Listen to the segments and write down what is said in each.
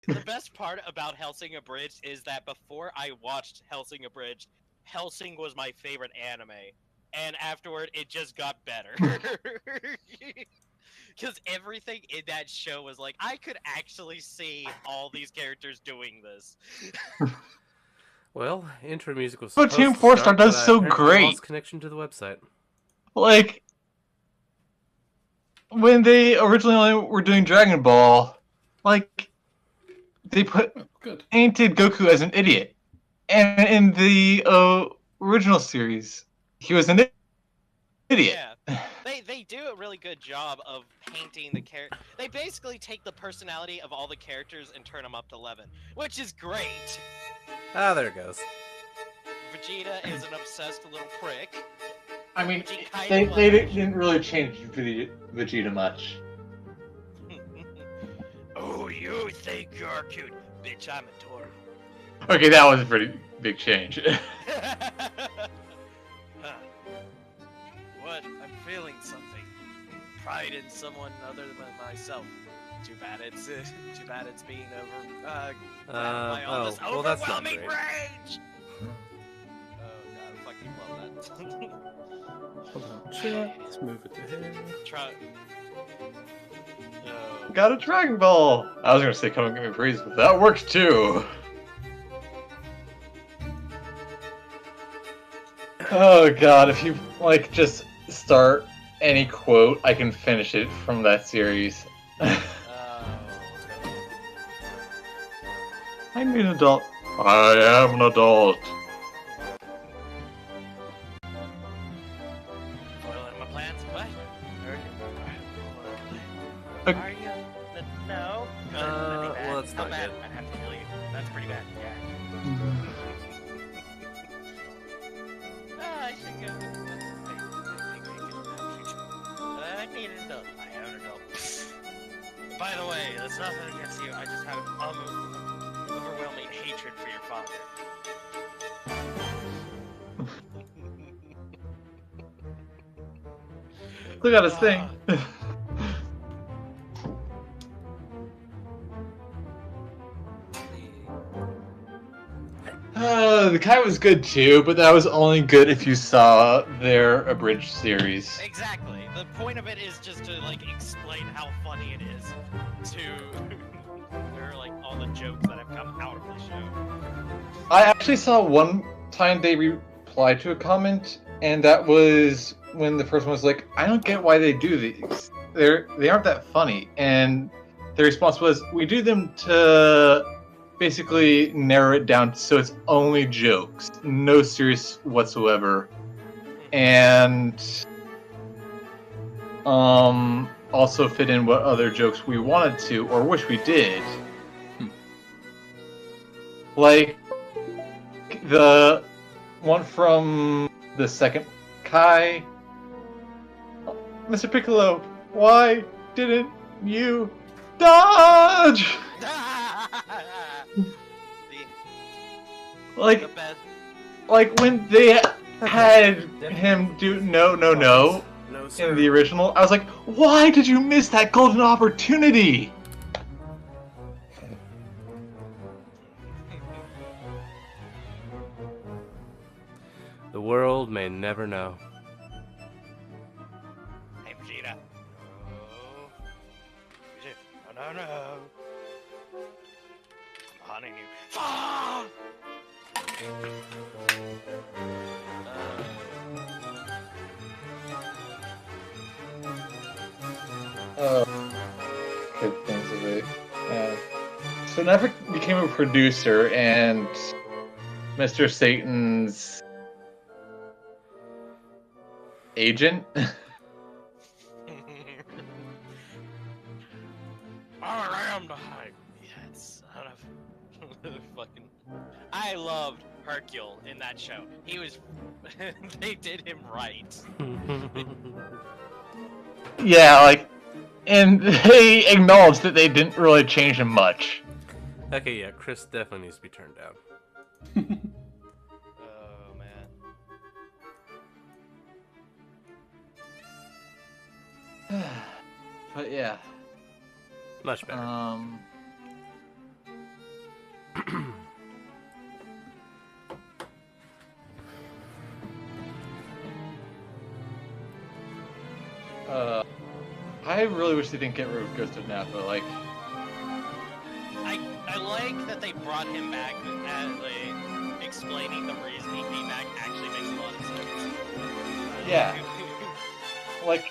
The best part about Hellsing Abridged is that before I watched Hellsing Abridged, Hellsing was my favorite anime, and afterward it just got better. Because everything in that show was like, I could actually see all these characters doing this. Well, intro music was But Team supposed to 4-Star start, but does I so apparently great. lost connection to the website. Like, when they originally were doing Dragon Ball, like, they painted Goku as an idiot. And in the original series, he was an idiot. Yeah. They do a really good job of painting the character. They basically take the personality of all the characters and turn them up to 11, which is great. Ah, there it goes. Vegeta is an obsessed little prick. I mean, they didn't really change Vegeta much. Oh, you think you're cute? Bitch, I'm adorable. Okay, that was a pretty big change. Huh. What? I'm feeling something. Pride in someone other than myself. Too bad it's being over. By all this well, that's not overwhelming great. rage. Oh god, I fucking love that. Hold on, chat. Let's move it to here. Try. No. Got a Dragon Ball! I was gonna say come and give me praise, but that works too! Oh god, if you, like, just start any quote, I can finish it from that series. I'm an adult. I am an adult. Spoiling my plans? What? Okay. Are you? No? Well, that's not bad. good. I'd have to kill you. That's pretty bad, yeah. I should go. I need an adult. I am an adult. By the way, that's nothing against you. I just have overwhelming hatred for your father. Look at his thing. The guy was good too, but that was only good if you saw their abridged series. Exactly. The point of it is just to like explain how funny it is to or like all the jokes that have come out of the show. I actually saw one time they replied to a comment, and that was when the person was like, "I don't get why they do these. They aren't that funny." And the response was, "We do them to basically narrow it down so it's only jokes, no serious whatsoever, and also fit in what other jokes we wanted to or wish we did." Like the one from the second Kai, Mr. Piccolo, why didn't you dodge? Like when they had him do no in the original, I was like, why did you miss that golden opportunity? The world may never know. Hey, Vegeta. No. No. I'm hunting you. Ah! Good things of it. So Never became a producer, and Mr. Satan's agent. I am the hype. Yes, son of fucking. I loved Hercule in that show. He was. They did him right. Yeah, like, and they acknowledged that they didn't really change him much. Okay, yeah, Chris definitely needs to be turned down. Oh man. But yeah. Much better. I really wish they didn't get rid of Ghost of Napa. Like, I like that they brought him back as explaining the reason he came back actually makes a lot of sense. yeah, like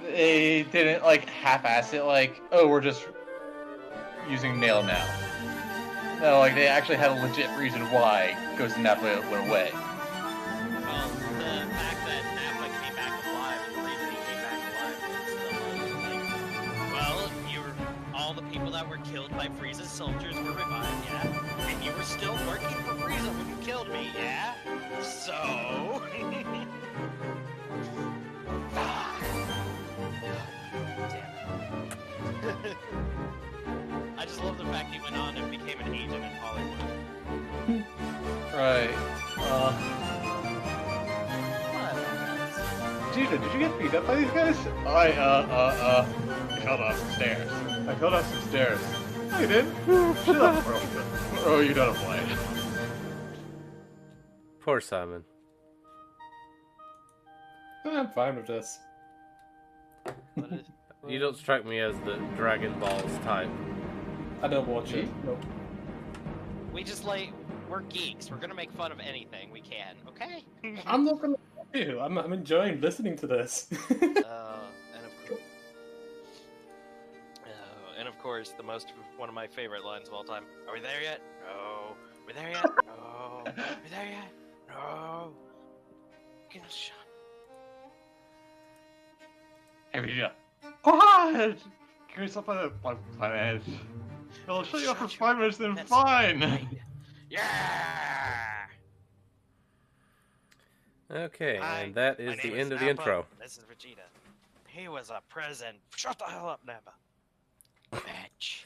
they didn't like half-ass it. Like, oh, we're just using Nail now. No, like they actually had a legit reason why Ghost of Napa went away. Well, the fact that Nappa came back alive, and the reason he came back alive was still like, well, all the people that were killed by Frieza's soldiers were revived, yeah? And you were still working for Frieza when you killed me, yeah? So... Damn it. I just love the fact he went on and became an agent in Hollywood. Right. Gina, did you get beat up by these guys? I fell down some stairs. I fell down some stairs. No, you didn't. Shut up, bro. Oh, you don't play. Poor Simon. I'm fine with this. You don't strike me as the Dragon Balls type. I don't watch it. Nope. We just we're geeks. We're gonna make fun of anything we can, okay? I'm not gonna you. I'm enjoying listening to this. And of course, one of my favorite lines of all time. Are we there yet? No. We there yet? No. We there yet? No. Get a shot. Hey, Vegeta. What? Give yourself on a planet. I'll show you off for 5 minutes, then fine. Right. Yeah. Okay, and that is the end of the intro. This is Vegeta. He was a present. Shut the hell up, Nappa. Bitch.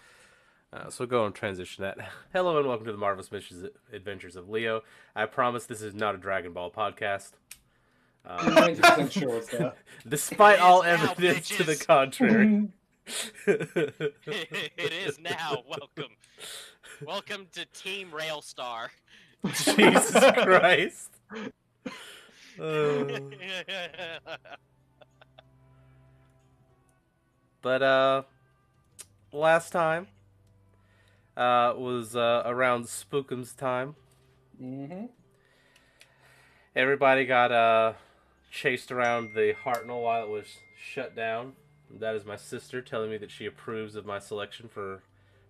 So we'll go and transition that. Hello and welcome to the Marvelous Misadventures of L.E.O. I promise this is not a Dragon Ball podcast. 90% sure it's that. Despite all now, evidence to the bitches. contrary. It is now. Welcome to Team Railstar. Jesus Christ. But last time was around Spookums time. Mm-hmm. Everybody got chased around the Hartnell while it was shut down. That is my sister telling me that she approves of my selection for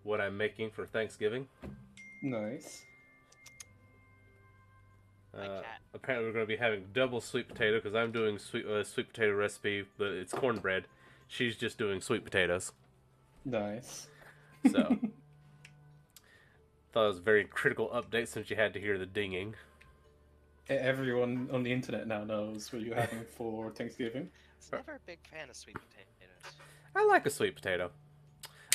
what I'm making for Thanksgiving. Nice. Apparently we're going to be having double sweet potato because I'm doing sweet potato recipe, but it's cornbread. She's just doing sweet potatoes. Nice. So, thought it was a very critical update since you had to hear the dinging. Everyone on the internet now knows what you're having for Thanksgiving. I was never a big fan of sweet potatoes. I like a sweet potato.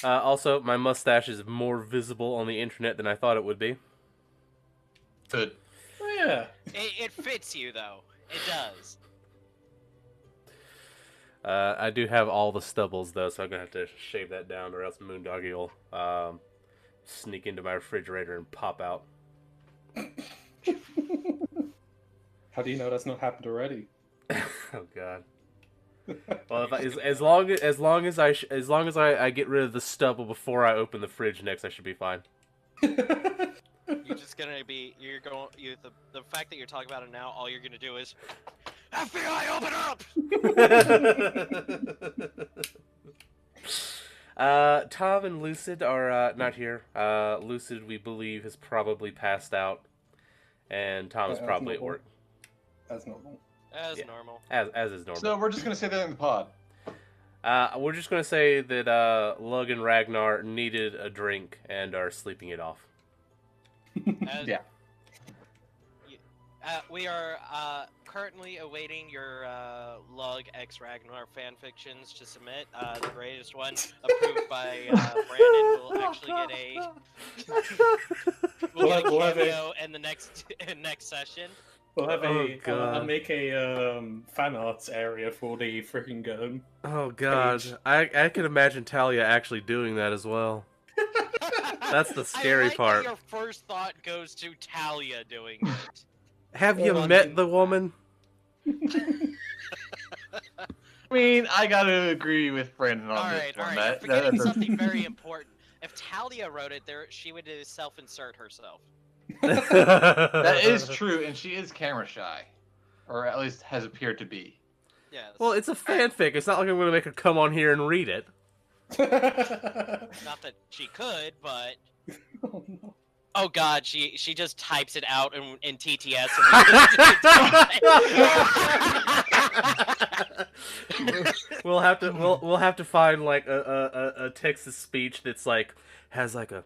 Also, my mustache is more visible on the internet than I thought it would be. Good. Oh, yeah. It fits you, though. It does. I do have all the stubbles, though, so I'm going to have to shave that down, or else Moondoggy will sneak into my refrigerator and pop out. How do you know that's not happened already? Oh God. Well, as long as I get rid of the stubble before I open the fridge next, I should be fine. You're just gonna be. The fact that you're talking about it now, all you're gonna do is FBI, open up. Tom and Lucid are not here. Lucid, we believe, has probably passed out, and Tom is probably at work. As normal. As normal. As is normal. So we're just gonna say that in the pod. We're just gonna say that Lug and Ragnar needed a drink and are sleeping it off. Yeah. We are currently awaiting your Lug X Ragnar fanfictions to submit. The greatest one, approved by Brandon, will actually get a cameo in the next session. We'll have God. I'll make a fan arts area for the freaking Oh God, page. I can imagine Talia actually doing that as well. That's the scary I like part. That your first thought goes to Talia doing it. Have you Well, met the woman? I mean, I gotta agree with Brandon on this All one. right. You're That, forgetting that's something very important. If Talia wrote it, she would self-insert herself. that is true, and she is camera shy, or at least has appeared to be. Yes. Well, it's a All right. fanfic. It's not like I'm going to make her come on here and read it. Not that she could, but Oh, no. oh god, she just types it out in TTS. We'll have to find like a text to speech that's like has like a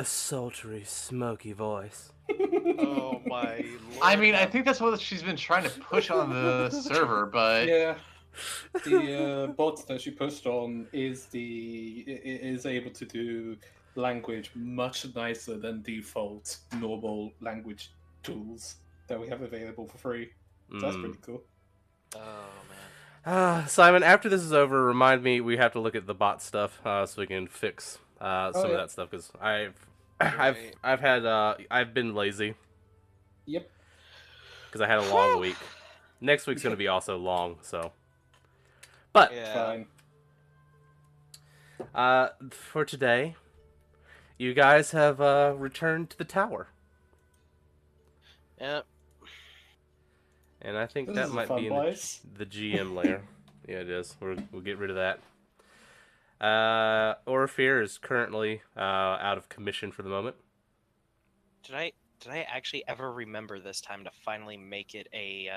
sultry, smoky voice. Oh my lord! I mean, I think that's what she's been trying to push on the server, but Yeah, the bot that she pushed on is able to do language much nicer than default normal language tools that we have available for free. So that's pretty cool. Oh man. Simon, after this is over, remind me we have to look at the bot stuff so we can fix some of that stuff because I've been lazy Yep. because I had a long week. Next week's gonna be also long, so. But Yeah. Fine. for today, you guys have returned to the tower, Yep. and I think This that is a might fun be in place. the GM layer. Yeah, it is. We'll get rid of that. Orifir is currently out of commission for the moment. Did I actually ever remember this time to finally make it a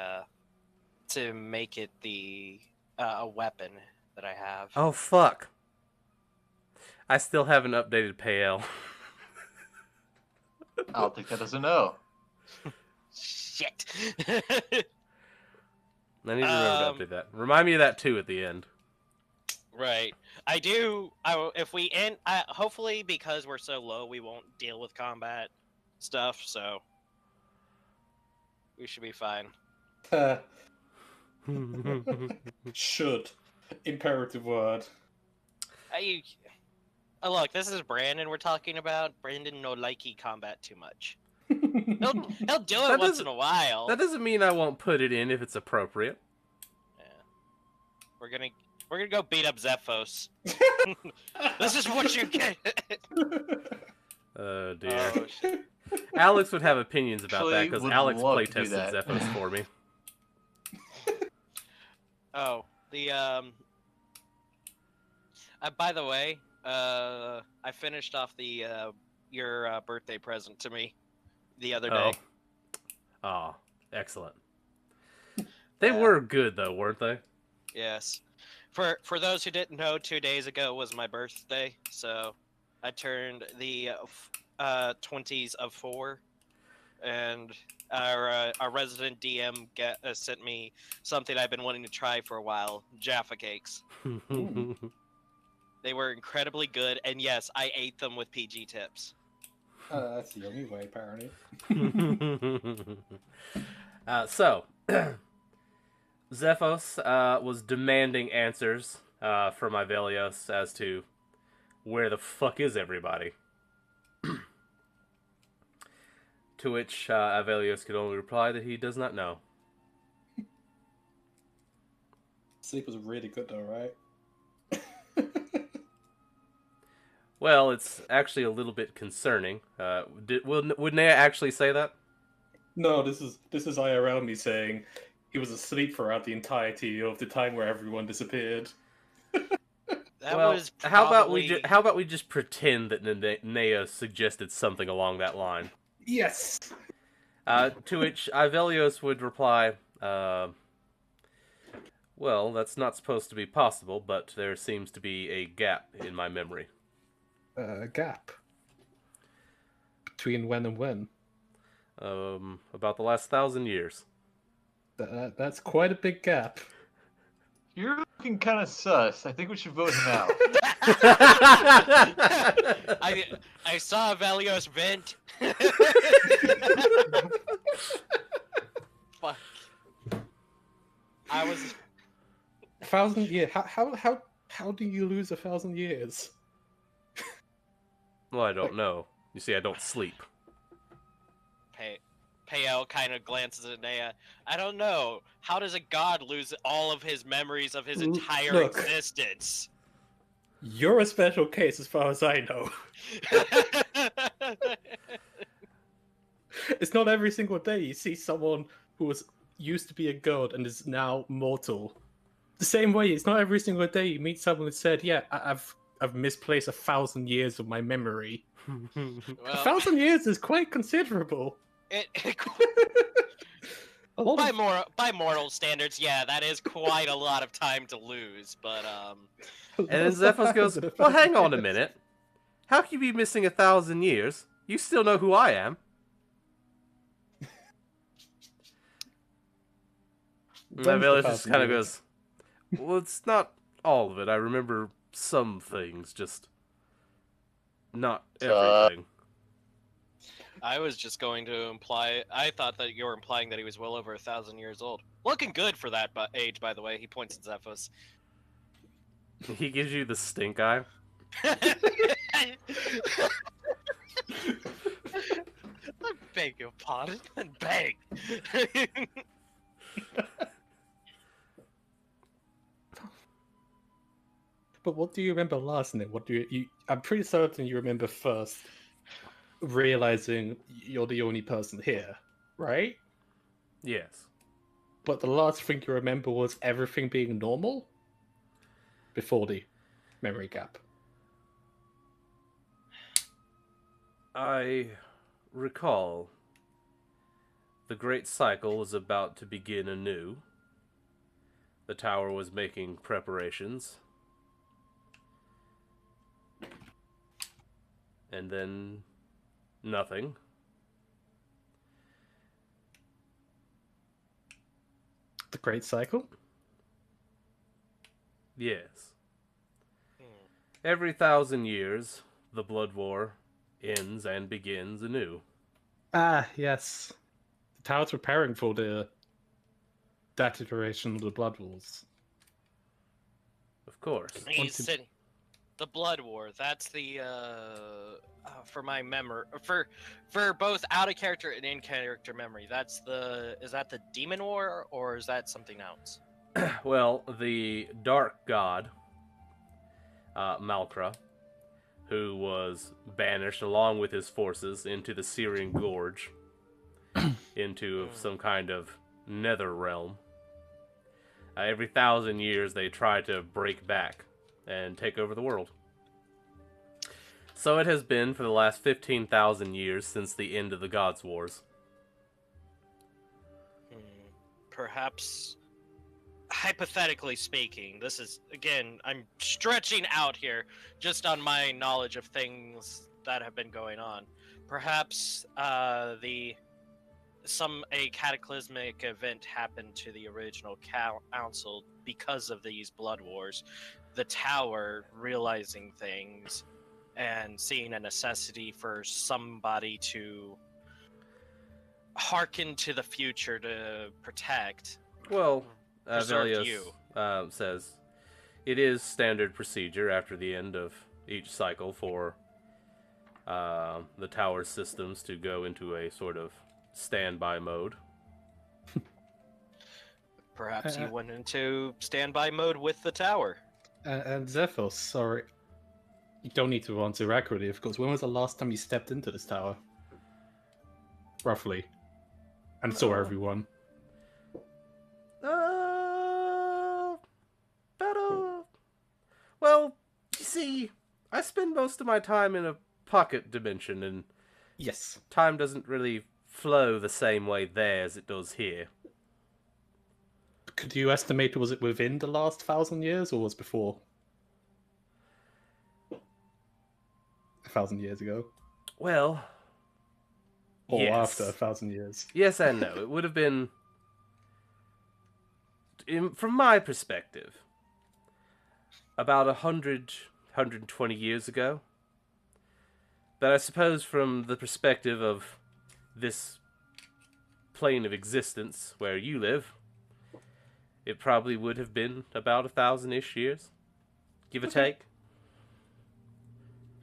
weapon that I have? Oh fuck! I still haven't updated Payel. I'll take that as a no. Shit. I need to remember to update that. Remind me of that too at the end. Right. I do. If we end, hopefully because we're so low, we won't deal with combat stuff. So we should be fine. Should. Imperative word. Look, this is Brandon we're talking about. Brandon no likey combat too much. He'll do it That once doesn't- in a while. That doesn't mean I won't put it in if it's appropriate. Yeah. We're gonna go beat up Zephos. This is what you get. Oh dear. Oh shit. Alex would have opinions about that Actually, because would Alex love to do playtested that. Zephos for me. Oh, by the way, I finished off your birthday present to me the other day. Oh, excellent. They Yeah. were good though, weren't they? Yes. For those who didn't know, 2 days ago was my birthday, so I turned the 20s of 4, and our resident DM sent me something I've been wanting to try for a while: Jaffa cakes. They were incredibly good, and yes, I ate them with PG tips. That's the only way, apparently. So, Zephos was demanding answers from Ivelios as to where the fuck is everybody. To which Ivelios could only reply that he does not know. Sleep was really good though, right? Well, it's actually a little bit concerning. Would Nea actually say that? No, this is IRL me saying he was asleep throughout the entirety of the time where everyone disappeared. That Well, was how about probably... we just pretend that Nea suggested something along that line? Yes. To which Ivelios would reply, well, that's not supposed to be possible, but there seems to be a gap in my memory. Gap between when and when. About the last 1,000 years. That's quite a big gap. You're looking kind of sus. I think we should vote him out. I saw Valios vent. Fuck. I was... 1,000 years. How do you lose 1,000 years? Well, I don't know. You see, I don't sleep. Hey, Pael kind of glances at Nea. I don't know. How does a god lose all of his memories of his entire Look. existence? You're a special case as far as I know. It's not every single day you see someone who was used to be a god and is now mortal. The same way, it's not every single day you meet someone that said, "Yeah, I've misplaced 1,000 years of my memory." Well, 1,000 years is quite considerable. A lot by of- by mortal standards, yeah, that is quite a lot of time to lose. But And then Zephos goes, well, hang on a minute. How can you be missing 1,000 years? You still know who I am. And Avelius just kind of goes, well, it's not all of it. I remember some things, just not everything. I was just going to imply. I thought that you were implying that he was well over 1,000 years old. Looking good for that age, by the way. He points at Zephos. He gives you the stink eye. I beg your pardon. Beg. But what do you remember last in it? What do you? I'm pretty certain you remember first realizing you're the only person here, right? Yes. But the last thing you remember was everything being normal before the memory gap. I recall the great cycle was about to begin anew. The tower was making preparations. And then nothing. The Great Cycle? Yes. Every 1,000 years, the Blood War ends and begins anew. Ah, yes. The tower's preparing for that iteration of the Blood Wars. Of course. He's sitting. The Blood War. That's the for my memory, for both out of character and in character memory. That's the. Is that the Demon War or is that something else? Well, the Dark God, Malkra, who was banished along with his forces into the Syrian Gorge, into some kind of nether realm. Every 1,000 years, they try to break back and take over the world. So it has been for the last 15,000 years since the end of the Gods' Wars. Perhaps, hypothetically speaking, this is, again, I'm stretching out here just on my knowledge of things that have been going on. Perhaps a cataclysmic event happened to the original council because of these blood wars. The tower realizing things and seeing a necessity for somebody to hearken to the future to protect. Well, Preserved Velios you. says it is standard procedure after the end of each cycle for the tower systems to go into a sort of standby mode. Perhaps you went into standby mode with the tower. And Zephos, sorry. You don't need to answer accurately, of course. When was the last time you stepped into this tower? Roughly. And saw everyone. Well, you see, I spend most of my time in a pocket dimension, and Yes. time doesn't really flow the same way there as it does here. Could you estimate, was it within the last 1,000 years, or was before? 1,000 years ago? Well, Or yes. after 1,000 years? Yes and no. It would have been, from my perspective, about 120 years ago. But I suppose from the perspective of this plane of existence where you live, it probably would have been about 1,000-ish years, give or take.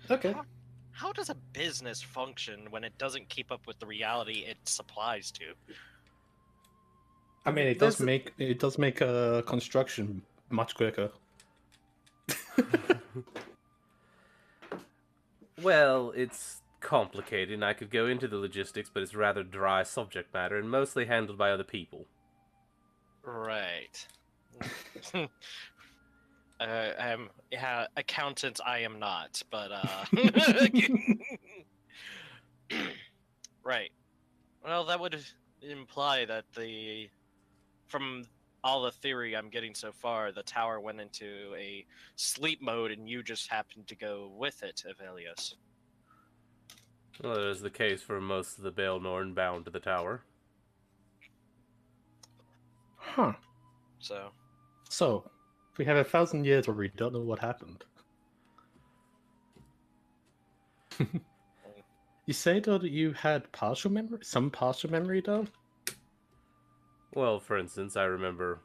Okay. How does a business function when it doesn't keep up with the reality it supplies to? I mean, it This- does make construction much quicker. Well, it's complicated, and I could go into the logistics, but it's rather dry subject matter and mostly handled by other people. Right. Yeah, accountant I am not, but right. Well, that would imply that from all the theory I'm getting so far, the tower went into a sleep mode and you just happened to go with it, Avelius. Well, that is the case for most of the Baelnorn bound to the tower. Huh. So, So, we have 1,000 years where we don't know what happened. You say though that you had partial memory, some partial memory though. Well, for instance, I remember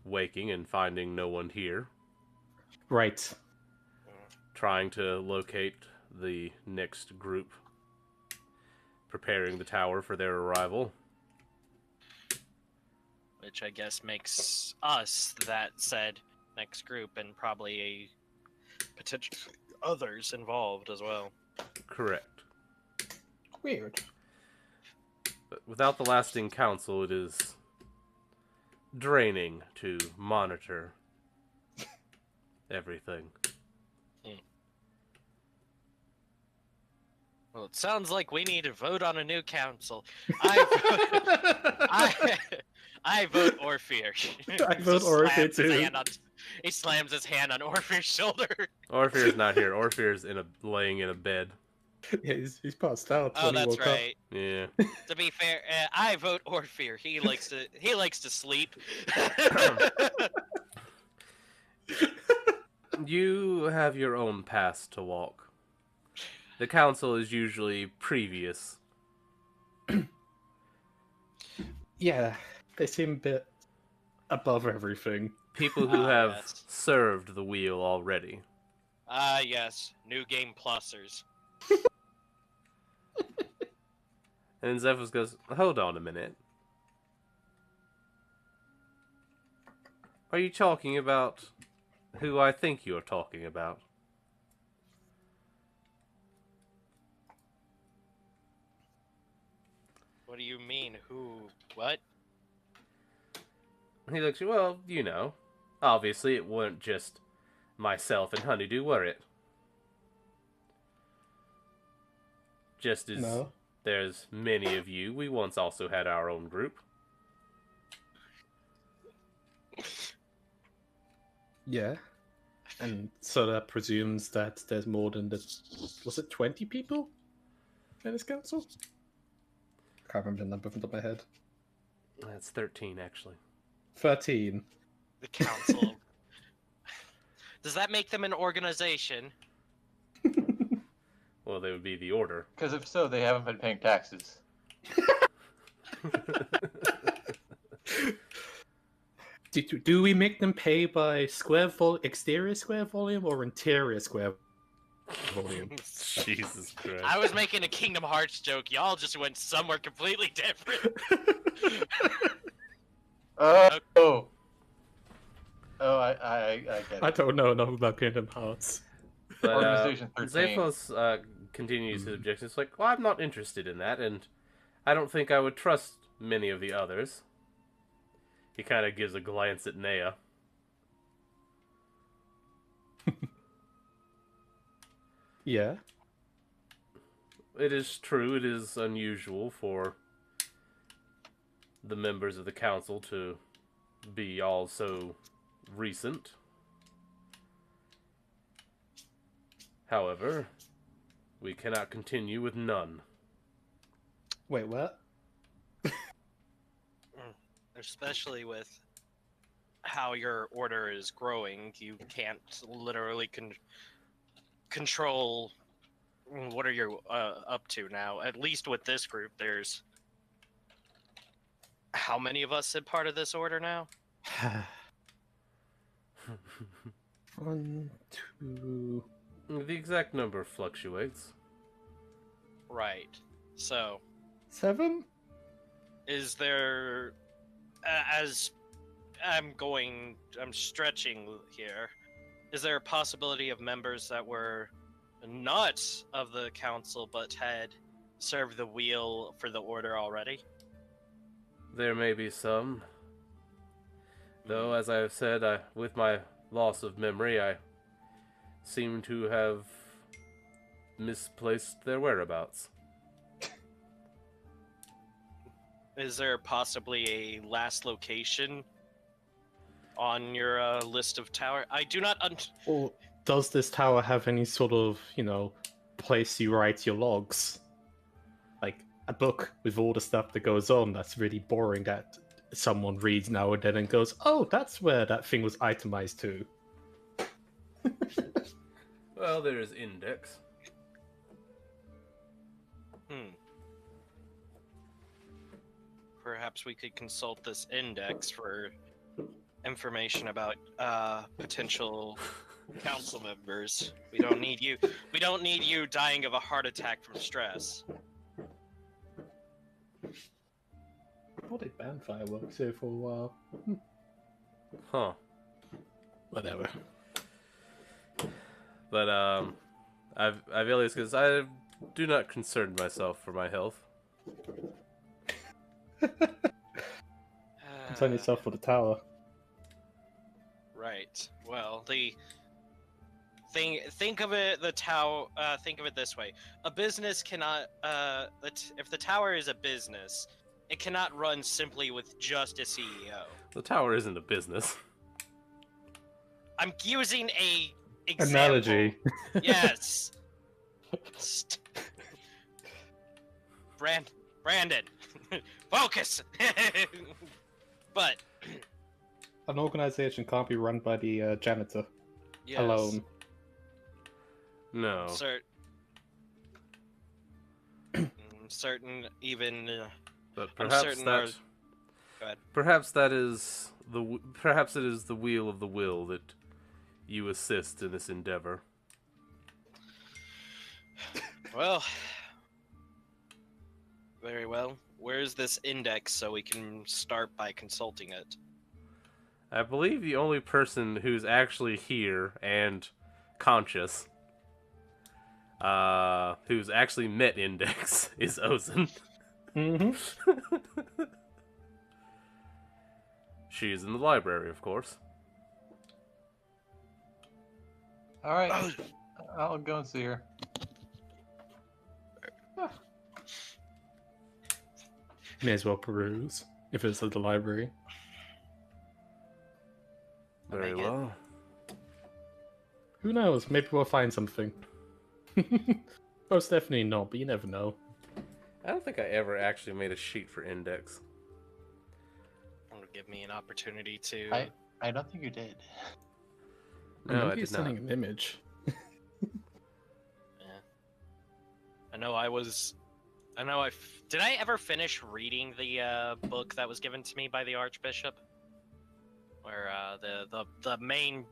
waking and finding no one here, Right. trying to locate the next group, preparing the tower for their arrival. which I guess makes us that said next group and probably a potential others involved as well. Correct. Weird. But without the lasting council, it is draining to monitor everything. Well, it sounds like we need to vote on a new council. I vote Orpheus. I vote Orpheus too. He slams his hand on Orpheus' shoulder. Orpheus not here. Orpheus laying in a bed. Yeah, he's passed out. Oh, when he that's woke right. Yeah. To be fair, I vote Orpheus. He likes to sleep. You have your own path to walk. The council is usually previous. Yeah, they seem a bit above everything. People who have Yes. served the wheel already. Ah, yes, new game plusers. And Zephyrus goes, hold on a minute. Are you talking about who I think you're talking about? What do you mean? Who? What? He looks, well, you know. Obviously, it weren't just myself and Honeydew, were it? Just as No. there's many of you, we once also had our own group. Yeah. And so that presumes that there's more than was it 20 people in this council? I can't remember the number from the top of my head. That's 13, actually. 13. The council. Does that make them an organization? Well, they would be the Order. Because if so, they haven't been paying taxes. Do we make them pay by exterior square volume or interior square volume? Jesus Christ. I was making a Kingdom Hearts joke. Y'all just went somewhere completely different. Oh, I get it. I don't know enough about Kingdom Hearts. But, Organization 13. Zaphos continues his objections. Like, well, I'm not interested in that, and I don't think I would trust many of the others. He kind of gives a glance at Nea. Yeah. It is true, it is unusual for the members of the council to be all so recent. However, we cannot continue with none. Wait, what? Especially with how your order is growing, you can't literally control what are you up to now. At least with this group, there's how many of us are part of this order now? 1, 2. The exact number fluctuates. Right. So, 7? is there, as I'm stretching here, is there a possibility of members that were not of the council but had served the wheel for the order already? There may be some. Though, as I have said, with my loss of memory, I seem to have misplaced their whereabouts. Is there possibly a last location on your list of tower? I do not. Or does this tower have any sort of, place you write your logs? Like a book with all the stuff that goes on that's really boring that someone reads now and then and goes, oh, that's where that thing was itemized to. Well, there is index. Perhaps we could consult this index for information about potential council members. We don't need you. We don't need you dying of a heart attack from stress. Well, they banned fireworks here for a while. Huh. Whatever. But, I've alias because I do not concern myself for my health. Concern yourself for the tower. Right. Well, the thing. Think of it. The tower. Think of it this way: a business cannot. If the tower is a business, it cannot run simply with just a CEO. The tower isn't a business. I'm using a example. Analogy. Yes. Brandon, focus. But An organization can't be run by the janitor yes. alone. No. Certain even. But I'm perhaps certain that. Go ahead. Perhaps that is the. Perhaps it is the wheel of the will that you assist in this endeavor. Well, very well. Where's this index so we can start by consulting it? I believe the only person who's actually here and conscious, who's actually met Index, is Ozen. Mm-hmm. She is in the library, of course. All right, I'll go and see her. May as well peruse if it's at the library. Very make it. well. Who knows? Maybe we'll find something. Most definitely not, but you never know. I don't think I ever actually made a sheet for Index. It'll give me an opportunity to. I don't think you did. No, I Maybe did not. sending an image. I know did I ever finish reading the book that was given to me by the Archbishop? Where the main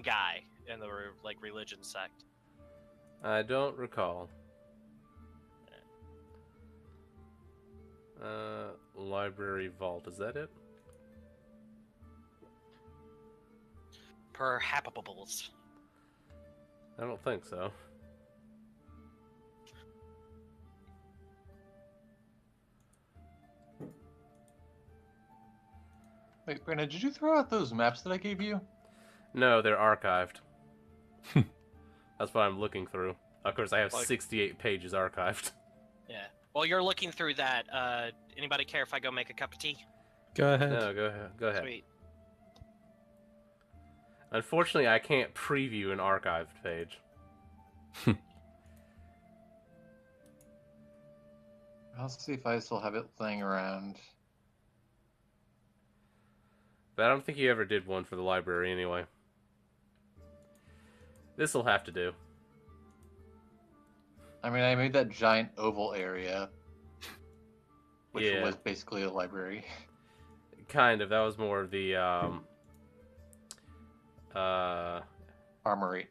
guy in the religion sect. I don't recall. Library vault, is that it? Perhapables. I don't think so. Wait, Brandon, did you throw out those maps that I gave you? No, they're archived. That's what I'm looking through. Of course, I have 68 pages archived. Yeah. While you're looking through that, anybody care if I go make a cup of tea? Go ahead. No, go ahead. Go ahead. Sweet. Unfortunately, I can't preview an archived page. I'll see if I still have it laying around. But I don't think you ever did one for the library anyway. This'll have to do. I mean, I made that giant oval area, which Yeah. was basically a library. Kind of. That was more of the, Armory.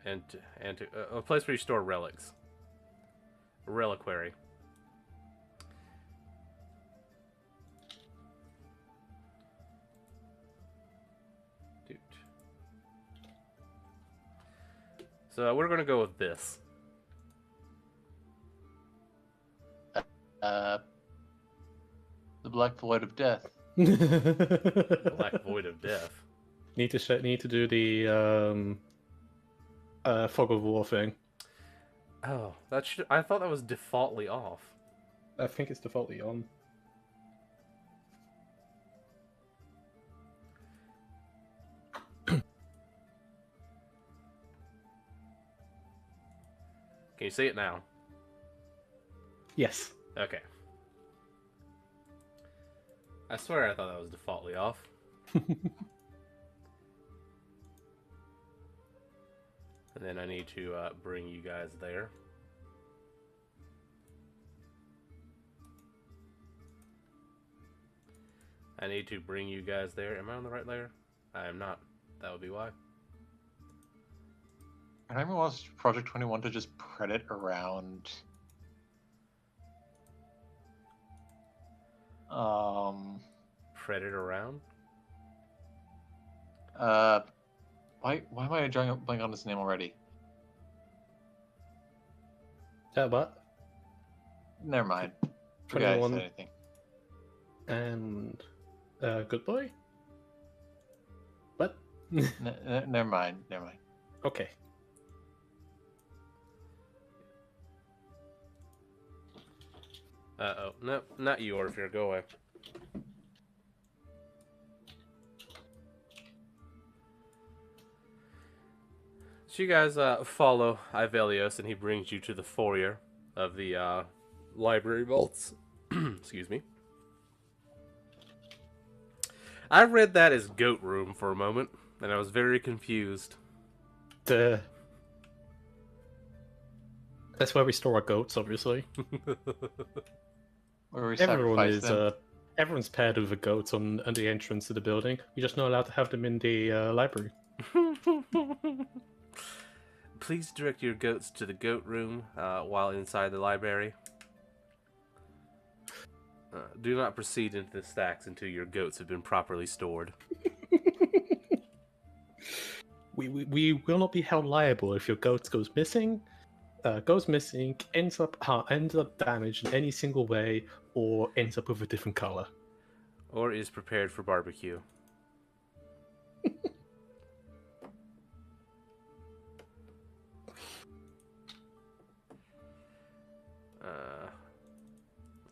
and a place where you store relics. reliquary. Dude. So we're gonna go with this. The Black Void of Death. Black Void of Death. Need to do the fog of war thing. Oh, that should. I thought that was defaultly off. I think it's defaultly on. Can you see it now? Yes. Okay. I swear I thought that was defaultly off. And then I need to bring you guys there. I need to bring you guys there. Am I on the right layer? I am not. That would be why. And I remember wants Project 21 to just spread it around. Spread it around? Why am I drawing a blank on his name already? What? Never mind. Forgot I 21. said anything. And good boy. What? Never mind. Never mind. Okay. Uh-oh. No, not you, Orpheus. Go away. So you guys follow Ivelios, and he brings you to the foyer of the library vaults. Excuse me. I read that as goat room for a moment, and I was very confused. That's where we store our goats, obviously. Where we Everyone sacrifice is them. everyone's paired with a goat on the entrance to the building. You're just not allowed to have them in the library. Please direct your goats to the goat room while inside the library. Do not proceed into the stacks until your goats have been properly stored. We will not be held liable if your goat goes missing, ends up damaged in any single way, or ends up with a different color. Or is prepared for barbecue.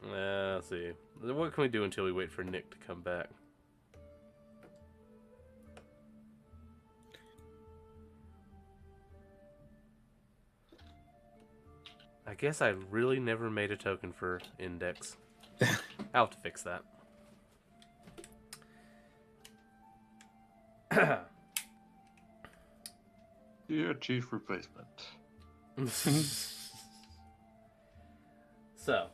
Let's see. What can we do until we wait for Nick to come back? I guess I really never made a token for Index. I'll have to fix that. Dear Chief Replacement. So,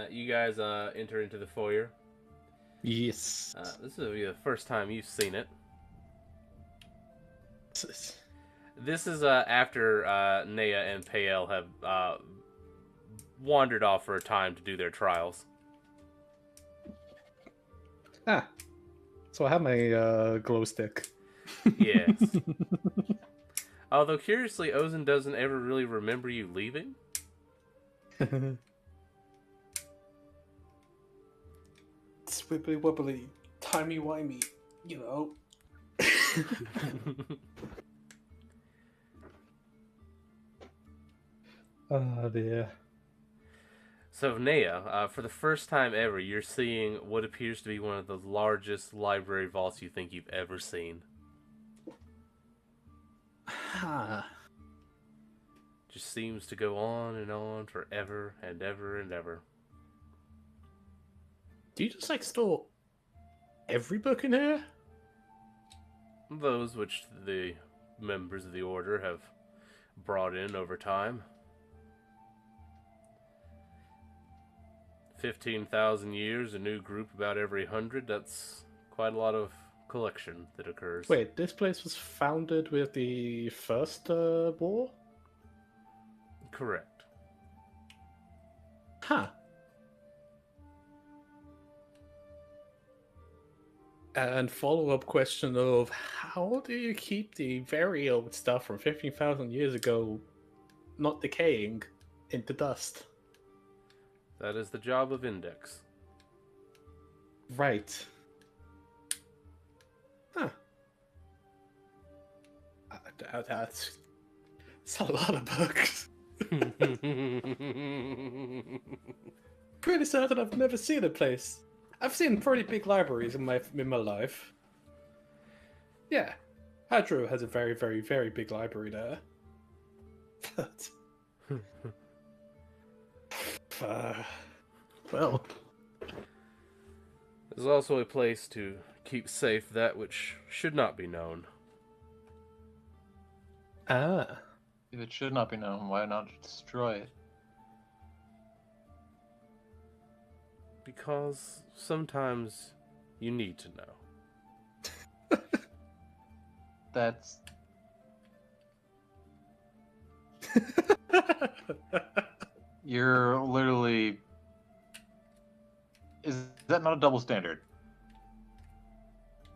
you guys enter into the foyer. Yes. This will be the first time you've seen it. This is after Nea and Pael have wandered off for a time to do their trials. So I have my glow stick. Yes. Although, curiously, Ozen doesn't ever really remember you leaving. Swibbly wobbly, timey wimey, you know. Oh dear. So, Nea, for the first time ever, you're seeing what appears to be one of the largest library vaults you think you've ever seen. Just seems to go on and on forever and ever and ever. Do you just store every book in here? Those which the members of the Order have brought in over time. 15,000 years, a new group about every 100. That's quite a lot of collection that occurs. Wait, this place was founded with the first war? Correct. Huh. And follow-up question of how do you keep the very old stuff from 15,000 years ago not decaying into dust? That is the job of Index. Right. Huh. That's a lot of books. Pretty certain I've never seen a place. I've seen pretty big libraries in my life. Yeah, Hadro has a very, very, very big library there. But, well, There's also a place to keep safe that which should not be known. If it should not be known, why not destroy it? Because sometimes you need to know. That's you're literally. Is that not a double standard?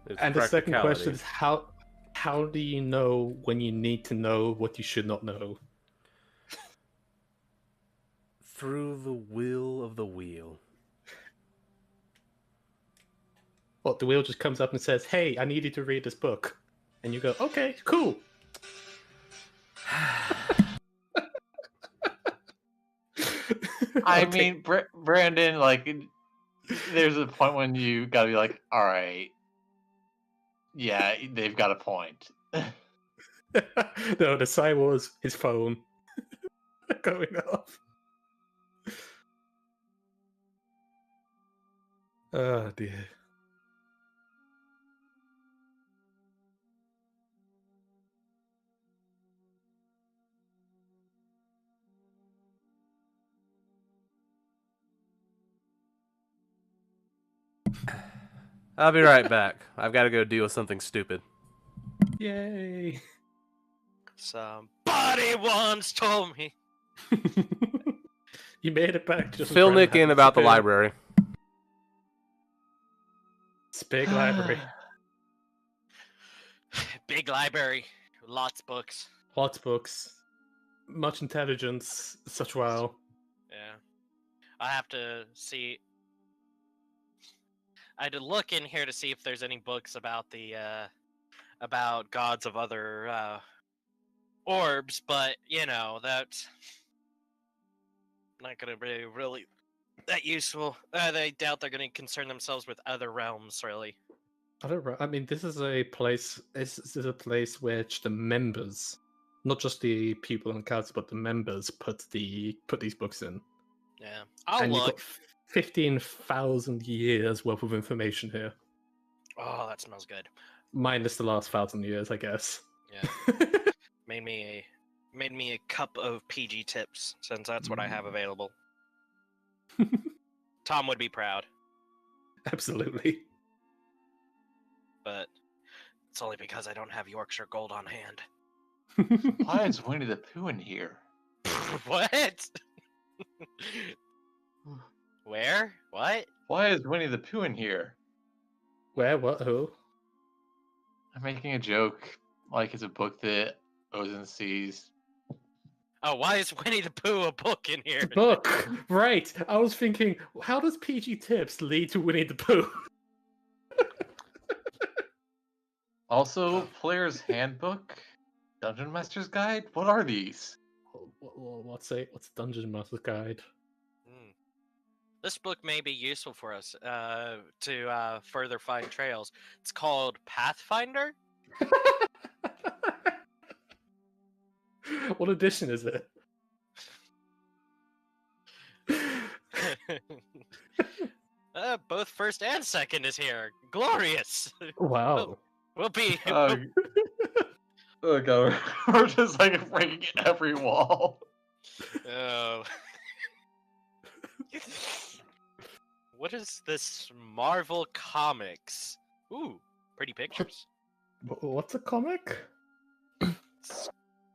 It's and the second practicality. question is how do you know when you need to know what you should not know? Through the will of the wheel. What, the wheel just comes up and says, "Hey, I need you to read this book," and you go, "Okay, cool." I I'll mean, Brandon, like, there's a point when you gotta be like, all right, yeah, they've got a point. No, the sign was his phone going off. Oh dear. I'll be right back. I've got to go deal with something stupid. Yay. Somebody once told me. You made it back just as Fill Brandon Nick had in to about the disappear. library. It's a big library. Big library, lots of books. Lots of books. Much intelligence. Such wow. Yeah, I have to see. I had to look in here to see if there's any books about the about gods of other orbs, but you know that's not gonna be really that useful. They doubt they're gonna concern themselves with other realms, really. I mean, this is a place. This is a place which the members, not just the people in the council, but the members put these books in. Yeah, I'll and look. You've got 15,000 years worth of information here, Oh, that smells good. minus the last 1,000 years, I guess. Yeah, made me a cup of PG tips since that's what I have available. Tom would be proud, Absolutely. but it's only because I don't have Yorkshire Gold on hand. Why is Winnie the Pooh in here? What? Where? What? Why is Winnie the Pooh in here? Where? What? Who? I'm making a joke, like it's a book that Ozen sees. Oh, why is Winnie the Pooh a book in here? Book. Right. I was thinking, how does PG tips lead to Winnie the Pooh? Also, Player's Handbook, Dungeon Master's Guide. What are these? What's Dungeon Master's Guide? This book may be useful for us to further find trails. It's called Pathfinder. What edition is it? Both first and second is here. Glorious. Wow. We'll be. Oh god, we're just like breaking every wall. Oh. What is this Marvel Comics? Ooh, pretty pictures. What's a comic?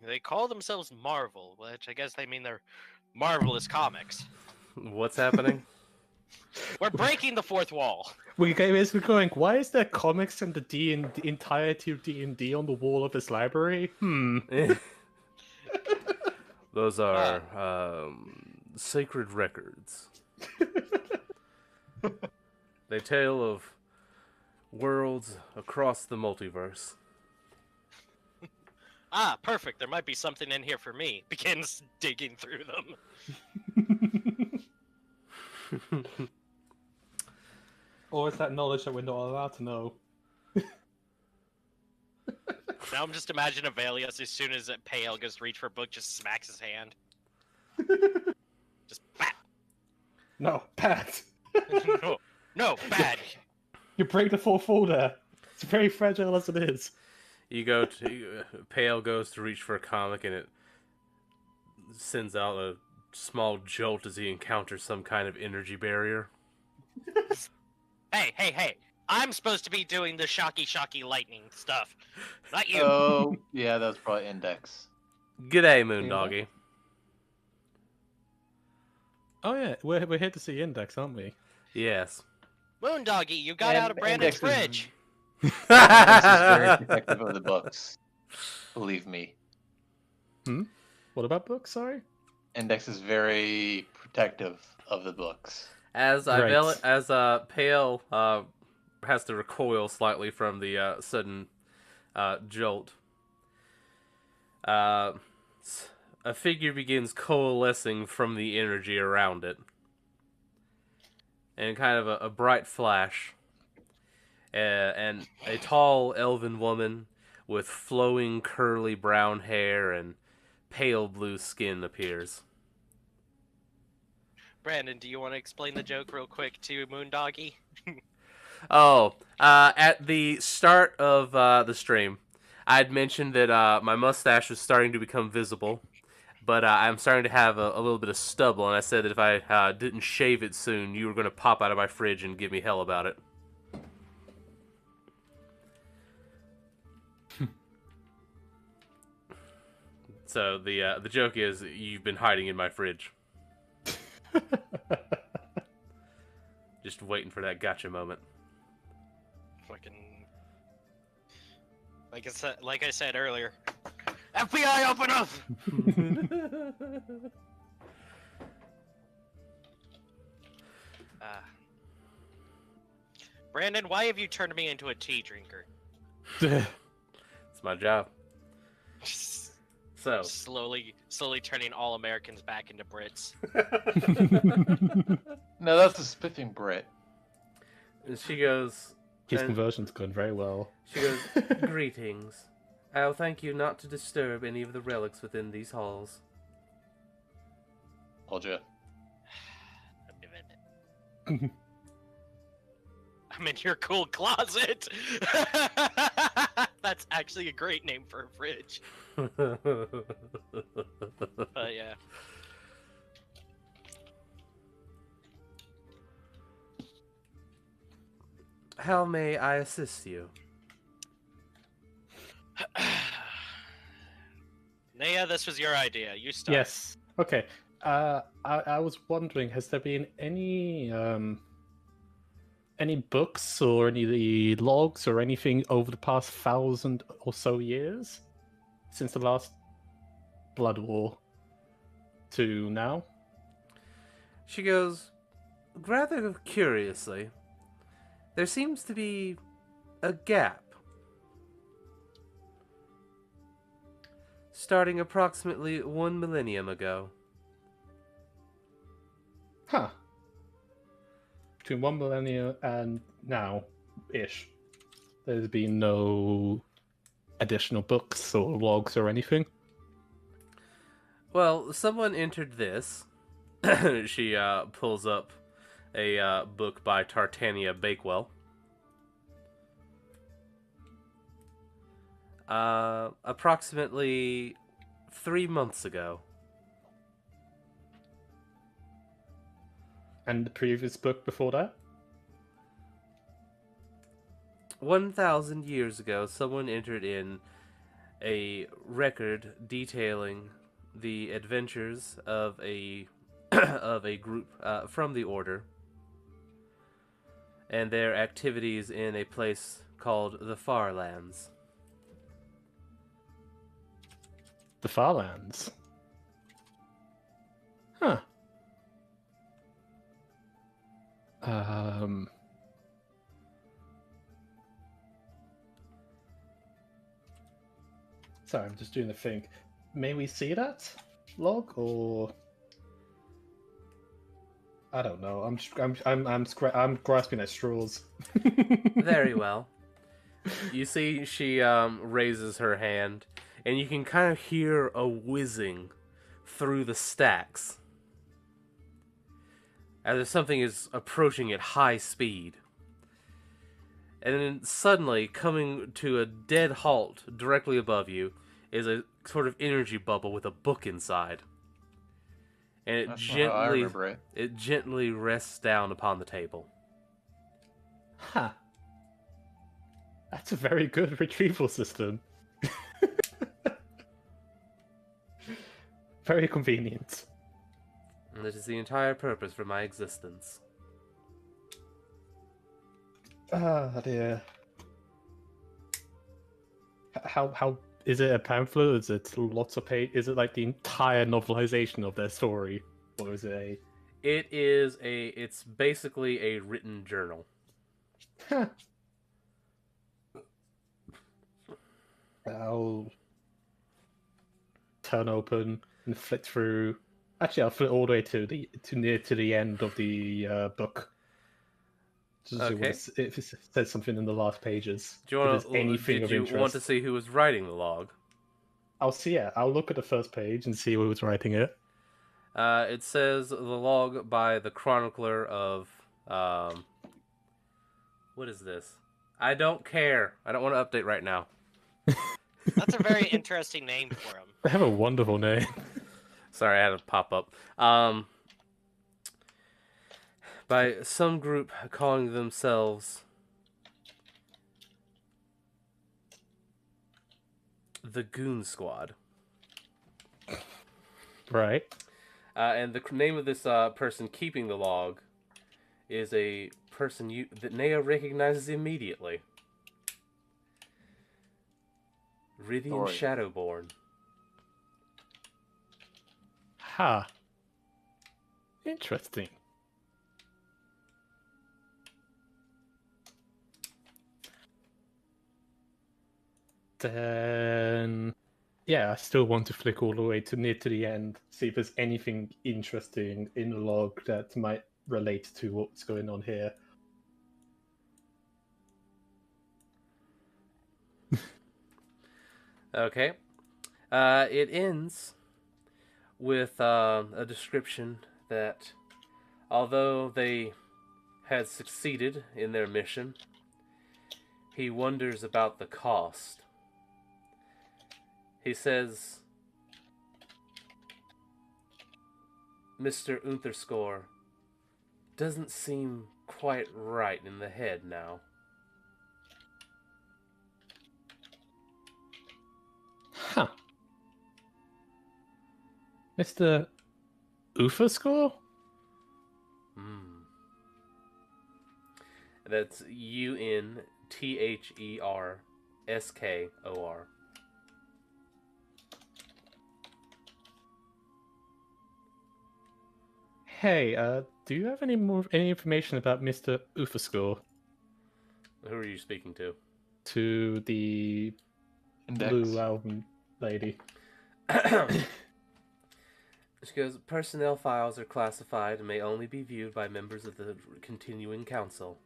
They call themselves Marvel, which I guess they mean they're marvelous comics. What's happening? We're breaking the fourth wall. We're basically going, why is there comics and the entirety of D&D on the wall of this library? Those are sacred records. They tell of worlds across the multiverse. Ah, perfect. There might be something in here for me. Begins digging through them. Or is that knowledge that we're not allowed to know? Now I'm just imagining Avelius as soon as Pale goes to reach for a book, just smacks his hand. Just bat. No, Pat! No, bad. You break the fourth wall there. It's very fragile as it is. You go to Pale goes to reach for a comic, and it sends out a small jolt as he encounters some kind of energy barrier. Hey. I'm supposed to be doing the shocky lightning stuff. Not you. Oh, yeah, that's probably Index. G'day, Moondoggy. Oh yeah, we're here to see Index, aren't we? Yes. Moondoggy, you got And out of Brandon's Index is- fridge. Index is very protective of the books. Believe me. What about books, sorry? Index is very protective of the books. As Right. Pale has to recoil slightly from the sudden jolt, a figure begins coalescing from the energy around it, and kind of a bright flash, and a tall elven woman with flowing curly brown hair and pale blue skin appears. Brandon, do you want to explain the joke real quick to Moondoggy? At the start of the stream, I'd mentioned that my mustache was starting to become visible, but I'm starting to have a little bit of stubble, and I said that if I didn't shave it soon, you were going to pop out of my fridge and give me hell about it. So the joke is you've been hiding in my fridge, just waiting for that gotcha moment. Fucking. Like I said earlier. FBI, open up! Brandon, why have you turned me into a tea drinker? It's my job. So Slowly turning all Americans back into Brits. No, that's a spiffing Brit. and she goes. His and conversion's going very well. She goes, "Greetings. I'll thank you not to disturb any of the relics within these halls." Told ya. I'm in your cool closet. That's actually a great name for a fridge. Yeah. How may I assist you? Naya, this was your idea. You start. Yes. Okay. I was wondering, has there been any books or any logs or anything over the past 1,000 or so years since the last Blood War to now? She goes, rather curiously, there seems to be a gap. Starting approximately 1 millennium ago. Huh. Between 1 millennia and now-ish, there's been no additional books or logs or anything? Well, someone entered this. She pulls up a book by Tartania Bakewell. Approximately 3 months ago. And the previous book before that? 1,000 years ago, someone entered in a record detailing the adventures of a of a group from the Order and their activities in a place called the Farlands. The Farlands. Huh. Sorry, I'm just doing the thing. May we see that log, or I don't know. I'm grasping at straws. Very well. You see, she raises her hand, and you can kind of hear a whizzing through the stacks as if something is approaching at high speed. And then suddenly, coming to a dead halt directly above you, is a sort of energy bubble with a book inside. And it That's not how I remember it. it gently rests down upon the table. Huh. That's a very good retrieval system. Very convenient. And that is the entire purpose for my existence. Ah, dear. How is it a pamphlet? Is it lots of page? Is it like the entire novelization of their story, or is it a? It's basically a written journal. Huh. I'll turn open and flick through. Actually, I'll flick all the way near to the end of the book. Just to see Okay. if it says something in the last pages. Do you If want there's anything of Did you interest. want to see who was writing the log? I'll see it. I'll look at the first page and see who was writing it. It says the log by the chronicler of what is this? I don't care. I don't want to update right now. That's a very interesting name for him. They have a wonderful name. Sorry, I had a pop up. By some group calling themselves the Goon Squad. Right. And the name of this person keeping the log is a person that Nea recognizes immediately. Rithian Sorry. Shadowborn. Ha. Interesting. Then, yeah, I still want to flick all the way to near to the end, see if there's anything interesting in the log that might relate to what's going on here. Okay. It ends with a description that although they had succeeded in their mission, he wonders about the cost. He says, Mr. Unterscore doesn't seem quite right in the head now. Huh. Mr. Uferscore? That's UNTHERSKOR. Hey, do you have any information about Mr. Uferscore? Who are you speaking to? To the Index. Blue Album lady. She goes, personnel files are classified and may only be viewed by members of the continuing council.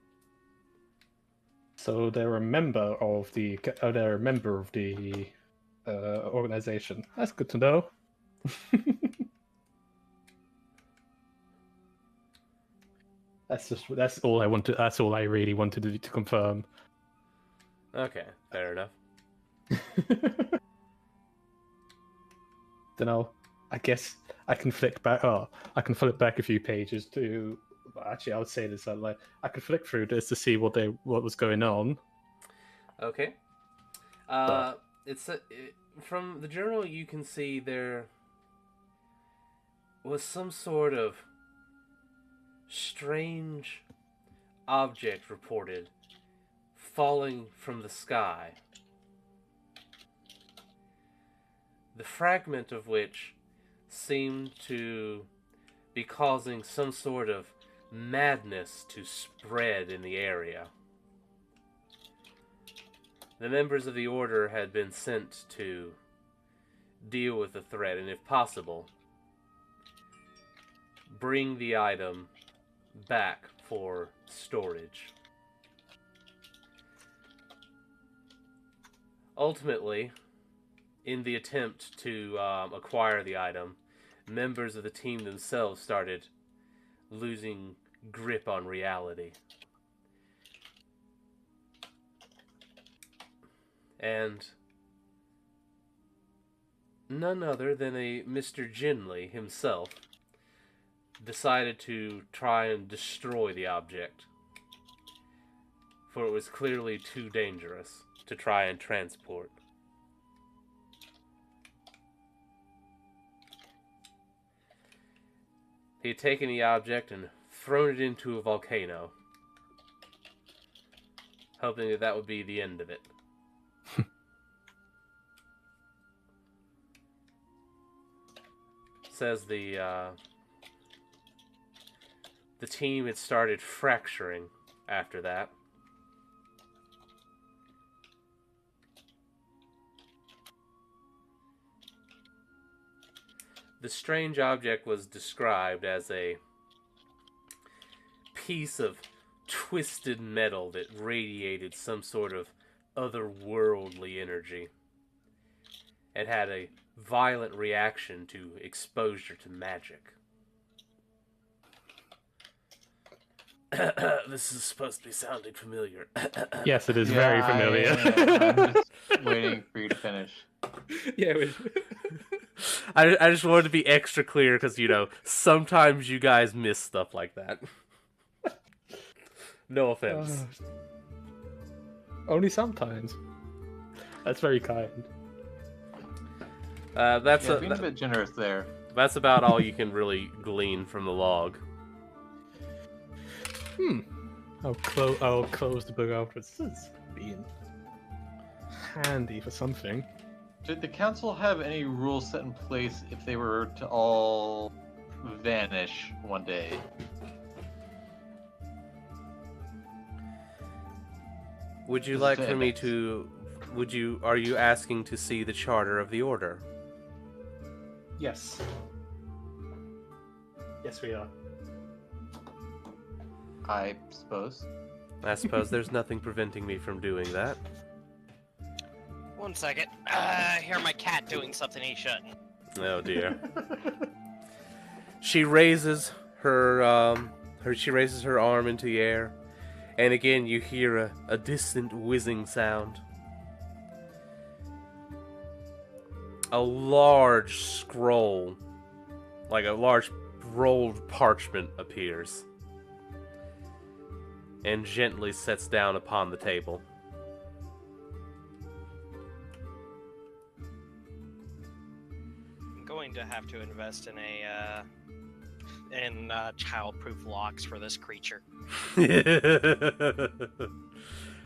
So they're a member of the organization. That's good to know. That's all I wanted. That's all I really wanted to confirm. Okay, fair enough. Then I guess I can flick back. Oh, I can flip back a few pages to. Actually, I would say this. Like, I could flick through this to see what was going on. Okay. It's from the journal. You can see there. was some sort of strange object reported falling from the sky. The fragment of which seemed to be causing some sort of madness to spread in the area. The members of the Order had been sent to deal with the threat and, if possible, bring the item back for storage. Ultimately, in the attempt to acquire the item, members of the team themselves started losing grip on reality. And none other than a Mr. Ginley himself decided to try and destroy the object, for it was clearly too dangerous to try and transport. He had taken the object and thrown it into a volcano, hoping that that would be the end of it. Says the team had started fracturing after that. The strange object was described as a piece of twisted metal that radiated some sort of otherworldly energy. It had a violent reaction to exposure to magic. This is supposed to be sounding familiar. Yes, it is very familiar. I'm just waiting for you to finish. Yeah, I just wanted to be extra clear because, you know, sometimes you guys miss stuff like that. No offense. Only sometimes. That's very kind. That's Being a bit generous there. that's about all you can really glean from the log. I'll close the book afterwards. This is being handy for something. Did the council have any rules set in place if they were to all vanish one day? Would you This is like to for me end. to... Are you asking to see the charter of the Order? Yes. Yes, we are. I suppose. I suppose there's nothing preventing me from doing that. 1 second. I hear my cat doing something he shouldn't. Oh dear. She raises her arm into the air, and again you hear a distant whizzing sound. A large scroll, like a large rolled parchment, appears and gently sets down upon the table. I'm going to have to invest in child-proof locks for this creature.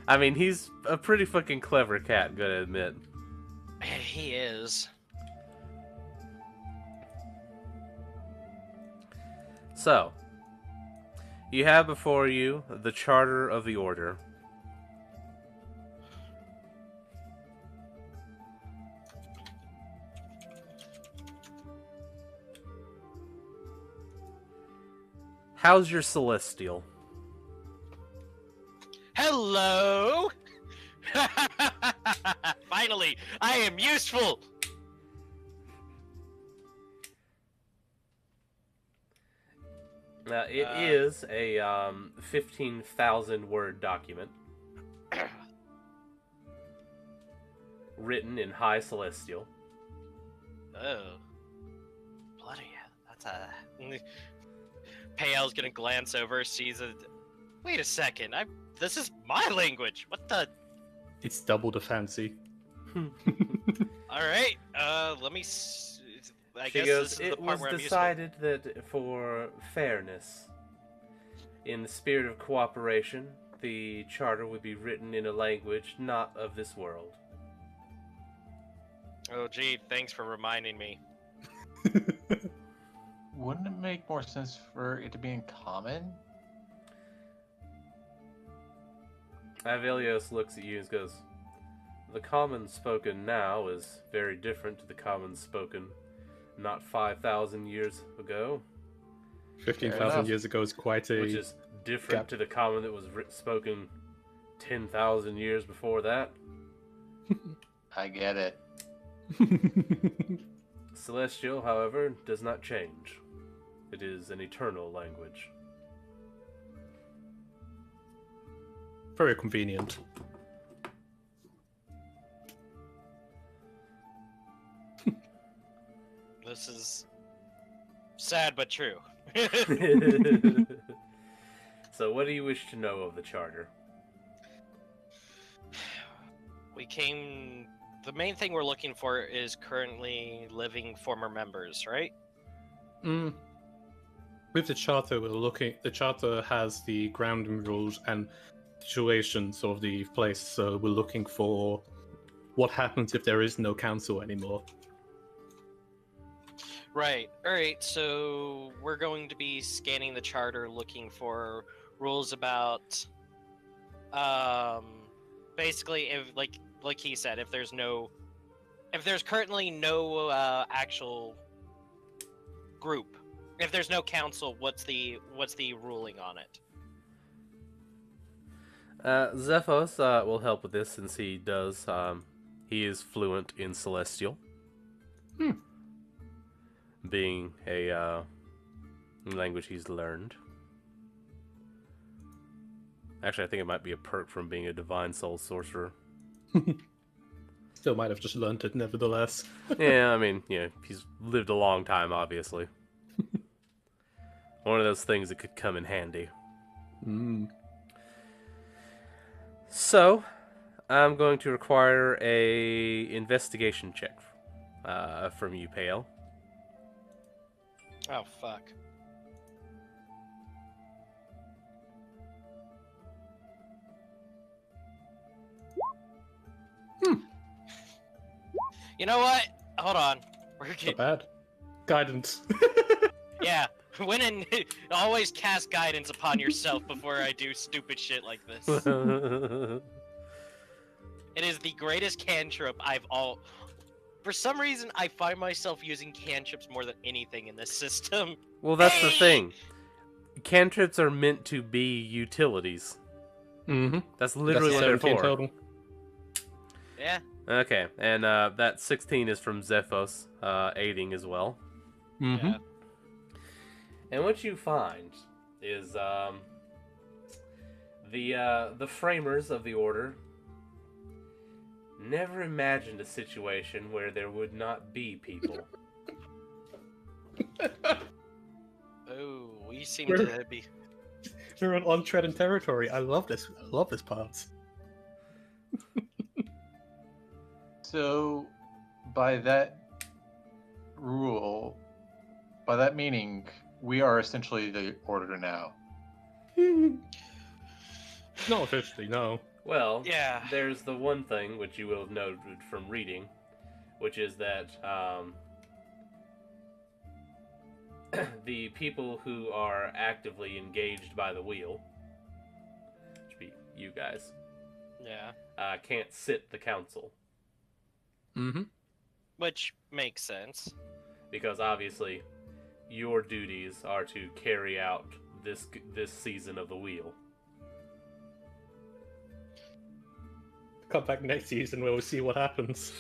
I mean, he's a pretty fucking clever cat, gotta admit. He is. So, you have before you the Charter of the Order. How's your Celestial? Hello! Finally, I am useful! It is a 15,000 word document written in High Celestial. Oh. Bloody hell, that's a... Payal's gonna glance over, sees a... Wait a second, this is my language! What the... It's double the fancy. Alright, let me... I She guess goes, this is the it part was where I'm useful. decided that for fairness, in the spirit of cooperation, the charter would be written in a language not of this world. Oh, gee, thanks for reminding me. Wouldn't it make more sense for it to be in common? Avelios looks at you and goes, the common spoken now is very different to the common spoken not 5,000 years ago, 15,000 years ago is quite a... which is different gap. to the common that was spoken 10,000 years before that. I get it. Celestial, however, does not change. It is an eternal language. Very convenient. This is sad but true. So, what do you wish to know of the charter? The main thing we're looking for is currently living former members, right? Mm. With the charter, the charter has the grounding rules and situations of the place, so we're looking for what happens if there is no council anymore. Right. Alright, so we're going to be scanning the charter looking for rules about basically if like he said, if there's currently no actual group, if there's no council, what's the ruling on it? Zephos will help with this since he does. He is fluent in Celestial. Being a language he's learned. Actually, I think it might be a perk from being a Divine Soul Sorcerer. Still might have just learned it nevertheless. Yeah, I mean, he's lived a long time, obviously. One of those things that could come in handy. So, I'm going to require a investigation check from you, Pale. Oh fuck. You know what? Hold on. We're Not getting... bad. Guidance. Yeah. When in... always cast guidance upon yourself before I do stupid shit like this. It is the greatest cantrip For some reason, I find myself using cantrips more than anything in this system. Well, that's the thing. Cantrips are meant to be utilities. Mm-hmm. That's literally what they're 17 for. total. Yeah. Okay, and that 16 is from Zephos, aiding as well. Mm-hmm. Yeah. And what you find is the framers of the order never imagined a situation where there would not be people. Oh, we seem to be... We're on untreaded territory. I love this. I love this part. So, by that rule, by that meaning, we are essentially the order now. Not officially, no. Well, Yeah. there's the one thing which you will have noted from reading, which is that the people who are actively engaged by the wheel, which be you guys, Yeah. can't sit the council. Mm-hmm. Which makes sense. Because obviously your duties are to carry out this season of the wheel. Come back next season where we'll see what happens.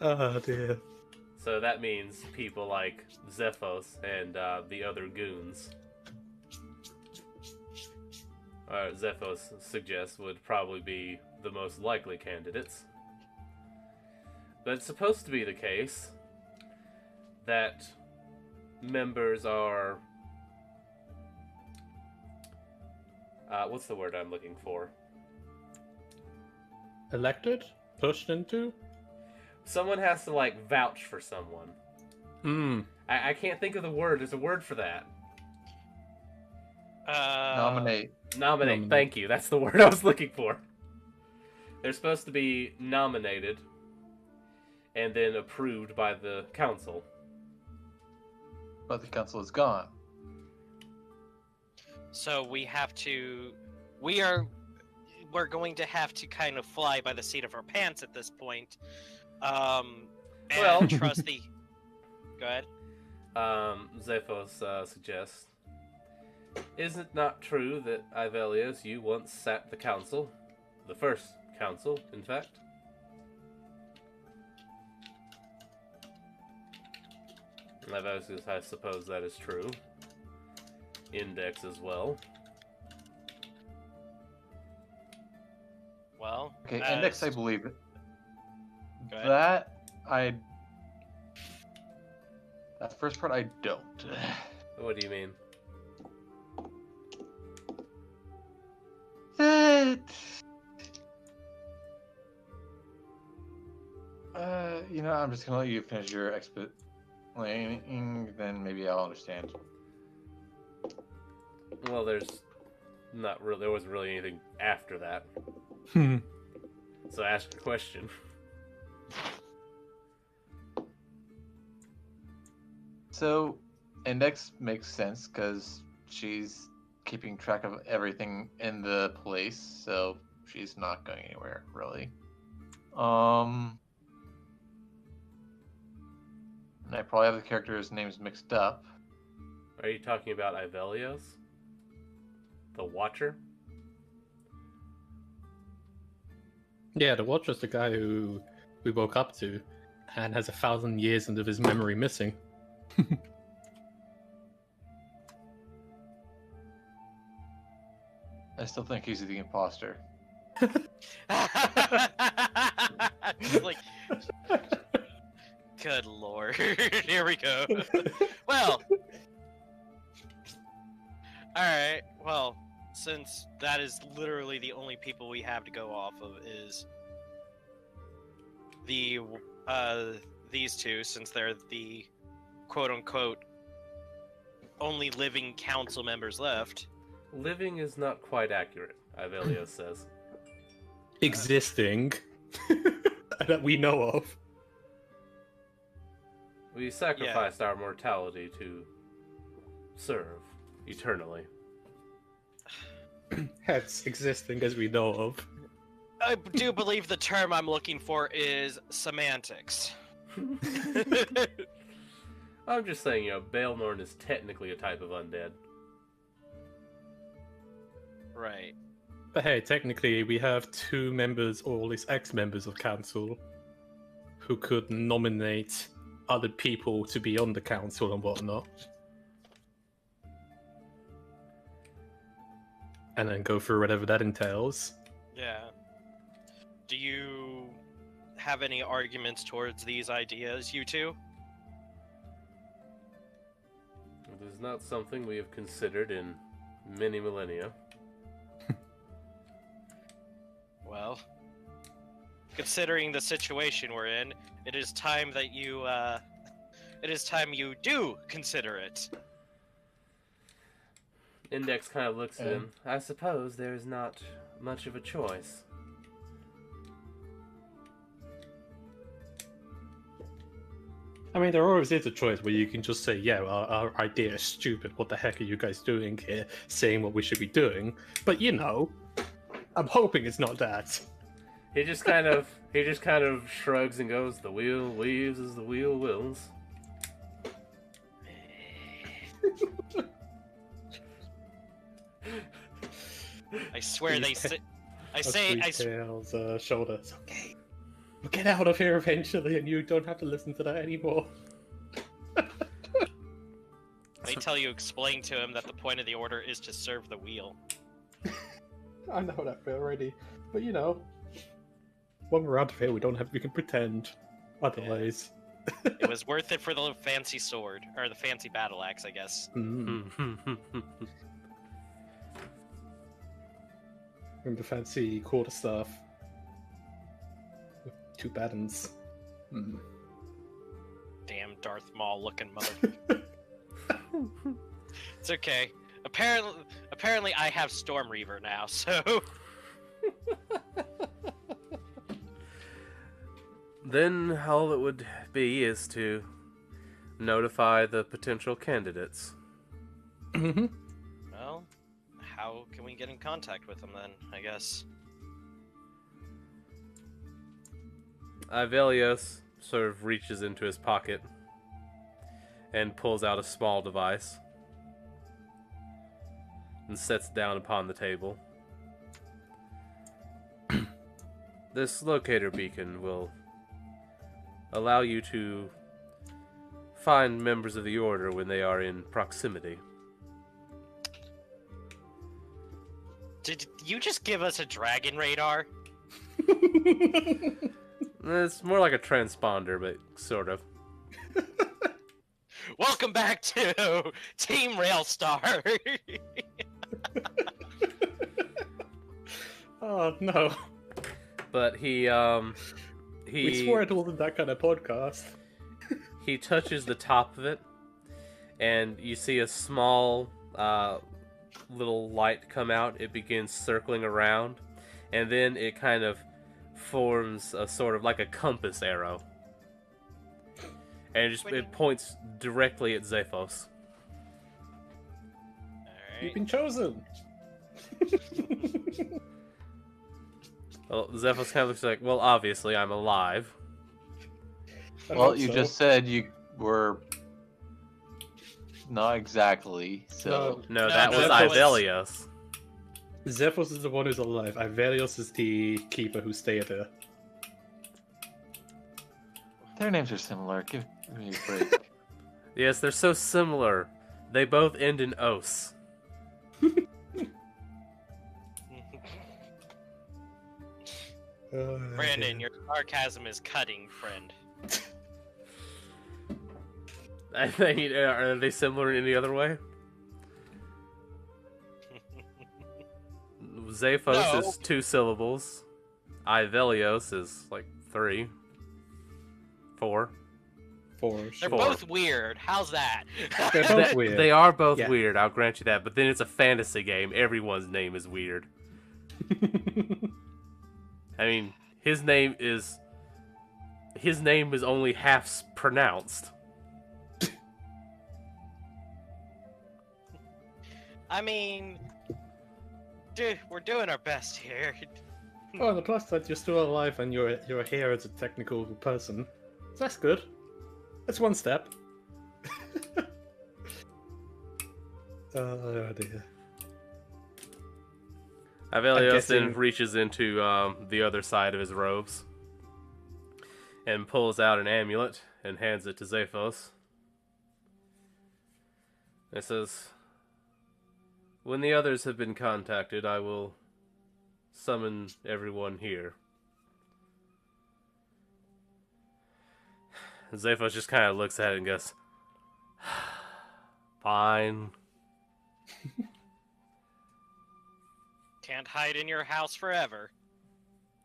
Oh dear. So that means people like Zephos and the other goons, Zephos suggests would probably be the most likely candidates. But it's supposed to be the case that members are... what's the word I'm looking for? Elected? Pushed into? Someone has to, like, vouch for someone. Hmm. I can't think of the word. There's a word for that. Nominate. Nominate. Nominate. Thank you. That's the word I was looking for. They're supposed to be nominated and then approved by the council. But the council is gone. So we have to. We're going to have to kind of fly by the seat of our pants at this point. And Well- trust the. Go ahead. Zephos suggests, is it not true that Ivelios, you once sat the council? The first council, in fact? Ivelios, I suppose that is true. Index as well. Well. Okay, as- index, I believe it. Go ahead. That first part, I don't. What do you mean? That. I'm just gonna let you finish your explaining, then maybe I'll understand. Well, there wasn't really anything after that. Hmm. So ask a question. So, index makes sense because she's keeping track of everything in the place, so she's not going anywhere really. And I probably have the characters' names mixed up. Are you talking about Ivelios? The Watcher? Yeah, the Watcher's the guy who we woke up to and has 1,000 years of his memory missing. I still think he's the imposter. Just like, good lord. Here we go. Well. Alright, well, since that is literally the only people we have to go off of is these two, since they're the quote-unquote only living council members left. Living is not quite accurate, Ivelios says. Existing. That we know of. We sacrificed our mortality to serve eternally. Hence, existing as we know of. I do believe the term I'm looking for is semantics. I'm just saying, Baelnorn is technically a type of undead. Right. But hey, technically, we have 2 members, or at least ex-members of council, who could nominate other people to be on the council and whatnot. And then go through whatever that entails. Yeah. Do you have any arguments towards these ideas, you two? It is not something we have considered in many millennia. Well, considering the situation we're in, it is time that you do consider it. Index kind of looks at him. I suppose there is not much of a choice. I mean, there always is a choice where you can just say, yeah, our idea is stupid. What the heck are you guys doing here? Saying what we should be doing. But, I'm hoping it's not that. He just kind of shrugs and goes, "The wheel weaves as the wheel wills." I swear they say. Tails, shoulders. Okay, we'll get out of here eventually, and you don't have to listen to that anymore. Wait till you explain to him that the point of the order is to serve the wheel. I know that bit already, but when we're out of here, we can pretend. Otherwise, It was worth it for the fancy sword, or the fancy battle axe, I guess. and the fancy quarterstaff with 2 buttons. Hmm. Damn Darth Maul looking mother. It's okay. Apparently I have Storm Reaver now, so Then all it would be is to notify the potential candidates. Mm-hmm. well, how can we get in contact with them then? I guess. Ivelios sort of reaches into his pocket and pulls out a small device and sets it down upon the table. This locator beacon will allow you to find members of the Order when they are in proximity. Did you just give us a dragon radar? It's more like a transponder, but sort of. Welcome back to Team Railstar. Oh no. But We swore it wasn't that kind of podcast. he touches the top of it, and you see a small little light come out. It begins circling around, and then it kind of forms a sort of like a compass arrow, and it points directly at Zephos. You've been chosen. Well, Zephos kind of looks like, well, obviously I'm alive. I Well, hope you so. just said you were not exactly. So No, No, that no, was that was- Ivelios. Zephos is the one who's alive. Ivelios is the keeper who stayed there. their names are similar. Give me a break. Yes, they're so similar. They both end in os. Brandon, your sarcasm is cutting, friend. I think, are they similar in any other way? Zephos No. is 2 syllables. Ivelios is like 3. 4. For They're sure. both weird. How's that? They're both weird. They are both Yeah. weird, I'll grant you that, but then it's a fantasy game. Everyone's name is weird. I mean, his name is only half pronounced. I mean, dude, we're doing our best here. Oh, and the plus that you're still alive and you're here as a technical person. So that's good. That's one step. Oh dear. Ivelios then guessing- reaches into the other side of his robes and pulls out an amulet and hands it to Zephos. It says, "When the others have been contacted, I will summon everyone here." Zephos just kind of looks at it and goes, "Fine." Can't hide in your house forever.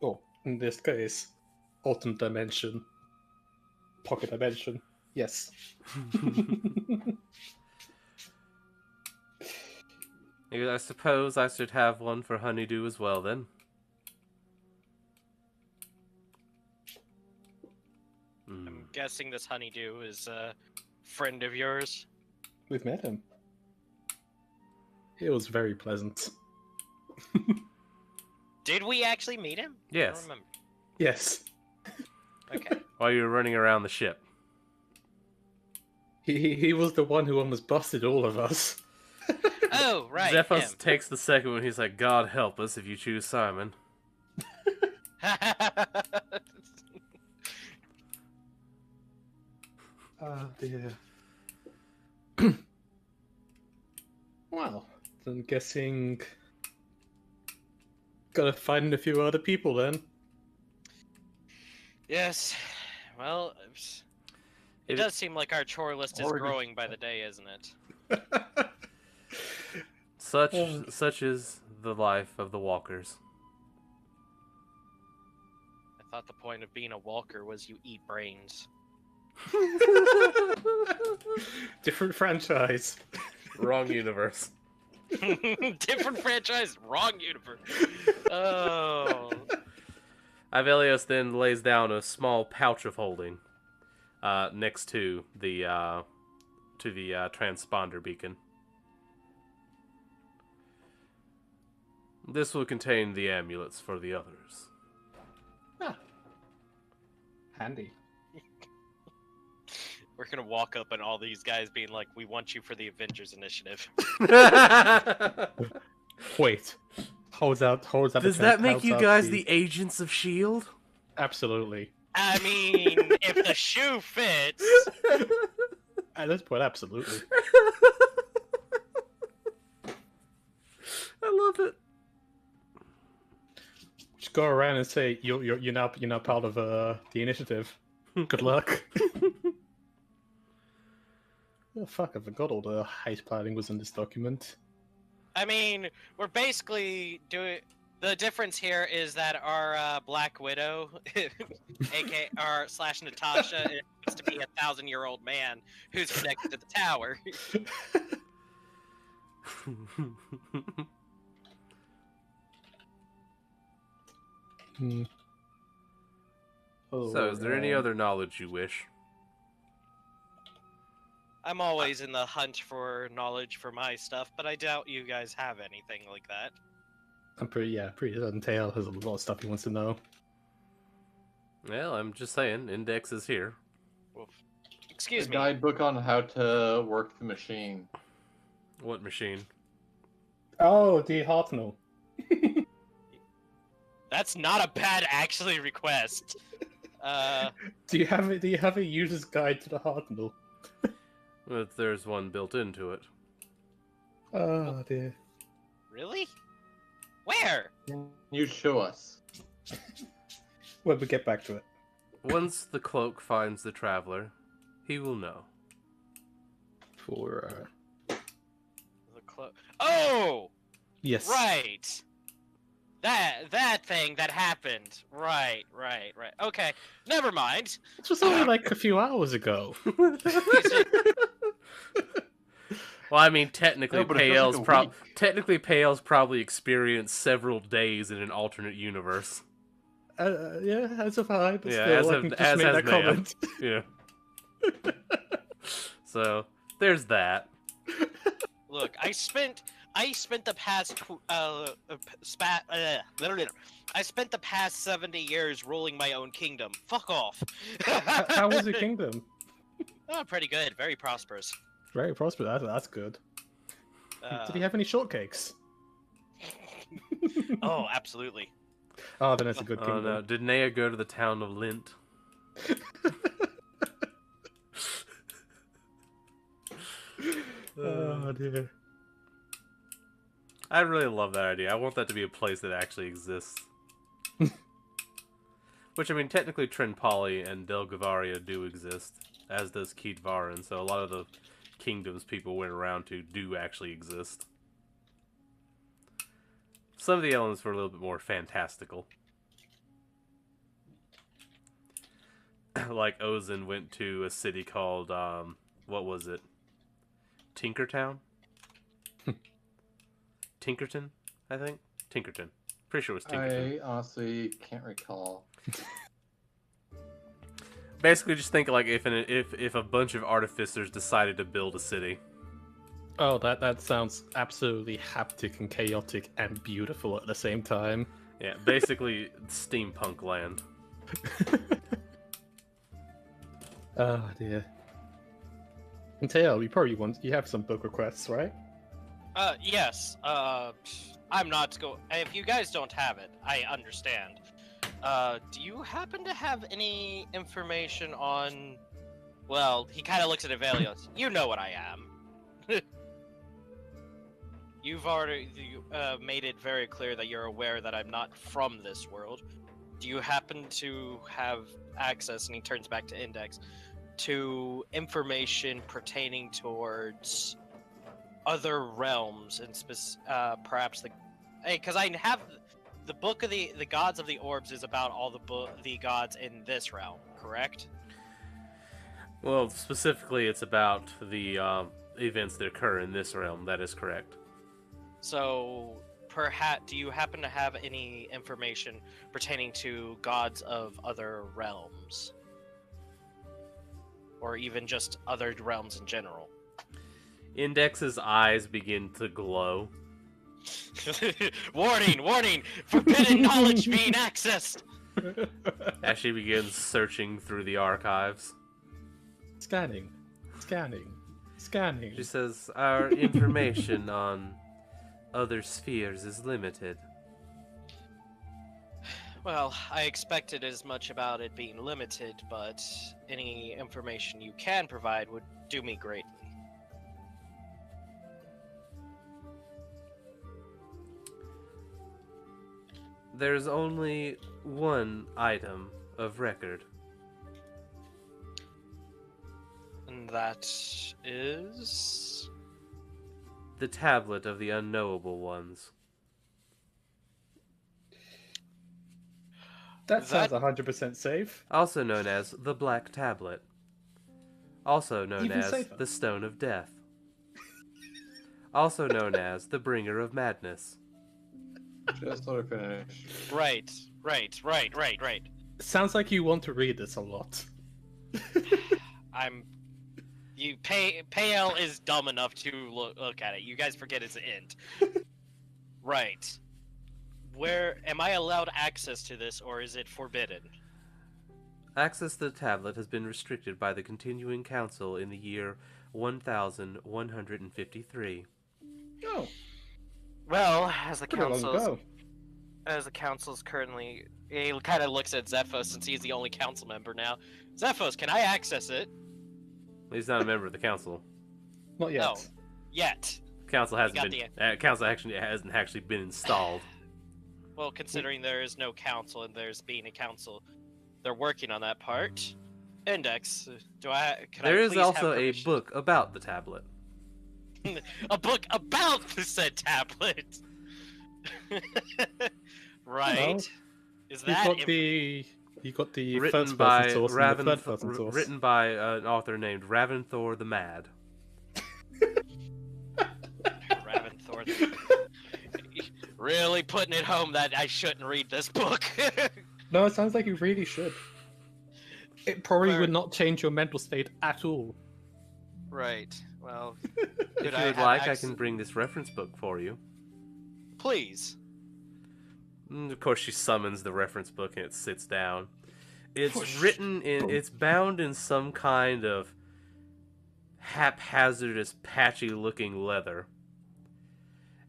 Oh, in this case, alternate dimension, pocket dimension. Yes. I suppose I should have one for Honeydew as well, then. I'm guessing this honeydew is a friend of yours. We've met him. He was very pleasant. Did we actually meet him? I Yes, don't remember. Yes. Okay. while you were running around the ship. He was the one who almost busted all of us. Oh, right. Zephos him. takes the second one. He's like, "God help us if you choose Simon." Oh dear. Well, I'm guessing gotta find a few other people then. Yes. Well, it It- does seem like our chore list is Already- growing by the day, isn't it? Such is the life of the walkers. I thought the point of being a walker was you eat brains. Different franchise. Wrong universe. Different franchise, wrong universe. Oh. Ivelios then lays down a small pouch of holding next to the transponder beacon. This will contain the amulets for the others. Ah. Handy. We're gonna walk up and all these guys being like, "We want you for the Avengers Initiative." Wait. Holds out. Does that make you guys the agents of S.H.I.E.L.D.? Absolutely. I mean, if the shoe fits. At this point, absolutely. I love it. Just go around and say you're now part of the initiative. Good luck. Oh, fuck! I forgot all the heist planning was in this document. I mean, we're basically doing. The difference here is that our Black Widow, aka our / Natasha, happens to be a 1,000-year-old man who's connected to the tower. Oh, So, is there any other knowledge you wish? I'm always in the hunt for knowledge for my stuff, but I doubt you guys have anything like that. I'm pretty certain Tail has a lot of stuff he wants to know. Well, I'm just saying, Index is here. Oof. Excuse A me. guidebook on how to work the machine. What machine? Oh, the Hartnell. That's not a bad actually request. Do you have a user's guide to the Hartnell? Well, there's one built into it. Oh dear. Really? Where? You show us. Well, we get back to it. Once the cloak finds the traveler, he will know. For The oh! yes. Right. That thing that happened. Right. Okay. Never mind. This was only like a few hours ago. Well, I mean, technically, No, but it feels like a week. Pale's probably experienced several days in an alternate universe. Yeah, as of I, but Yeah, still, as I of- can just as make has that Maya. comment. Yeah. So there's that. Look, I spent the past I spent the past 70 years ruling my own kingdom. Fuck off. How was your kingdom? Oh, pretty good. Very prosperous. Very prosperous. That's good. Did he have any shortcakes? Oh, absolutely. Oh, then it's a good Oh kingdom. no! Did Nea go to the town of Lint? Oh dear. I really love that idea. I want that to be a place that actually exists. Which, I mean, technically Trinpali and Delgavaria do exist, as does Keedvarin, so a lot of the kingdoms people went around to do actually exist. Some of the elements were a little bit more fantastical. Like Ozin went to a city called, what was it? Tinkertown? Tinkerton, I think? Tinkerton. Pretty sure it was Tinkerton. I honestly can't recall. Basically, just think like if a bunch of artificers decided to build a city. Oh, that sounds absolutely haptic and chaotic and beautiful at the same time. Yeah, basically steampunk land. Oh dear. And Tail, you have some book requests, right? Yes. I'm not if you guys don't have it, I understand. Do you happen to have any information on... Well, he kind of looks at Avelios. You know what I am. You've already made it very clear that you're aware that I'm not from this world. Do you happen to have access, and he turns back to Index, to information pertaining towards other realms and perhaps the... Hey, because I have... the book of the gods of the orbs is about all the gods in this realm, correct? Well, specifically, it's about the events that occur in this realm. That is correct. So, perhaps, do you happen to have any information pertaining to gods of other realms? Or even just other realms in general? Index's eyes begin to glow. Warning, warning! Forbidden knowledge being accessed! As she begins searching through the archives. Scanning. Scanning. Scanning. She says, our information on other spheres is limited. Well, I expected as much about it being limited, but any information you can provide would do me greatly. There's only one item of record. And that is... The tablet of the unknowable ones. That sounds 100% safe. Also known as the Black Tablet. Also known Even as safer. the Stone of Death. Also known as the Bringer of Madness. Just let her finish. Right. Sounds like you want to read this a lot. Payel is dumb enough to look at it. You guys forget it's an int. Right. Where am I allowed access to this, or is it forbidden? Access to the tablet has been restricted by the Continuing Council in the year 1153. Oh, Well, as the pretty long ago. council's currently, he kind of looks at Zephos since he's the only council member now. Zephos, can I access it? He's not a member of the council. Not yet. No, yet. Council hasn't got been. Council actually hasn't actually been installed. Well, considering there is no council and there's being a council, they're working on that part. Index, There is also a book about the tablet. A book about the said tablet. Right? Well, Is You that got the Written first by person source and the third person source. written by an author named Raventhor the Mad. Raventhor? Really putting it home that I shouldn't read this book. No, it sounds like you really should. It probably Where- would not change your mental state at all. Right. Well, If you would like, I can bring this reference book for you. Please. And of course, she summons the reference book and it sits down. It's written in. It's bound in some kind of haphazardous, patchy-looking leather.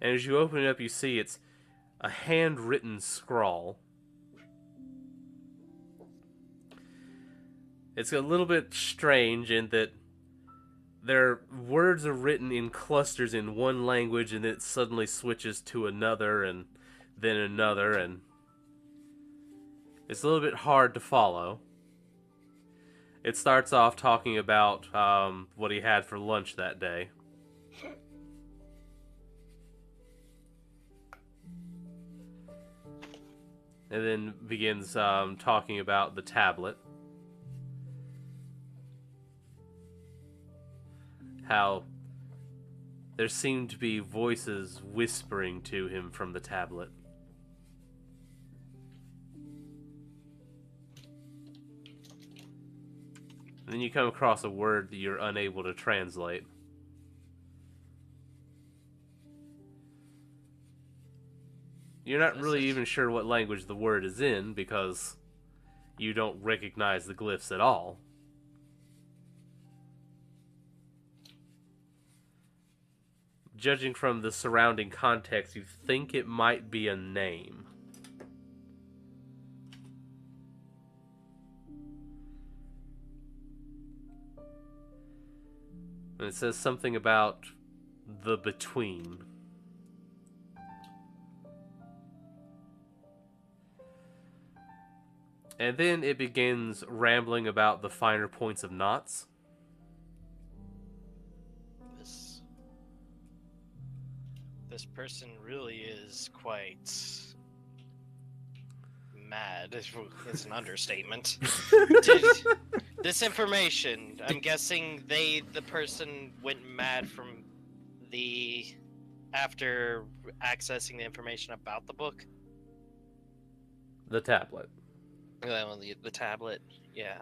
And as you open it up, you see it's a handwritten scrawl. It's a little bit strange in that their words are written in clusters in one language, and then it suddenly switches to another, and then another, and it's a little bit hard to follow. It starts off talking about what he had for lunch that day. And then begins talking about the tablet. How there seemed to be voices whispering to him from the tablet. And then you come across a word that you're unable to translate. You're not really even sure what language the word is in because you don't recognize the glyphs at all. Judging from the surrounding context, you think it might be a name. And it says something about the between. And then it begins rambling about the finer points of knots. This person really is quite mad is an understatement. This information, I'm guessing the person went mad from after accessing the information about the book. The tablet. Well, the tablet, yeah.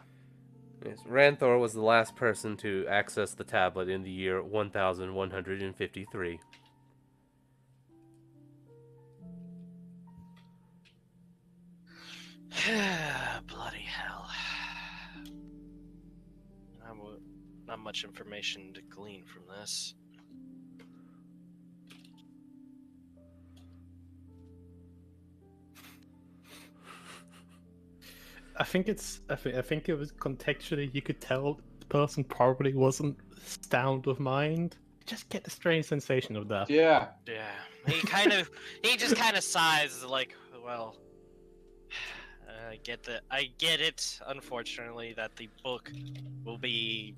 Yes, Ranthor was the last person to access the tablet in the year 1153. Bloody hell. Not much information to glean from this. I think it was contextually you could tell the person probably wasn't sound of mind. Just get the strange sensation of that. Yeah. Yeah, he just kind of sighs like, well, I get it. Unfortunately, that the book will be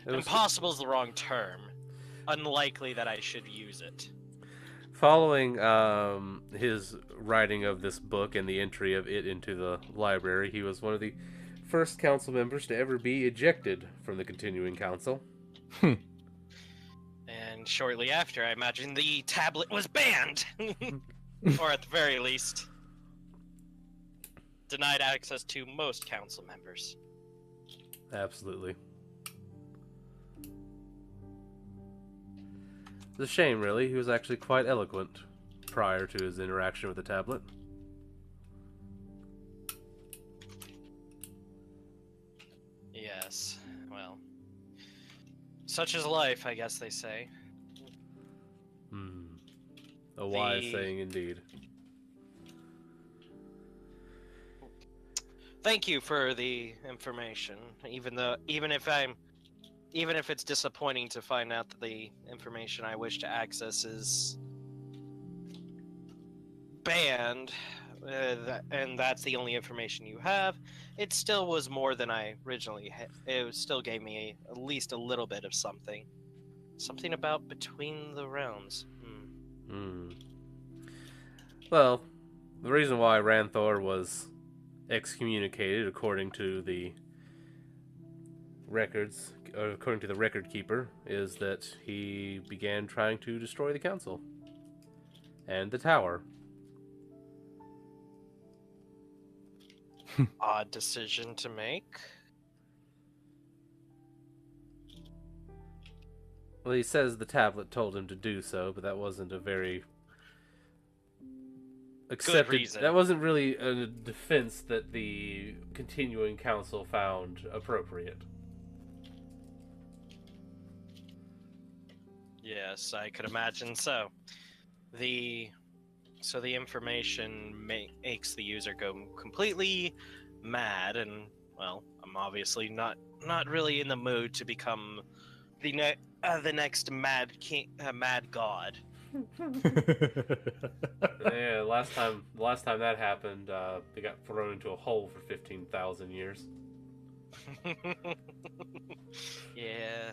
impossible is the wrong term. Unlikely that I should use it. Following his writing of this book and the entry of it into the library, he was one of the first council members to ever be ejected from the continuing council. And shortly after, I imagine the tablet was banned. Or at the very least, denied access to most council members. Absolutely. It's a shame, really. He was actually quite eloquent prior to his interaction with the tablet. Yes, well, such is life, I guess they say. A wise saying indeed. Thank you for the information. Even if it's disappointing to find out that the information I wish to access is banned, and that's the only information you have, it still was more than I originally had. It still gave me at least a little bit of something. Something about Between the Realms. Well, the reason why Ranthor was excommunicated, according to the records, according to the record keeper, is that he began trying to destroy the council and the tower. Odd decision to make. Well, he says the tablet told him to do so, but that wasn't a very accepted. reason. That wasn't really a defense that the continuing council found appropriate. Yes, I could imagine so. The information makes the user go completely mad, and well, I'm obviously not really in the mood to become the next mad king, mad god. Yeah, last time that happened, they got thrown into a hole for 15,000 years. Yeah.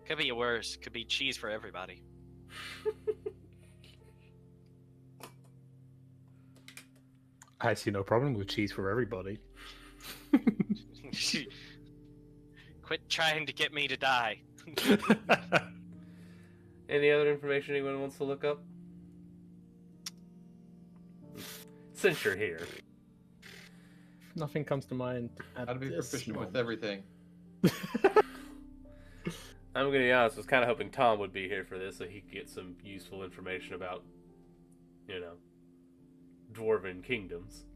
Could be worse. Could be cheese for everybody. I see no problem with cheese for everybody. Quit trying to get me to die. Any other information anyone wants to look up? Since you're here. Nothing comes to mind. How to be proficient with everything. I'm going to be honest, I was kind of hoping Tom would be here for this so he could get some useful information about, dwarven kingdoms.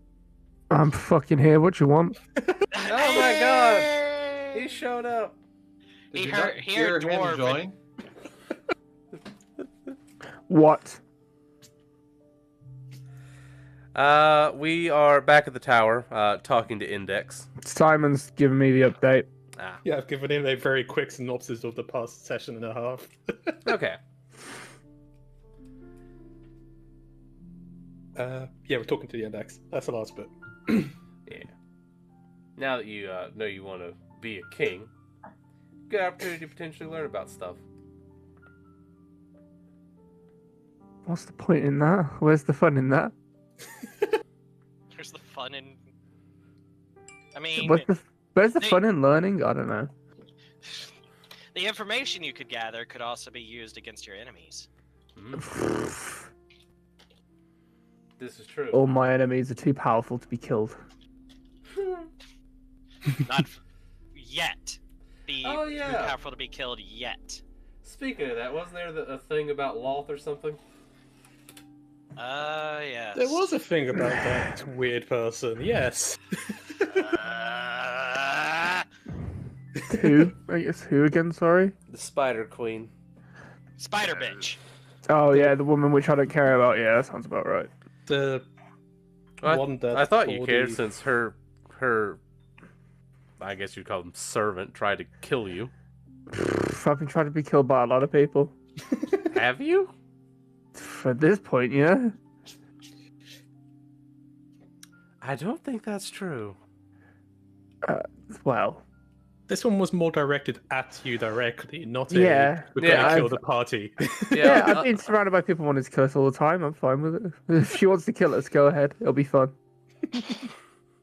I'm fucking here. What you want? Oh my god! He showed up! Did He you heard- not he hear heard him dwarven. join? What? We are back at the tower, talking to Index. Simon's giving me the update. Ah, Yeah, I've given him a very quick synopsis of the past session and a half. okay. Yeah, we're talking to the index. That's the last bit. Yeah. Now that you know you want to be a king, good opportunity to potentially learn about stuff. What's the point in that? Where's the fun in that? fun in. I mean, Where's the they- fun in learning? I don't know. the information you could gather could also be used against your enemies. This is true. All my enemies are too powerful to be killed. Not yet. Oh, Too yeah. powerful to be killed yet. Speaking of that, wasn't there a thing about Loth or something? Yes. There was a thing about that weird person, yes. Who? I guess who again? Sorry. The Spider Queen. Spider bitch. Oh yeah, the woman which I don't care about. Yeah, that sounds about right. The one that I thought you told cared the- since her, I guess you'd call them servant, tried to kill you. I've been trying to be killed by a lot of people. Have you? At this point, yeah. I don't think that's true. Well, This one was more directed at you directly, not Yeah. we're Yeah, gonna kill I've- the party. yeah, I've been surrounded by people wanting to kill us all the time. I'm fine with it. If she wants to kill us, go ahead. It'll be fun.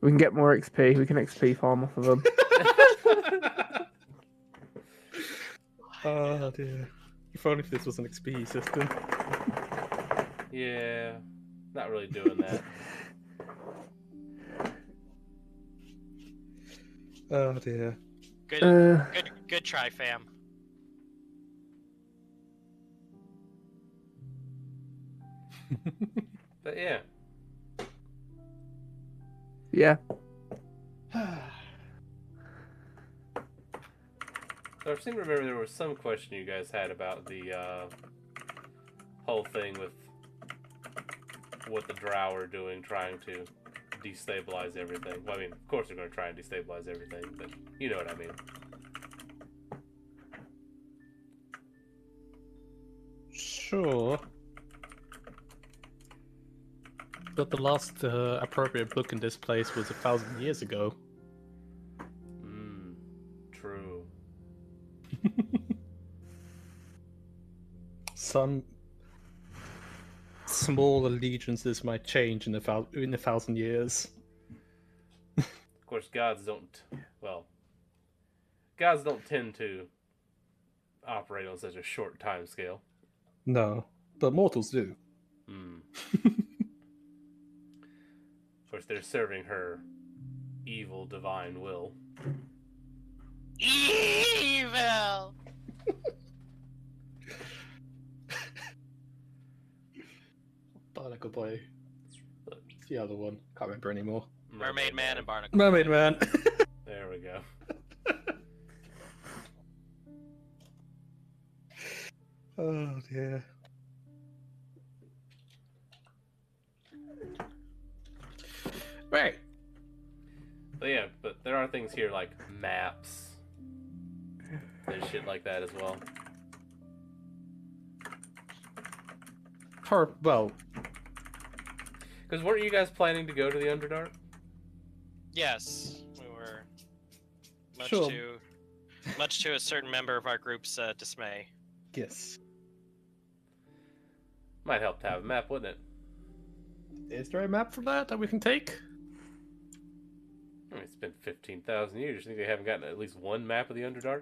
We can get more XP. We can XP farm off of them. Oh dear. If only this was an XP system. Yeah, not really doing that. Oh dear. Good, good try, fam. But yeah. Yeah. So I seem to remember there was some question you guys had about the whole thing with what the Drow are doing, trying to destabilize everything. Well, I mean, of course they're going to try and destabilize everything, but you know what I mean. Sure. But the last appropriate book in this place was 1,000 years ago. True. Some small allegiances might change in a 1,000 years. Of course, gods don't tend to operate on such a short time scale. No, but mortals do. Of course, they're serving her evil divine will. Evil. Barnacle Boy. The other one. Can't remember anymore. Mermaid Man and Barnacle. Mermaid Man. There we go. Oh dear. Right. But yeah, but there are things here like maps. There's shit like that as well. Well, Because weren't you guys planning to go to the Underdark? Yes, we were. Sure. Much to a certain member of our group's dismay. yes. Might help to have a map, wouldn't it? Is there a map for that we can take? I mean, it's been 15,000 years. You think they haven't gotten at least one map of the Underdark?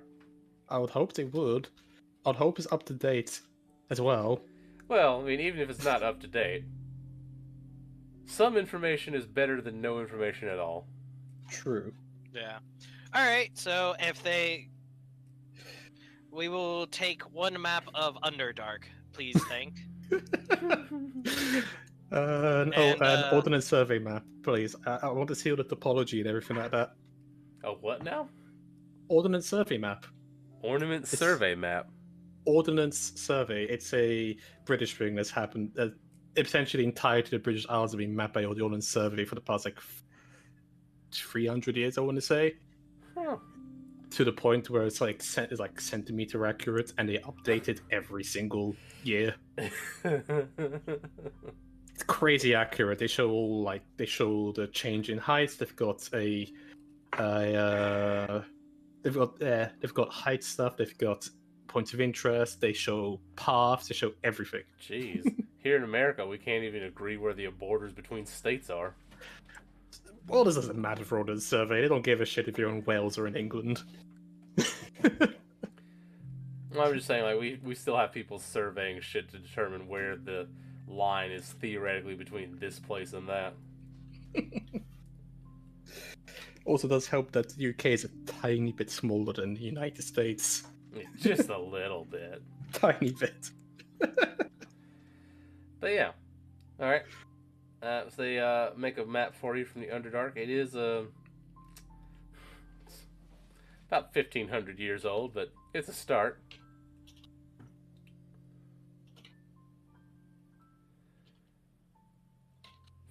I would hope they would. I'd hope it's up to date as well. Well, I mean, even if it's not up to date, some information is better than no information at all. True. Yeah. All right. So we will take one map of Underdark, please. Think. An ordnance survey map, please. I want to see all the topology and everything like that. Oh, what now? Ordnance survey map. Ornament It's- survey map. Ordnance survey. It's a British thing that's happened. Essentially, the entirety of the British Isles have been mapped by the Ordnance Survey for the past 300 years, I want to say. Huh. To the point where it's like centimeter accurate, and they update it every single year. It's crazy accurate. They show the change in heights. They've got they've got height stuff. They've got points of interest. They show paths. They show everything. Jeez. Here in America, we can't even agree where the borders between states are. Well, this doesn't matter for all this survey. They don't give a shit if you're in Wales or in England. Well, I'm just saying, like, we still have people surveying shit to determine where the line is theoretically between this place and that. Also does help that the UK is a tiny bit smaller than the United States. Just a little bit. Tiny bit. But yeah. Alright. So they make a map for you from the Underdark. It is about 1,500 years old, but it's a start.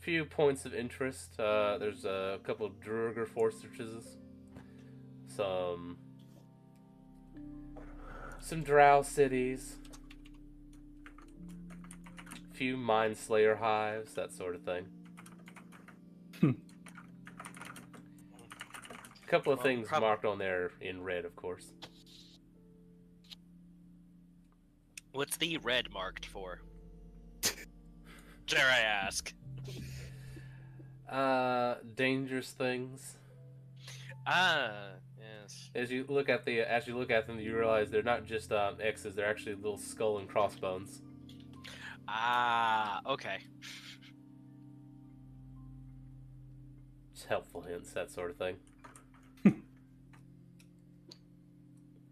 Few points of interest. There's a couple of Druiger fortresses, some Drow cities, few Mind Slayer hives, that sort of thing. A couple of things marked on there in red, of course. What's the red marked for? Dare I ask? Dangerous things. Ah, yes. As you look at them, you realize they're not just X's; they're actually little skull and crossbones. Ah, okay. Just helpful hints, that sort of thing.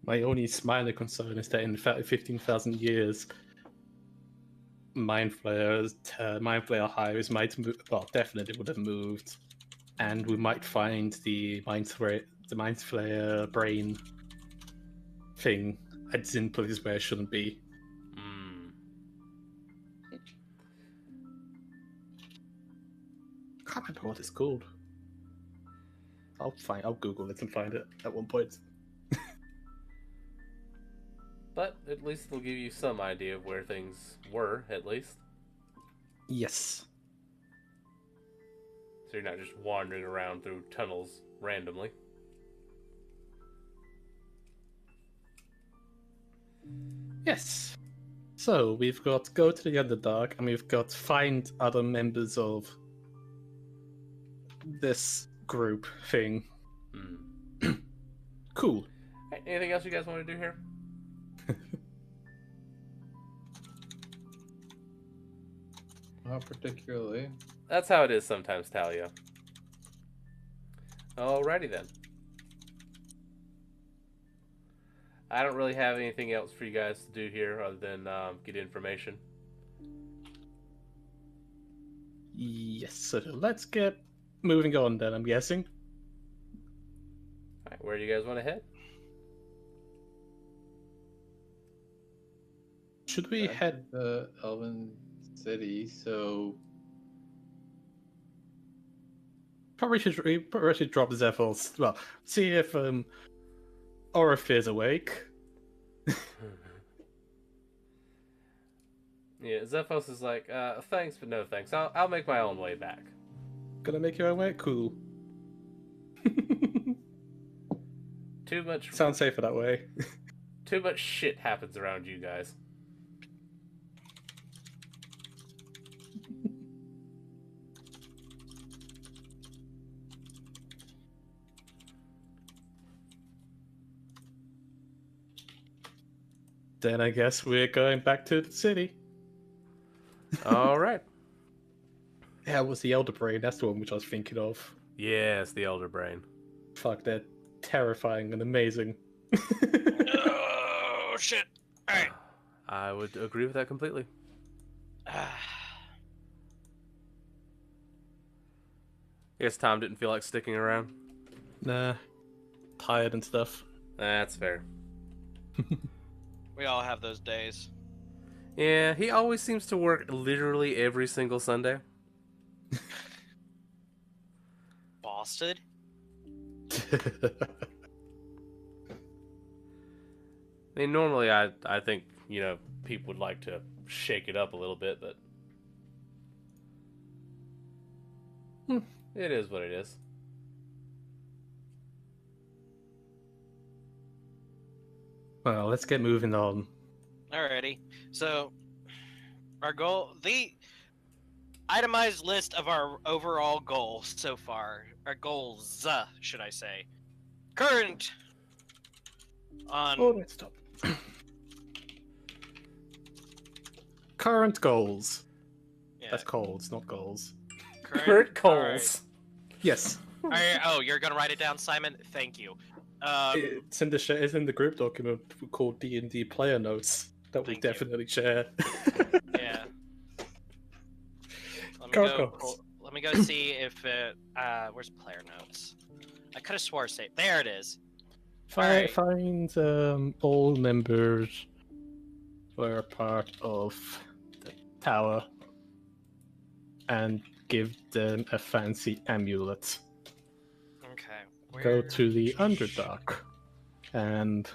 My only minor concern is that in 15,000 years, Mind Flayer hives might move, well, definitely would have moved, and we might find the Mind Flayer brain thing at in places where it shouldn't be. Can't remember what it's called. I'll Google it and find it at one point. But at least it'll give you some idea of where things were, at least. Yes. So you're not just wandering around through tunnels randomly. Yes. So we've got go to the Underdark, and we've got find other members of this group thing. Cool. Anything else you guys want to do here? Not particularly. That's how it is sometimes, Talia. Alrighty then. I don't really have anything else for you guys to do here other than get information. Yes, so let's get moving on then, I'm guessing. Alright, where do you guys want to head? Should we head to the Elven City? So probably should drop Zephos. Well, see if Orif is awake. Yeah, Zephos is like, thanks, but no thanks. I'll make my own way back. Gonna make your own way? Cool. Too much. Sounds safer that way. Too much shit happens around you guys. Then I guess we're going back to the city. All right. Yeah, it was the Elder Brain. That's the one which I was thinking of. Yes, the Elder Brain. Fuck, they're terrifying and amazing. Oh, shit. Alright. I would agree with that completely. I guess Tom didn't feel like sticking around. Nah. Tired and stuff. That's fair. We all have those days. Yeah, he always seems to work literally every single Sunday. Boston? I mean, normally I think, you know, people would like to shake it up a little bit, but it is what it is. Well, let's get moving on. Alrighty. So, our goal, the itemized list of our overall goal so far or goals, should I say? Current on Oh, let's stop. Current goals. yeah, That's colds, not goals. Kurt Coles. Yes. Alright, oh, you're gonna write it down, Simon. Thank you. It's in the group document called D&D player notes that we Thank you. definitely share. Yeah. Let me Go, go. go. Let me go see if it. Where's player notes? I could have swore save. There it is. Alright. Find all members were part of the tower and give them a fancy amulet. Okay. Go where- to the Underdark. And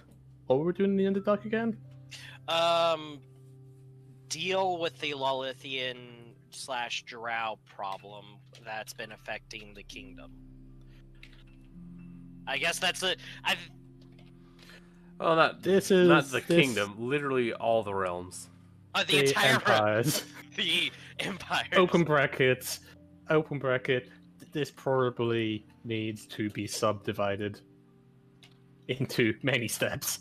what were we doing in the Underdark again? Deal with the Lolithian / Drow problem that's been affecting the kingdom. I guess that's it. Well, not This not is the this- kingdom. Literally all the realms. The entire empires. the empire. Open bracket. This probably needs to be subdivided into many steps.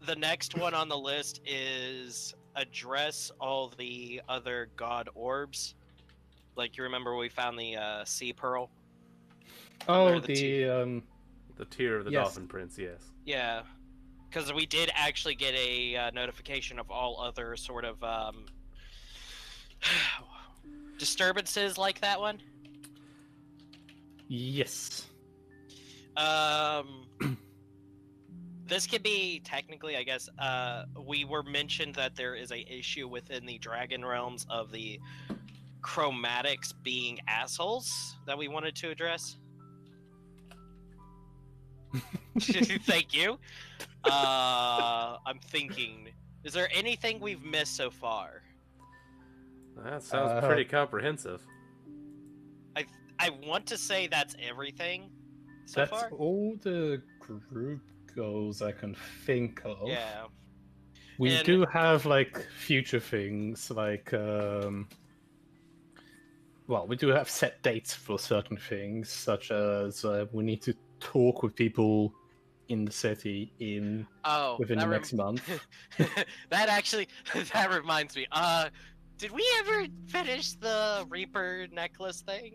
The next one on the list is address all the other god orbs. Like, you remember we found the sea pearl? Oh, the The tear of the Yes. Dolphin Prince, yes. Yeah, because we did actually get a notification of all other sort of disturbances like that one. yes. This could be technically, I guess. We were mentioned that there is a issue within the dragon realms of the chromatics being assholes that we wanted to address. Thank you. I'm thinking, is there anything we've missed so far? That sounds pretty comprehensive. I want to say that's everything so That's far. all the group goals I can think of. Yeah. We And- do have like future things like well, we do have set dates for certain things, such as we need to talk with people in the city within the next month. That actually that reminds me. Did we ever finish the Reaper necklace thing?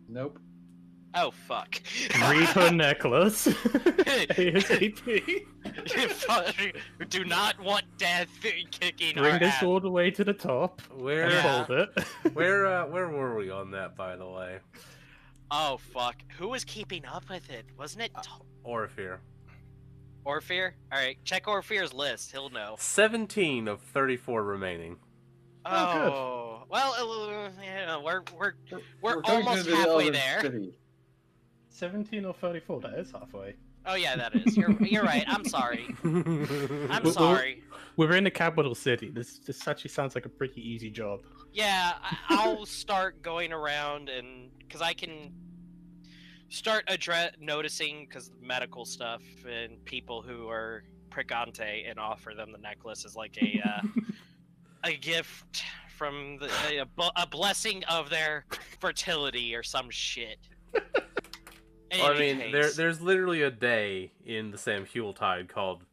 Nope. Oh fuck. Reaper necklace. ASAP. Do not want death kicking Bring our this ass. all the way to the top. Where And Yeah. hold it. where were we on that, by the way? Oh fuck. Who was keeping up with it? Wasn't it Orpheer. Orpheer? Alright, check Orpheer's list. He'll know. 17 of 34 remaining. Oh, good. Oh, well, yeah, we're We're coming almost to the halfway Elven there. City. 17 or 34, that is halfway. Oh yeah, that is. You're right. I'm sorry. I'm Well, sorry. We're in the capital city. This actually sounds like a pretty easy job. Yeah, I'll start going around and because I can start noticing because medical stuff and people who are pregante and offer them the necklace as like a gift from a blessing of their fertility or some shit. In I any mean, case. there's literally a day in the Sam Tide called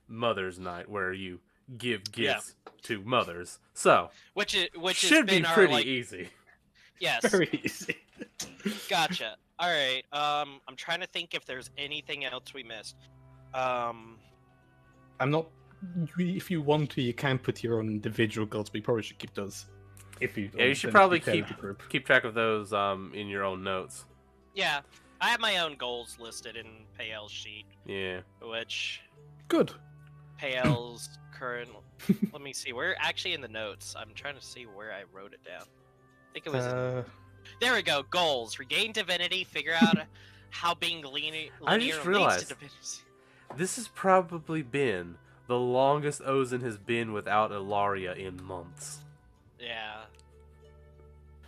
Mother's Night where you give gifts to mothers. So, which has should be been our, pretty like, easy. yes. Very easy. Gotcha. All right. I'm trying to think if there's anything else we missed. I'm not. If you want to, you can put your own individual goals, but you probably should keep those. If you Yeah, you should then probably keep them keep as a group. keep track of those in your own notes. Yeah, I have my own goals listed in Payel's sheet, Yeah. which Good. Payel's current. Let me see. We're actually in the notes. I'm trying to see where I wrote it down. I think it was. There we go. Goals: regain divinity. Figure out how being linear I just leads realized- to divinity. This has probably been the longest Ozen has been without Ilaria in months. Yeah.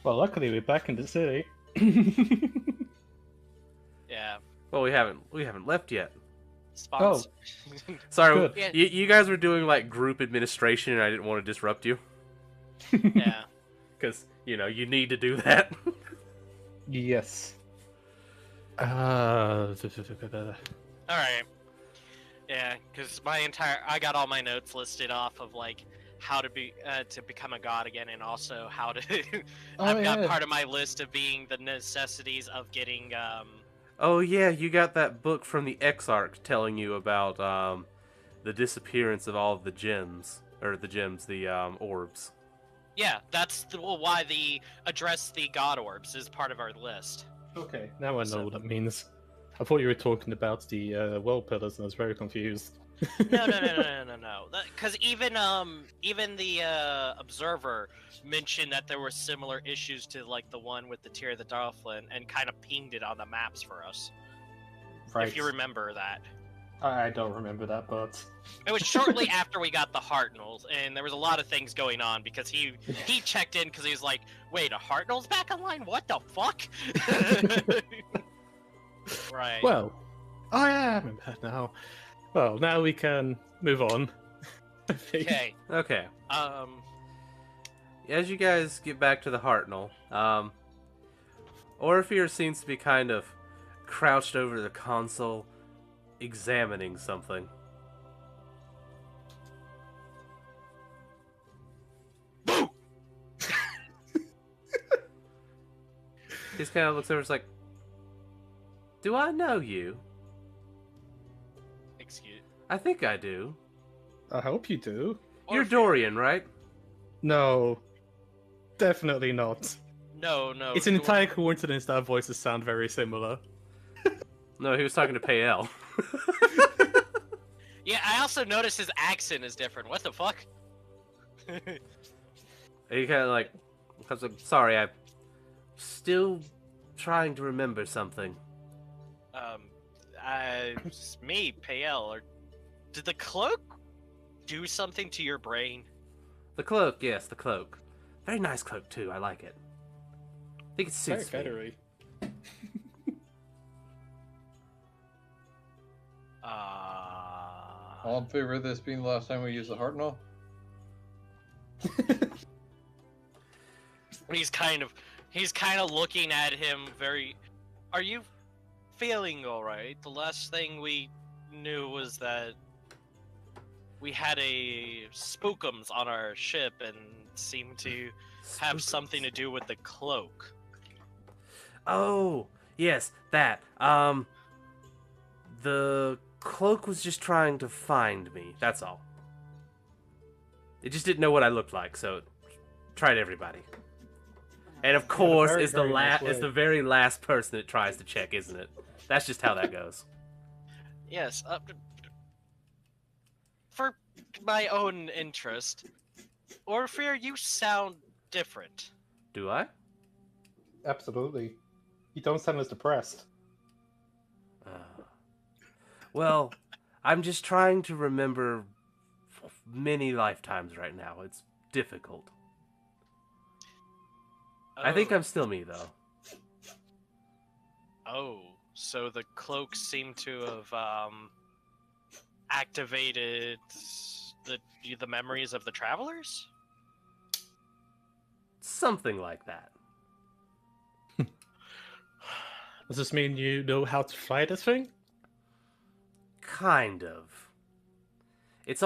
Well, luckily we're back in the city. Yeah. Well, we haven't left yet. Sponsor. Sorry, Good. Yeah. you guys were doing like group administration, and I didn't want to disrupt you Yeah. because you need to do that. Yes. All right. Yeah, because I got all my notes listed off of like how to become a god again, and also how to. I've got part of my list of being the necessities of getting. Oh yeah, you got that book from the Exarch telling you about the disappearance of all of the gems, the orbs. Yeah, that's why the address the god orbs is part of our list. Okay, now I know So- what that means. I thought you were talking about the world pillars, and I was very confused. No. Because even the observer mentioned that there were similar issues to like the one with the Tear of the Dolphin, and kind of pinged it on the maps for us. Right. If you remember that. I don't remember that, but It was shortly after we got the Hartnells, and there was a lot of things going on because he checked in because he was like, "Wait, a Hartnell's back online? What the fuck?" Right. well, I remember that now. Well, now we can move on. I think. Okay. Okay. As you guys get back to the Hartnell, Orpheus seems to be kind of crouched over the console, examining something. Boo! He just kind of looks over, it's like, do I know you? Excuse. I think I do. I hope you do. You're Orpheus. Dorian, right? No, definitely not. No. It's an entire coincidence that our voices sound very similar. No, he was talking to Payel. Yeah, I also noticed his accent is different. What the fuck? And he kind of like, sorry, I'm still trying to remember something. It's me, Payel. Or did the cloak do something to your brain? The cloak, yes, the cloak. Very nice cloak too. I like it. I think it suits me. Very All in favor of this being the last time we use the Hartnell? He's kind of looking at him very. Are you feeling all right? The last thing we knew was that we had a spookums on our ship and seemed to have something to do with the cloak. Oh, yes, that. The cloak was just trying to find me. That's all. It just didn't know what I looked like, so it tried everybody. And of course, very, it's very nice way. the very last person it tries to check, isn't it? That's just how that goes. Yes. For my own interest, Orpheus, you sound different. Do I? Absolutely. You don't sound as depressed. Well, I'm just trying to remember many lifetimes right now. It's difficult. I think I'm still me, though. Oh, so the cloak seemed to have activated the memories of the travelers? Something like that. Does this mean you know how to fly this thing? Kind of. It's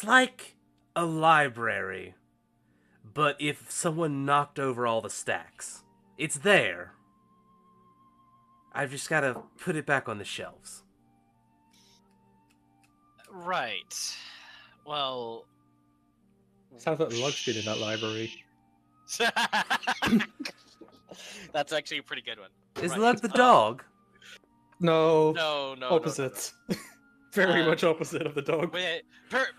like a library, but if someone knocked over all the stacks. It's there. I've just gotta put it back on the shelves. Right. Well... Sounds like the lug's been in that library. That's actually a pretty good one. Is Right. Lug the dog? No. No. Opposite. Very Uh, much opposite of the dog.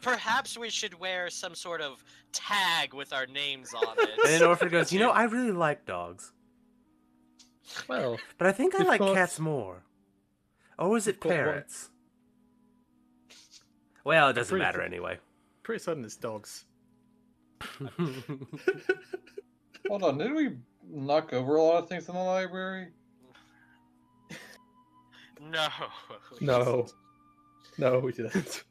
Perhaps we should wear some sort of tag with our names on it. And then Orpheus goes, I really like dogs. Well, But I think I We've like got- cats more. Or was it We've got one. parrots? Well, it doesn't pretty matter sure- anyway. pretty certain it's dogs. Hold on, did we knock over a lot of things in the library? No. No. No, we didn't.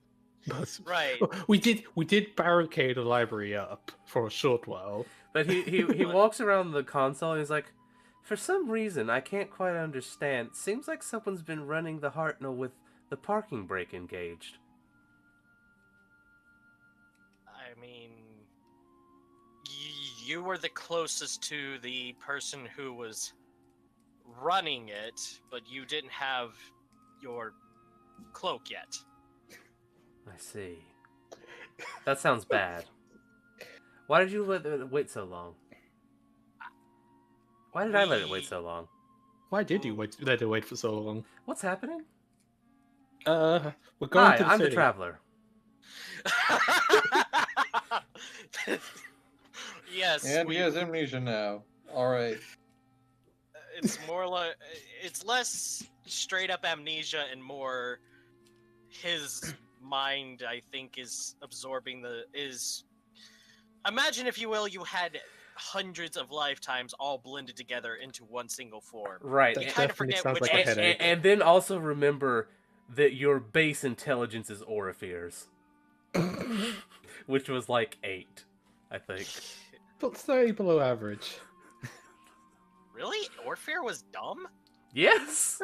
But Right. we did barricade the library up for a short while. But he walks around the console and he's like, for some reason I can't quite understand. Seems like someone's been running the Hartnell with the parking brake engaged. I mean, you were the closest to the person who was running it, but you didn't have your cloak yet. I see. That sounds bad. Why did you let it wait so long? Why did I let it wait so long? Why did you let it wait for so long? What's happening? We're going Hi, to the I'm city. the traveler. Yes, And he has amnesia now. Alright. it's more like it's less straight up amnesia and more his mind, I think, is absorbing imagine, if you will, you had hundreds of lifetimes all blended together into one single form. Right. That You kind of definitely forget sounds which like a one. headache. And then also remember that your base intelligence is Orifear's. Which was like 8, I think. But 30 below average. Really? Orphear was dumb? Yes!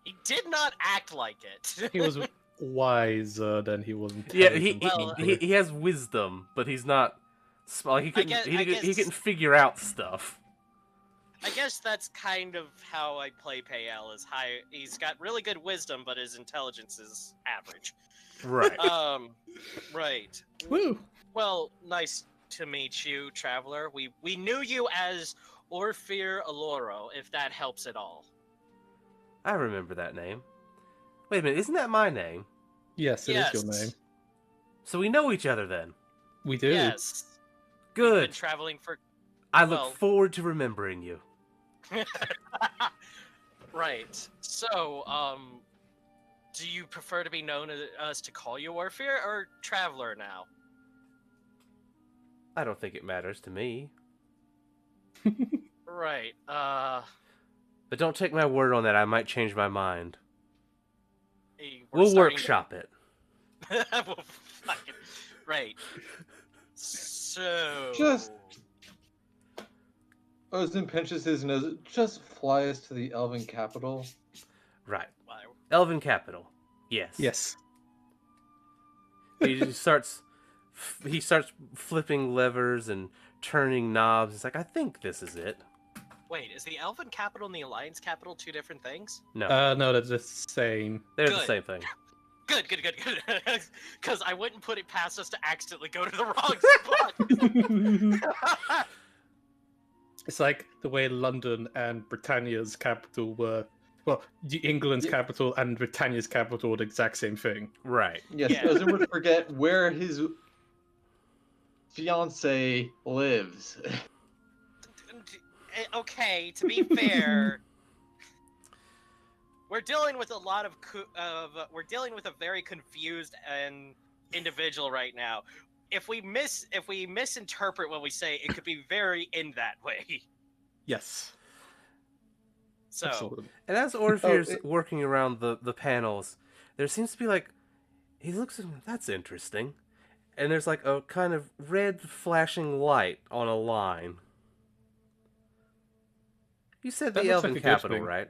He did not act like it. He was wiser than he was Yeah, intelligent. Well, he has wisdom, but he's not smart. He guess- he couldn't figure out stuff. I guess that's kind of how I play Payel. Is high. He's got really good wisdom, but his intelligence is average. Right. Right. Woo! Well, nice to meet you, traveler. We knew you as Orphear Aloro, if that helps at all. I remember that name. Wait a minute, isn't that my name? Yes, it is your Yes. name. So we know each other then. We do. Yes. Good. Been traveling for. I look well- forward to remembering you. Right. So, do you prefer to be known as us to call you Orphear or Traveler now? I don't think it matters to me. Right. But don't take my word on that, I might change my mind. We're We'll starting workshop it. Well, fucking... Right. So... Just- Ozin pinches his nose. Just fly us to the Elven capital. Right. Wow. Elven capital. Yes. Yes. He starts flipping levers and turning knobs. It's like, I think this is it. Wait, is the Elven capital and the Alliance capital two different things? No, No, they're the same. they're the good. same thing. Good. Because I wouldn't put it past us to accidentally go to the wrong spot. It's like the way London and Britannia's capital were. Well, England's Yeah. capital and Britannia's capital were the exact same thing. Right. Yes, Yeah. Ozin would forget where his fiance lives. Okay, to be fair, we're dealing with a lot of we're dealing with a very confused and individual right now. If we misinterpret what we say, it could be very in that way. Yes. So Absolutely. And as Orphear's it- working around the panels, there seems to be like, he looks at him, that's interesting. And there's like a kind of red flashing light on a line. You said That the looks Elven like a good capital, thing. right?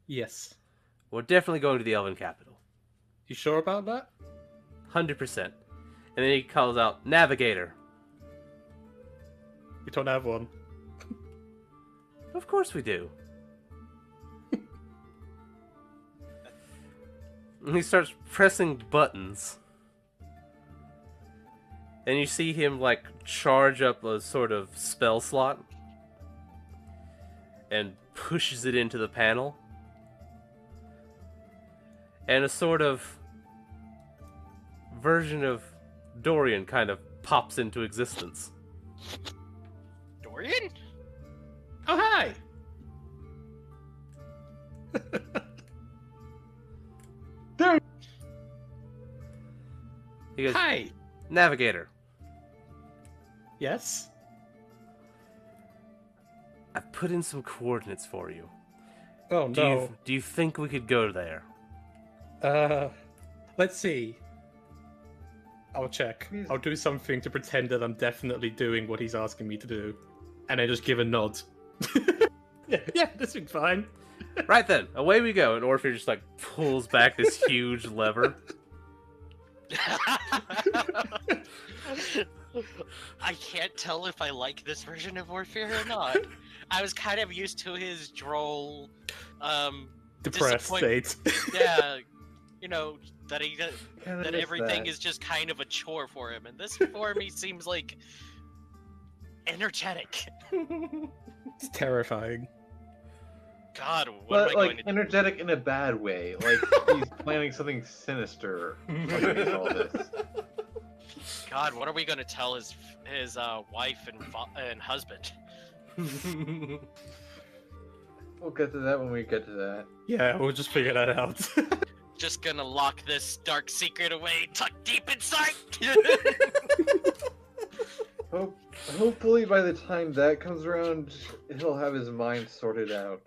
We're We're definitely going to the Elven capital. You sure about that? 100%. And then he calls out, Navigator. We don't have one. Of course we do. And he starts pressing buttons. And you see him, like, charge up a sort of spell slot. And pushes it into the panel. And a sort of version of Dorian kind of pops into existence. Dorian? Oh, hi! There. He goes, Hi! Navigator, Yes? I've put in some coordinates for you. Oh, Do you think we could go there? Let's see. I'll check. I'll do something to pretend that I'm definitely doing what he's asking me to do, and I just give a nod. yeah, this will be fine. Right then, away we go, and Orpheus just like pulls back this huge lever. I can't tell if I like this version of Warfare or not. I was kind of used to his droll, Depressed disappoint- state. Yeah, you know that Kinda that miss everything that. is just kind of a chore for him, and this for me seems like energetic. It's terrifying. God, what But am I going like to do? energetic in a bad way. Like he's planning something sinister underneath all this. God, what are we going to tell his wife and husband? We'll get to that when we get to that. Yeah, we'll just figure that out. Just gonna lock this dark secret away, tucked deep inside. Hopefully by the time that comes around, he'll have his mind sorted out.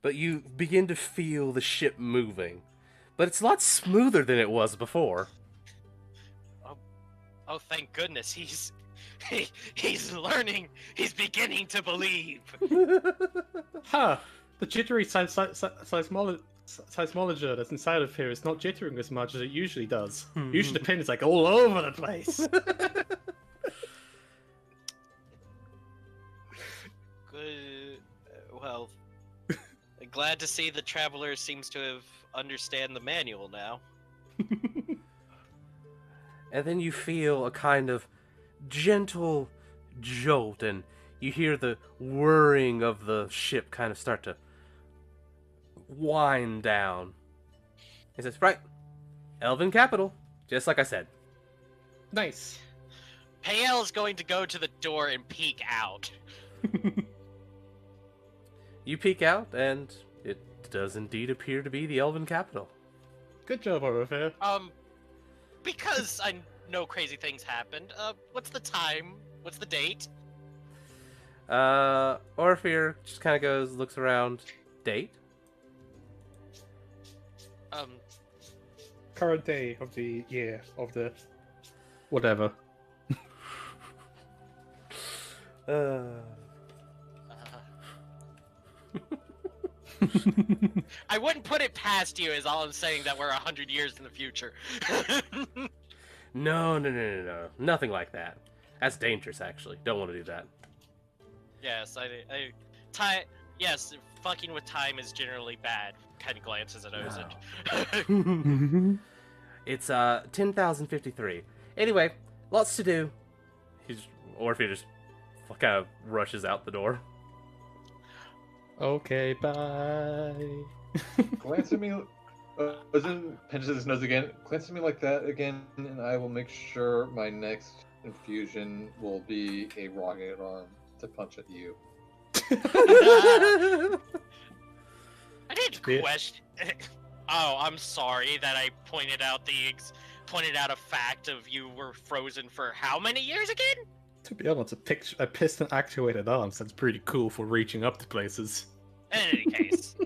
But you begin to feel the ship moving. But it's a lot smoother than it was before. Oh, thank goodness, he's learning. He's beginning to believe. Huh. The jittery seismology that's inside of here is not jittering as much as it usually does. Usually the pin is like all over the place. Good. Well, glad to see the traveler seems to have understand the manual now. And then you feel a kind of gentle jolt, and you hear the whirring of the ship kind of start to wind down. He says, right, Elven capital, just like I said. Nice. Payel is going to go to the door and peek out. You peek out, and it does indeed appear to be the Elven capital. Good job, Orpheus. Because I know crazy things happened. What's the time? What's the date? Orpheus just kind of goes, looks around. Date? Current day of the year of the whatever. I wouldn't put it past you, is all I'm saying, that we're 100 years in the future. No. Nothing like that. That's dangerous, actually. Don't want to do that. Yes, time. Yes, fucking with time is generally bad. Kind of glances at Ozan. It's 10,053. Anyway, lots to do. Orpheus just kind of rushes out the door. Okay, bye. Glance at me. Ozan pinches his nose again. Glance at me like that again, and I will make sure my next infusion will be a rocket arm to punch at you. I didn't Yeah. question. Oh, I'm sorry that I pointed out a fact of you were frozen for how many years again? To be honest, a piston-actuated arm sounds pretty cool for reaching up to places. In any case,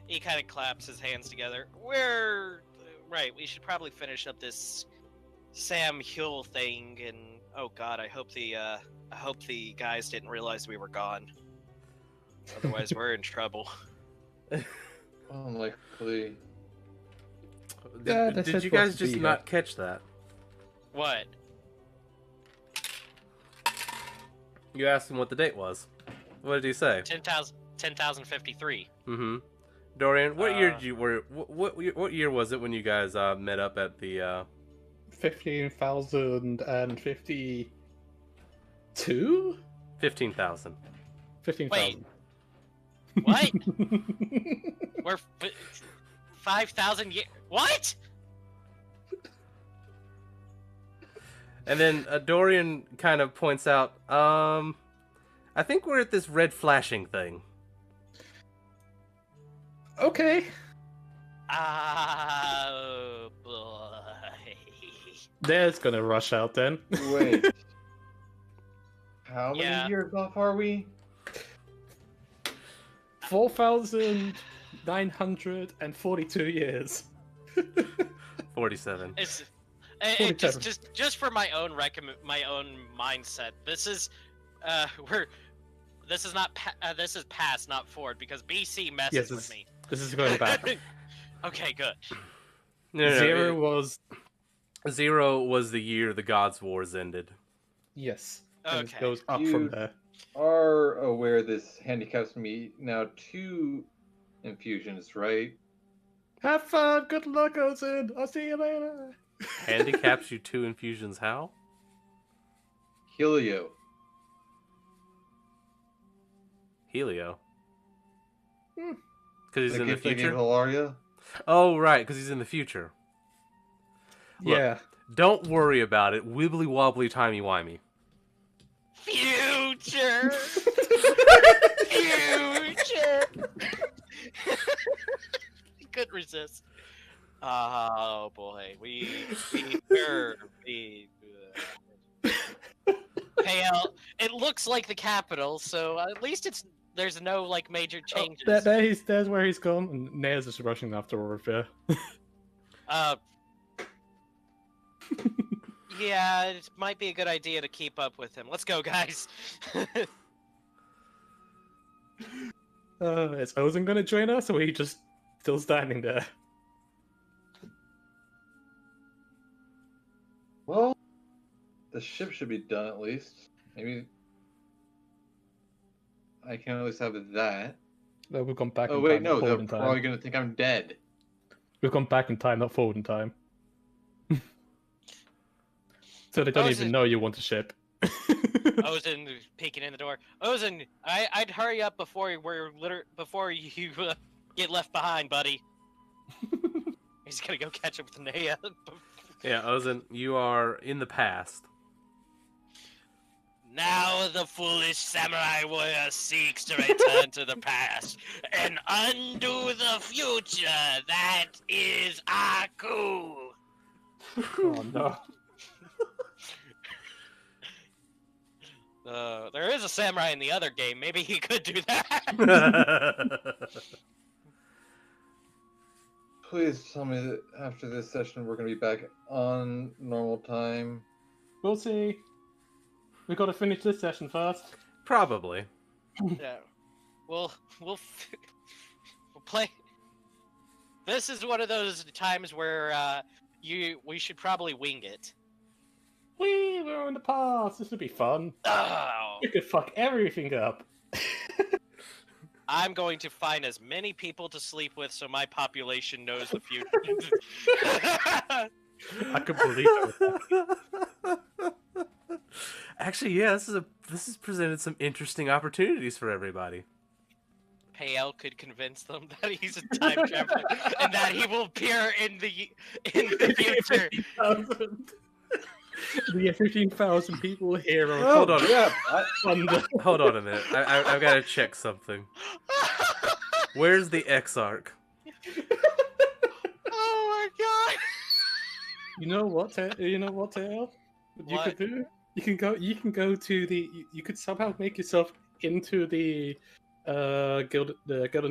he kind of claps his hands together. Right. We should probably finish up this Sam Huell thing, and oh god, I hope the guys didn't realize we were gone. Otherwise, we're in trouble. Unlikely. Yeah, Did that's you guys supposed to just be not catch that? What? You asked him what the date was. What did he say? 10,053. Mm-hmm. Dorian, what year did you what year was it when you guys met up at the 15,052? 15,000? 15,000. What? We're 5,000 years. What? And then Dorian kind of points out, I think we're at this red flashing thing. Okay. Oh boy. There's gonna rush out then. Wait. How many Yeah. years off are we? 4,942 years. 47. Just for my own my own mindset. This is this is not this is past, not forward, because BC messes with me. This is going back. Okay, good. No, Zero was the year the Gods' Wars ended. yes. And Okay. it goes up from there. Are aware this handicaps me now 2 infusions, right? Have fun. Good luck, Ozin. I'll see you later. Handicaps you 2 infusions. How? Helio. Helio. Hmm. Because he's in the gift I gave future. Hilaria? Oh, right, because he's in the future. Look, Yeah. Don't worry about it. Wibbly wobbly timey wimey. Future. Future. Couldn't resist. Oh boy, Pale. It looks like the capital, so at least there's no like major changes. There's where he's gone, and Nair's just rushing after Orpheus. Yeah, it might be a good idea to keep up with him. Let's go, guys. Is Ozin gonna join us, or are he just still standing there? Well, the ship should be done at least. Maybe I can at least have that. No, we've gone back. Oh in wait, time, no, not they're forward in time. probably gonna think I'm dead. We've gone back in time, not forward in time. So they don't Ozin. even know you want a ship. Ozin peeking in the door. Ozin, I'd hurry up before you get left behind, buddy. He's gonna go catch up with Nea. Yeah, Ozin, you are in the past. Now the foolish samurai warrior seeks to return to the past and undo the future. That is Aku. Oh no. There is a samurai in the other game. Maybe he could do that. Please tell me that after this session we're gonna be back on normal time. We'll see. We've got to finish this session first. Probably. Yeah. We'll play. This is one of those times where we should probably wing it. We're in the past. This would be fun. Oh. We could fuck everything up. I'm going to find as many people to sleep with so my population knows the future. I could believe it. Actually, yeah, this has presented some interesting opportunities for everybody. Pale could convince them that he's a time traveler and that he will appear in the future. 15,000. We have 15,000 people here. Hold on. Yeah, Hold on a minute. I've got to check something. Where's the Exarch? Oh my god! You know what, Tail? You What? could do? You can go to the. You could somehow make yourself into the Guild of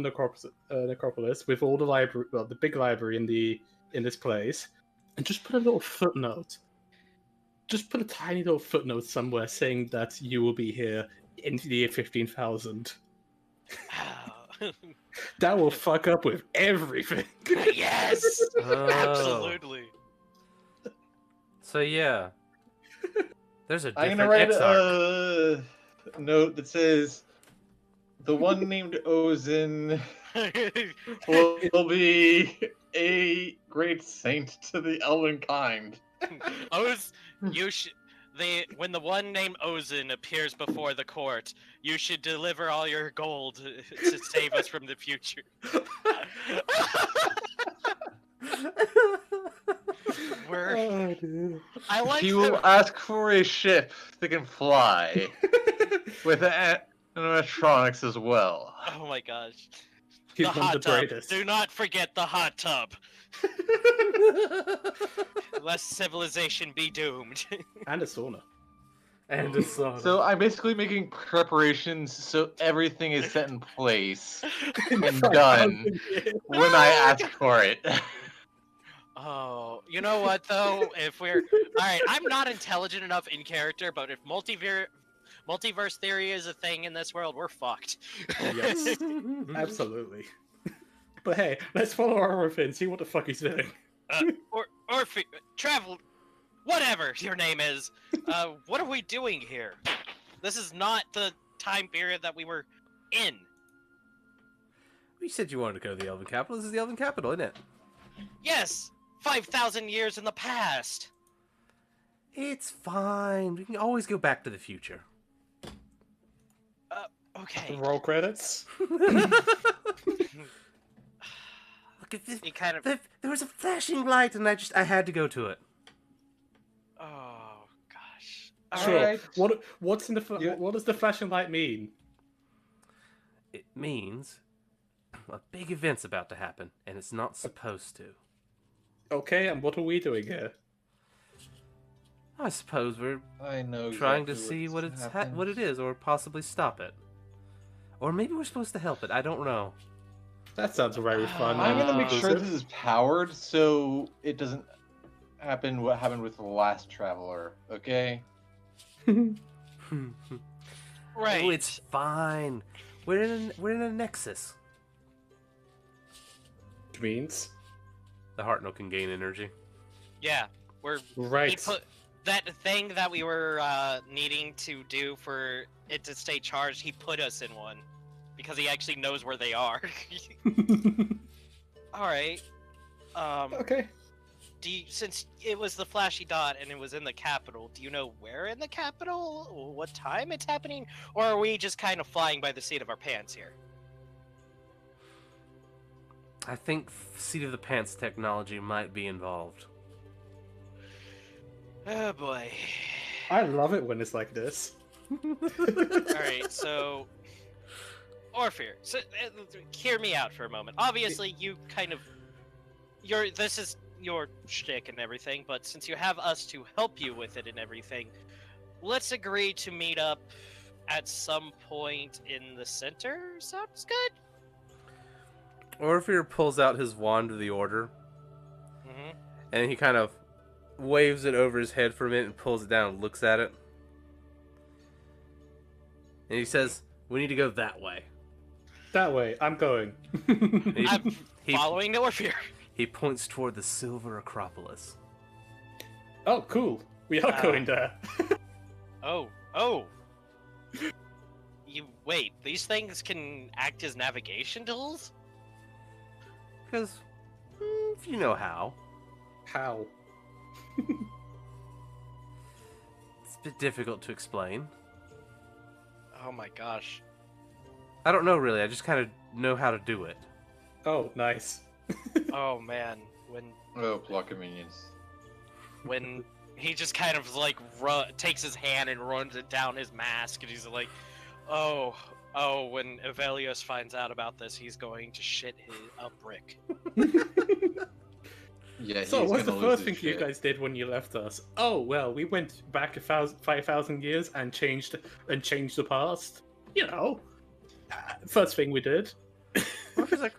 Necropolis with all the library, well, the big library in this place, and just put a little footnote. Just put a tiny little footnote somewhere saying that you will be here in the year 15,000. That will fuck up with everything. Yes! Oh. Absolutely. So yeah, there's a I'm different gonna write Exarch. a note that says the one named Ozin will be a great saint to the elven kind. When the one named Ozin appears before the court, you should deliver all your gold to save us from the future. I like He will ask for a ship that can fly with animatronics as well. Oh my gosh. He's The one of hot the tub. greatest. Do not forget the hot tub. Lest civilization be doomed. And a sauna. And a sauna. So I'm basically making preparations so everything is set in place and done when I ask for it. Oh, you know what though? If we're all right, I'm not intelligent enough in character, but if multiverse theory is a thing in this world, we're fucked. Yes, absolutely. But hey, let's follow our and see what the fuck he's doing. or travel, whatever your name is. What are we doing here? This is not the time period that we were in. You said you wanted to go to the Elven Capital. This is the Elven Capital, isn't it? Yes, 5,000 years in the past. It's fine. We can always go back to the future. Okay. Roll credits. Look at this. You kind of. There was a flashing light, and I had to go to it. Oh gosh. Sure. Alright. What does the flashing light mean? It means a big event's about to happen, and it's not supposed to. Okay, and what are we doing here? I suppose we're I know. trying to exactly see what what's it's happened. what it is, or possibly stop it. Or maybe we're supposed to help it. I don't know. That sounds very fun. I'm gonna make sure inclusive. this is powered so it doesn't happen what happened with the last traveler. Okay. Right. Oh, it's fine. We're in a nexus. Which means The Hartnell can gain energy. Yeah, we're. right. He put that thing that we were needing to do for it to stay charged. He put us in one because he actually knows where they are. All right. Okay. Since it was the flashy dot and it was in the capital, do you know where in the capital? Or what time it's happening? Or are we just kind of flying by the seat of our pants here? I think seat of the pants technology might be involved. Oh boy. I love it when it's like this. Alright, so. Orpheus, so, hear me out for a moment. Obviously, you kind of. This is your shtick and everything, but since you have us to help you with it and everything, let's agree to meet up at some point in the center. Sounds good? Orpheus pulls out his wand of the order, Mm-hmm. and he kind of waves it over his head for a minute and pulls it down and looks at it. And he says, "We need to go that way." That way, I'm going. I'm he, following Orpheus. he points toward the Silver Acropolis. Oh, cool. We are going there. Oh. Wait, these things can act as navigation tools? Because, if you know how. How? It's a bit difficult to explain. Oh my gosh. I don't know really, I just kind of know how to do it. Oh, nice. Oh man, Oh, plot convenience. when he just kind of like takes his hand and runs it down his mask, and he's like, oh, when Evelios finds out about this, he's going to shit a brick. Yeah. So, he's what's the gonna lose first his thing you shit. guys did when you left us? Oh, well, we went back 5,000 years and changed the past. You know, first thing we did. Orpheus like,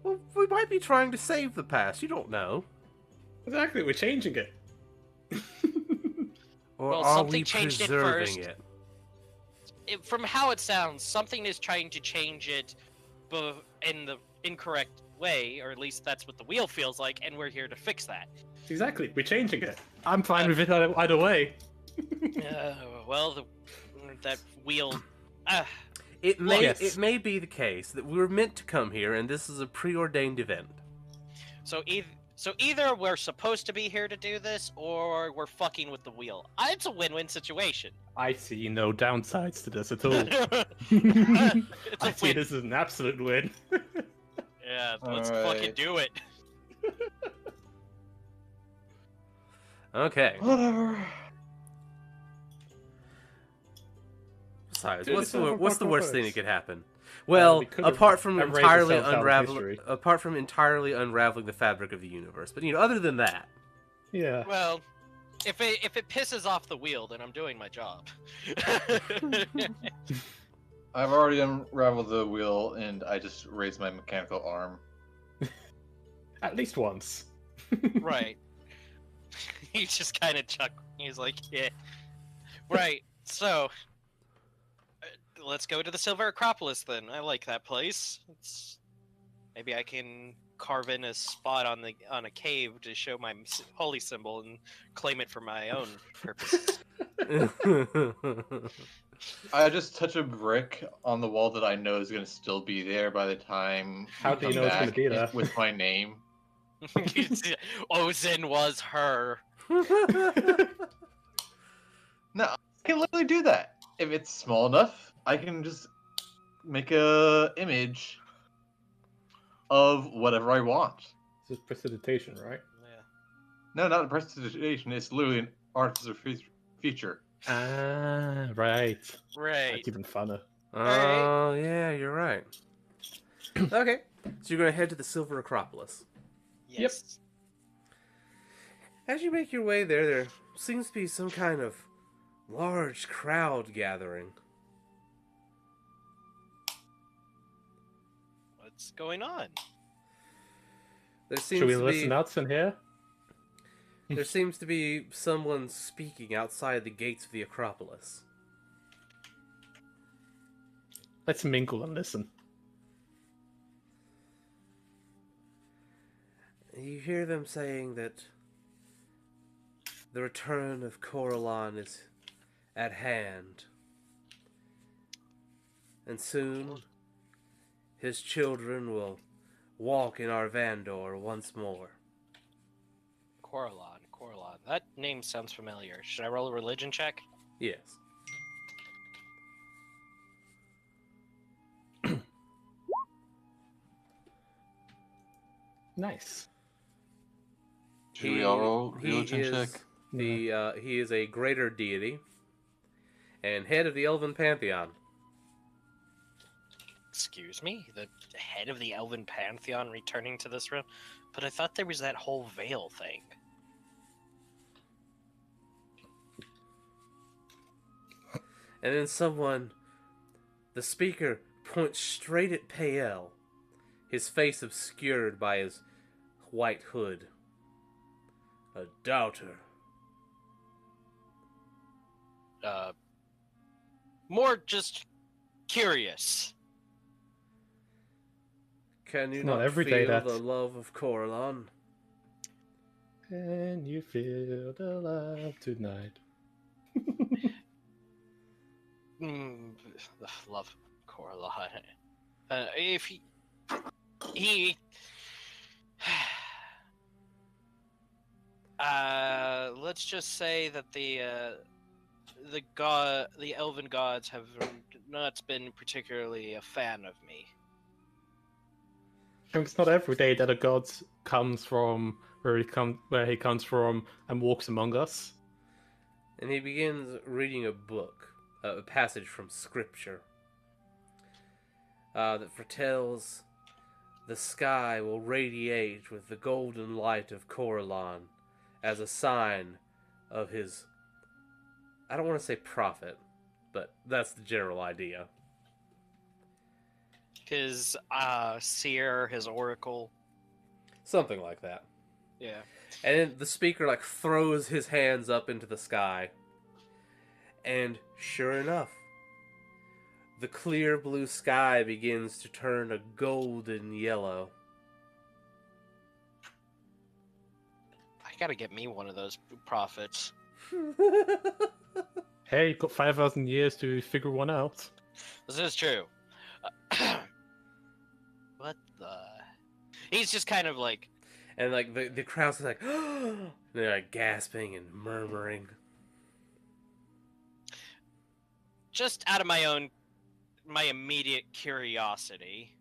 well, we might be trying to save the past, you don't know. Exactly, we're changing it. Or Well, are something we changed it preserving first. it? From how it sounds, something is trying to change it in the incorrect way, or at least that's what the wheel feels like, and we're here to fix that. Exactly, we're changing it. I'm fine with it either way. Well, that wheel. It may Yes. it may be the case that we were meant to come here, and this is a preordained event. So either we're supposed to be here to do this, or we're fucking with the wheel. It's a win-win situation. I see no downsides to this at all. It's I a see win. this is an absolute win. Yeah, let's Alright. fucking do it. Okay. Whatever. Besides, Dude, what's it's the over what's the fucking worst thing words. that could happen? Well, we could've apart from erased entirely ourselves out of unraveling, history. apart from entirely unraveling the fabric of the universe, but other than that, Yeah. Well, if it pisses off the wheel, then I'm doing my job. I've already unraveled the wheel, and I just raised my mechanical arm. At least once. Right. He just kind of chuckled. He's like, yeah. Right. So, let's go to the Silver Acropolis then. I like that place. Maybe I can carve in a spot on a cave to show my holy symbol and claim it for my own purposes. I just touch a brick on the wall that I know is going to still be there by the time How we do you come know it's gonna back be there? with my name. Ozin was her. No, I can literally do that. If it's small enough, I can just make a image of whatever I want. This is precipitation, right? Yeah. No, not a prestidigitation. It's literally an artistic feature. Ah, right. Right. That's even funner. Oh, yeah, you're right. Okay, so you're going to head to the Silver Acropolis. Yes. As you make your way there seems to be some kind of large crowd gathering. What's going on? There seems Should we to listen be out in here? there seems to be someone speaking outside the gates of the Acropolis. Let's mingle and listen. You hear them saying that the return of Coralon is at hand. And soon, his children will walk in our Vandor once more. Coralon. That name sounds familiar. Should I roll a religion check? Yes. Nice. Should we all roll he religion is check? he is a greater deity and head of the Elven Pantheon. Excuse me? The head of the Elven Pantheon returning to this realm? But I thought there was that whole veil thing. And then the speaker points straight at Pael, his face obscured by his white hood. A doubter. More just curious. Can you It's not not every day feel that- the love of Coralon? Can you feel the love tonight? The love of Coralon. If he let's just say that the elven gods have not been particularly a fan of me. I mean, it's not every day that a god comes from where he comes from and walks among us. And he begins reading a book, a passage from Scripture, that foretells the sky will radiate with the golden light of Coralon as a sign of his, I don't want to say prophet, but that's the general idea. His seer, his oracle. Something like that. Yeah. And then the speaker throws his hands up into the sky. And sure enough, the clear blue sky begins to turn a golden yellow. I gotta get me one of those prophets. Hey, you've got 5,000 years to figure one out. This is true. What the? He's just kind of like, And the crowd's like, they're gasping and murmuring. just out of my immediate curiosity.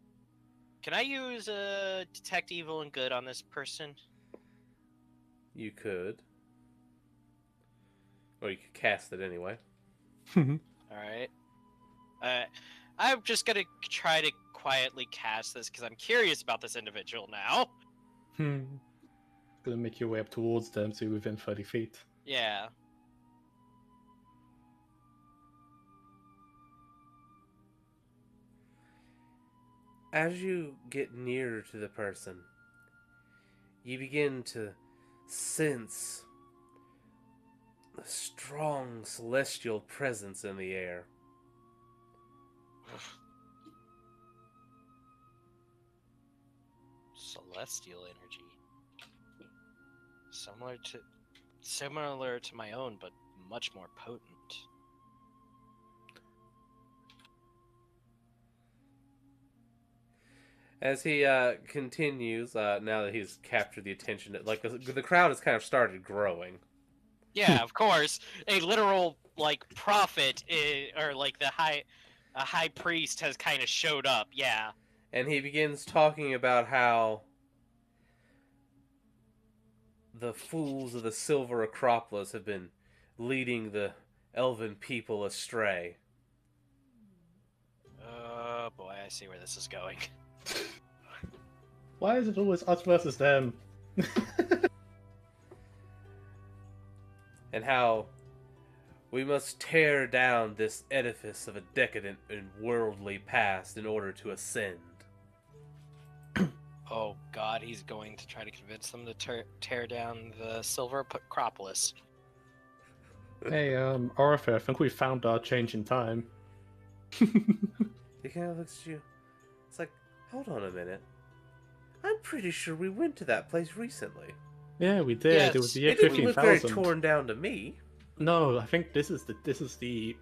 Can I use detect evil and good on this person? You could. Or you could cast it anyway. All right. I'm just gonna try to quietly cast this because I'm curious about this individual now. Gonna make your way up towards them, so you're within 30 feet. Yeah. As you get nearer to the person, you begin to sense a strong celestial presence in the air. Celestial energy. Similar to my own, but much more potent. As he continues, now that he's captured the attention, like the crowd has kind of started growing. Yeah, of course. A literal like prophet or like a high priest has kind of showed up. Yeah. And he begins talking about how the fools of the Silver Acropolis have been leading the elven people astray. Oh boy, I see where this is going. Why is it always us versus them? And how we must tear down this edifice of a decadent and worldly past in order to ascend. Oh god, he's going to try to convince them to tear down the Silver Acropolis. Hey, Arthur, I think we found our change in time. He kind of looks at you. It's like, hold on a minute. I'm pretty sure we went to that place recently. Yeah, we did. Yes. It was the year It didn't look very 15,000. torn down to me. No, I think this is the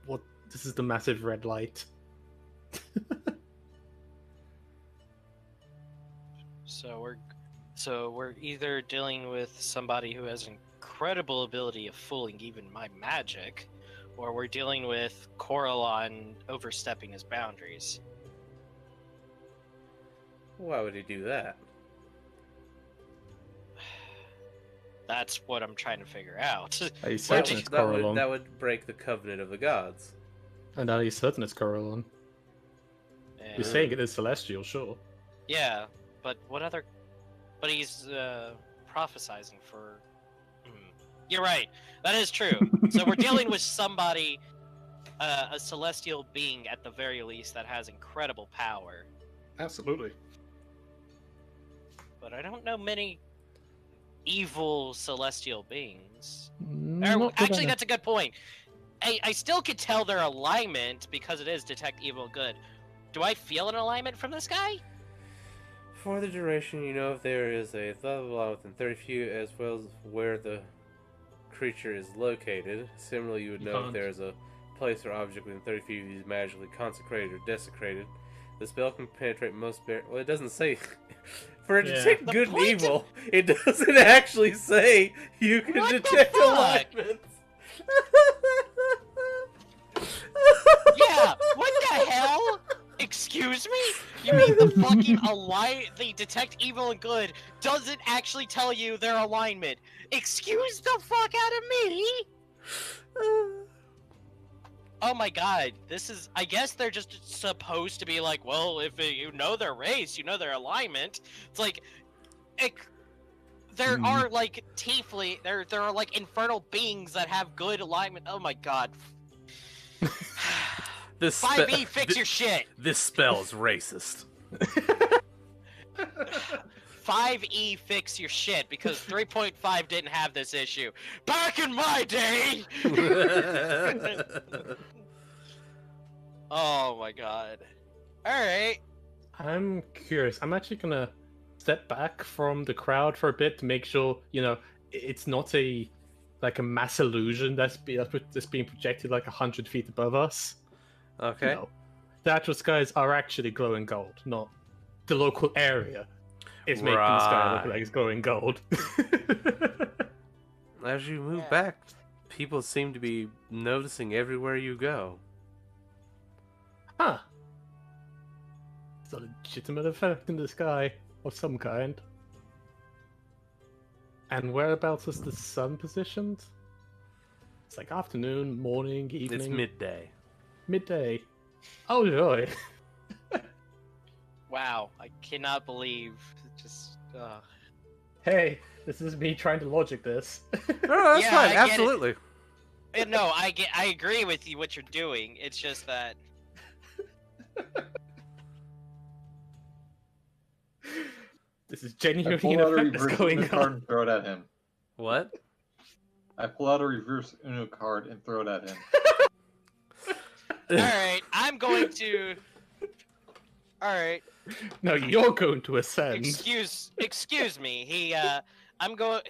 massive red light. So we're either dealing with somebody who has incredible ability of fooling even my magic, or we're dealing with Coralon overstepping his boundaries. Why would he do that? That's what I'm trying to figure out. Are you That certain would, it's that, would, Coralon? that would break the covenant of the gods. And are you certain it's Coralon? And- You're saying it is celestial, sure. Yeah, but what other? But he's prophesizing for. You're right. That is true. So we're dealing with somebody, a celestial being at the very least that has incredible power. Absolutely. But I don't know many evil celestial beings. Actually, That's a good point. I still could tell their alignment because it is detect evil and good. Do I feel an alignment from this guy? For the duration, you know if there is a blah blah blah within 30 feet, as well as where the creature is located. Similarly, you would You know if can't. there is a place or object within 30 feet of you is magically consecrated or desecrated. The spell can penetrate most well, it doesn't say... For it to Yeah. detect The good and point evil, it doesn't actually say you can What the detect fuck? alignments. Yeah, what the hell? Excuse me? You mean the fucking the detect evil and good doesn't actually tell you their alignment? Excuse the fuck out of me? Oh my god, this is, I guess they're just supposed to be like, well, if you know their race, you know their alignment. It's like, there are like tiefling, there are like infernal beings that have good alignment. Oh my god. This 5e, fix your shit. This spell's racist. 5e, fix your shit, because 3.5 didn't have this issue. Back in my day! Oh my god. Alright. I'm curious. I'm actually gonna step back from the crowd for a bit to make sure, it's not a mass illusion that's being projected like 100 feet above us. Okay. No. The actual skies are actually glowing gold, not the local area is making the sky look like it's glowing gold. As you move Yeah. back, people seem to be noticing everywhere you go. Huh. It's a legitimate effect in the sky of some kind. And whereabouts is the sun positioned? It's like afternoon, morning, evening. It's midday. Midday. Oh joy. Wow, I cannot believe. Just, Hey, this is me trying to logic this. No, that's Yeah, fine. I get it. Absolutely. No, I agree with you what you're doing. It's just that. This is I genuinely pull an out a effect that's reverse going Uno card on. and throw it at him. What? I pull out a reverse Uno card and throw it at him. All right, I'm going to. All right, No, you're going to ascend. excuse me. I'm going.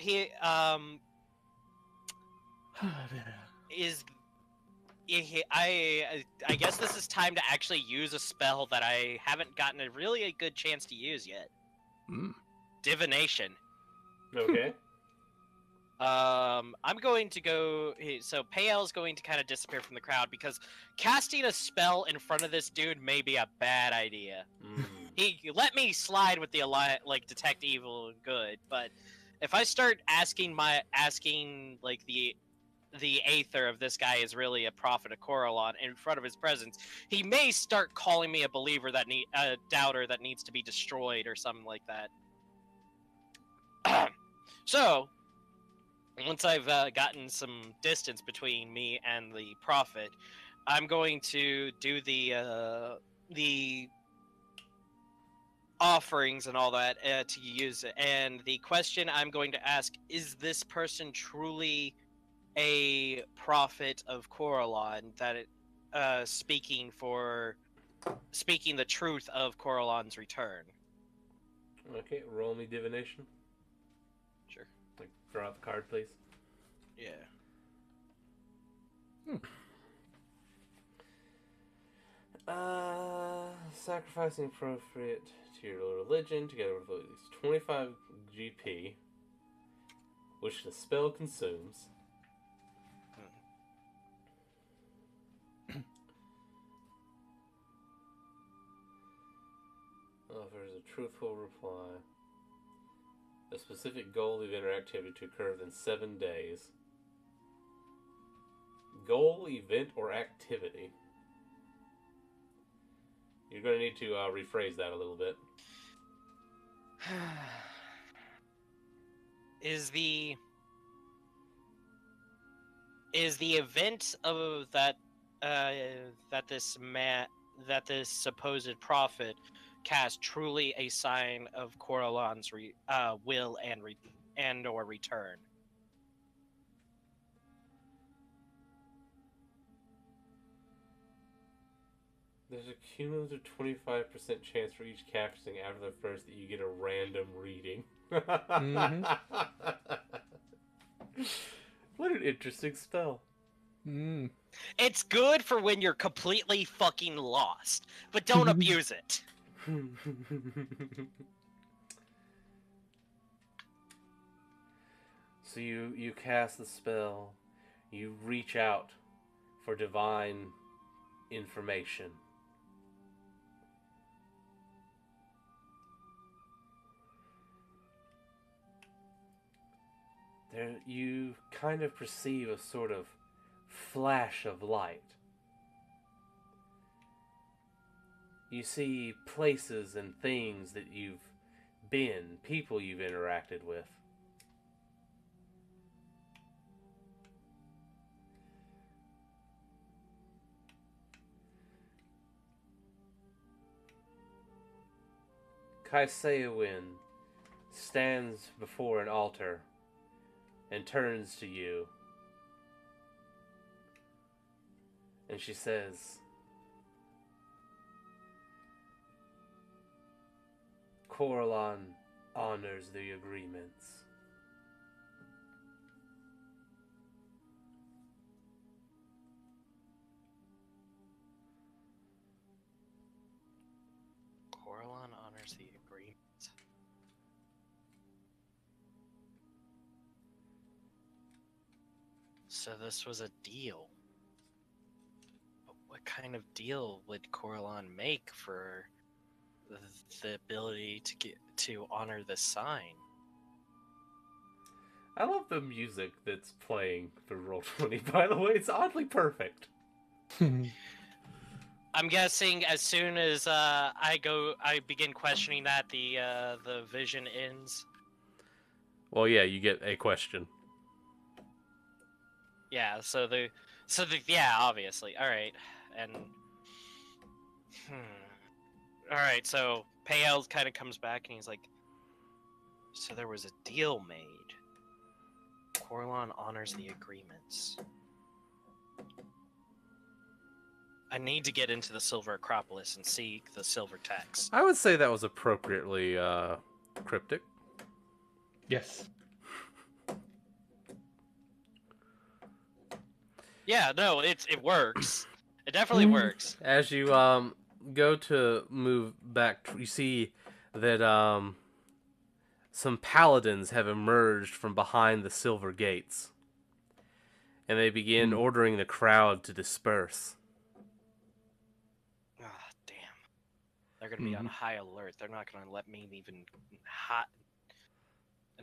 Is. I guess this is time to actually use a spell that I haven't gotten a good chance to use yet. Divination. Okay. I'm going to go. So Payel's going to kind of disappear from the crowd because casting a spell in front of this dude may be a bad idea. He let me slide with the like detect evil and good, but if I start asking like the aether of this guy is really a prophet of Coralon in front of his presence, he may start calling me a believer a doubter that needs to be destroyed or something like that. So. Once I've gotten some distance between me and the prophet, I'm going to do the offerings and all that to use it. And the question I'm going to ask is: this person truly a prophet of Coralon that speaking the truth of Coralon's return? Okay, roll me divination. Sure. Like, draw out the card, please. Yeah. Sacrificing appropriate to your religion, together with at least 25 GP, which the spell consumes. Offers a truthful reply. A specific goal of interactivity to occur within 7 days. Goal, event, or activity. You're going to need to rephrase that a little bit. Is the event of that this supposed prophet cast truly a sign of Coralon's will and or return? There's a cumulative 25% chance for each casting after the first that you get a random reading. What an interesting spell. It's good for when you're completely fucking lost, but don't abuse it. So you cast the spell, you reach out for divine information. There, you kind of perceive a sort of flash of light. You see places and things that you've been, people you've interacted with. Kaiseowin stands before an altar and turns to you. And she says, Coralon honors the agreements. Coralon honors the agreement. So this was a deal. But what kind of deal would Coralon make for the ability to honor the sign? I love the music that's playing through Roll20, by the way. It's oddly perfect. I'm guessing as soon as I begin questioning that, the vision ends. Well, yeah, you get a question. Yeah, yeah, obviously. All right, and all right. So Payel kind of comes back and he's like, So there was a deal made. Corlon honors the agreements. I need to get into the Silver Acropolis and seek the silver text. I would say that was appropriately cryptic. Yes. Yeah, no, it works. It definitely works. As you go to move back, you see that some paladins have emerged from behind the silver gates, and they begin ordering the crowd to disperse. Ah, damn. They're gonna be on high alert. They're not gonna let me even hot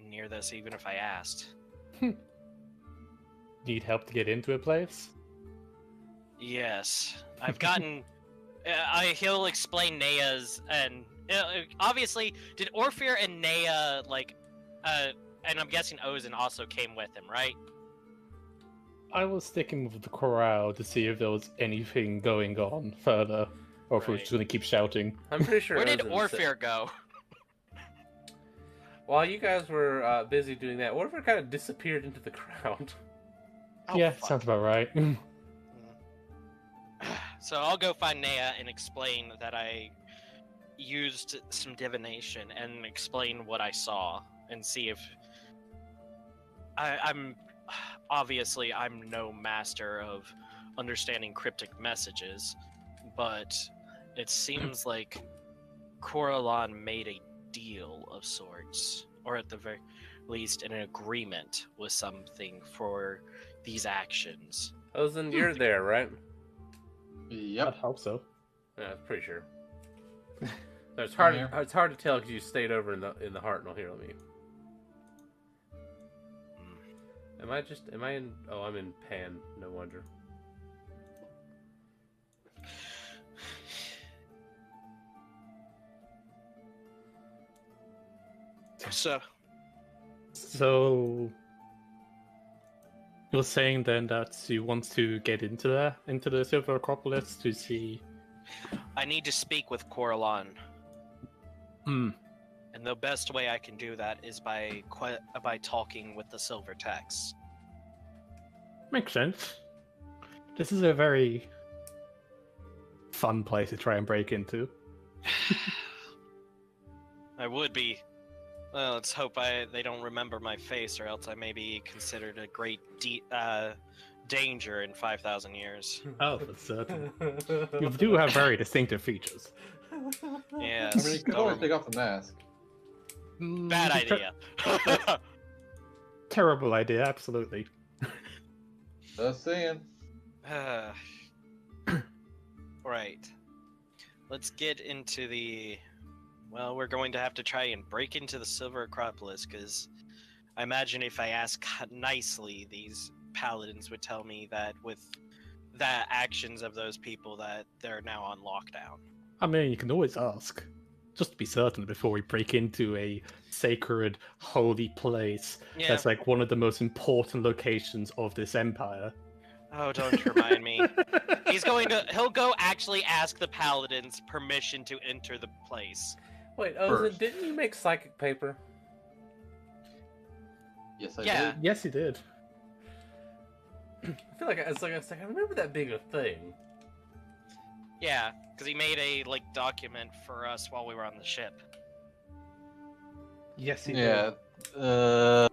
near this, even if I asked. Need help to get into a place? Yes, I've gotten. He'll explain Nea's, and obviously, did Orpheus and Nea and I'm guessing Ozen also came with him, right? I was sticking with the crowd to see if there was anything going on further, or if we were just going to keep shouting. I'm pretty sure. Where did Ozen Orpheus go? While you guys were busy doing that, Orpheus kind of disappeared into the crowd. Oh, Yeah, fuck. sounds about right. So I'll go find Nea and explain that I used some divination and explain what I saw and see if I'm obviously I'm no master of understanding cryptic messages, but it seems like Coralon made a deal of sorts, or at the very least an agreement with something for these actions. Ozen, you're there, right? I Yep. hope so. Yeah, I'm pretty sure. So it's I'm hard. here. It's hard to tell because you stayed over in the heart. No, here, let me. Am I in? Oh, I'm in Pan. No wonder. So you're saying then that you want to get into the Silver Acropolis to see? I need to speak with Coralon. Hmm. And the best way I can do that is by talking with the silver text. Makes sense. This is a very fun place to try and break into. I would be. Well, let's hope they don't remember my face, or else I may be considered a great danger in 5,000 years. Oh, for certain. You do have very distinctive features. Yes. I mean, you could always take off the mask. Bad idea. Terrible idea, absolutely. Just saying. Right. Let's get into the... Well, we're going to have to try and break into the Silver Acropolis, because I imagine if I ask nicely, these paladins would tell me that with the actions of those people that they're now on lockdown. I mean, you can always ask. Just to be certain before we break into a sacred, holy place Yeah. that's like one of the most important locations of this empire. Oh, don't remind me. He'll go actually ask the paladins permission to enter the place. Wait, Ozen, First. didn't you make psychic paper? Yes, I Yeah. did. Yes, he did. I feel like I remember that being a thing. Yeah, because he made a document for us while we were on the ship. Yes, he Yeah. did.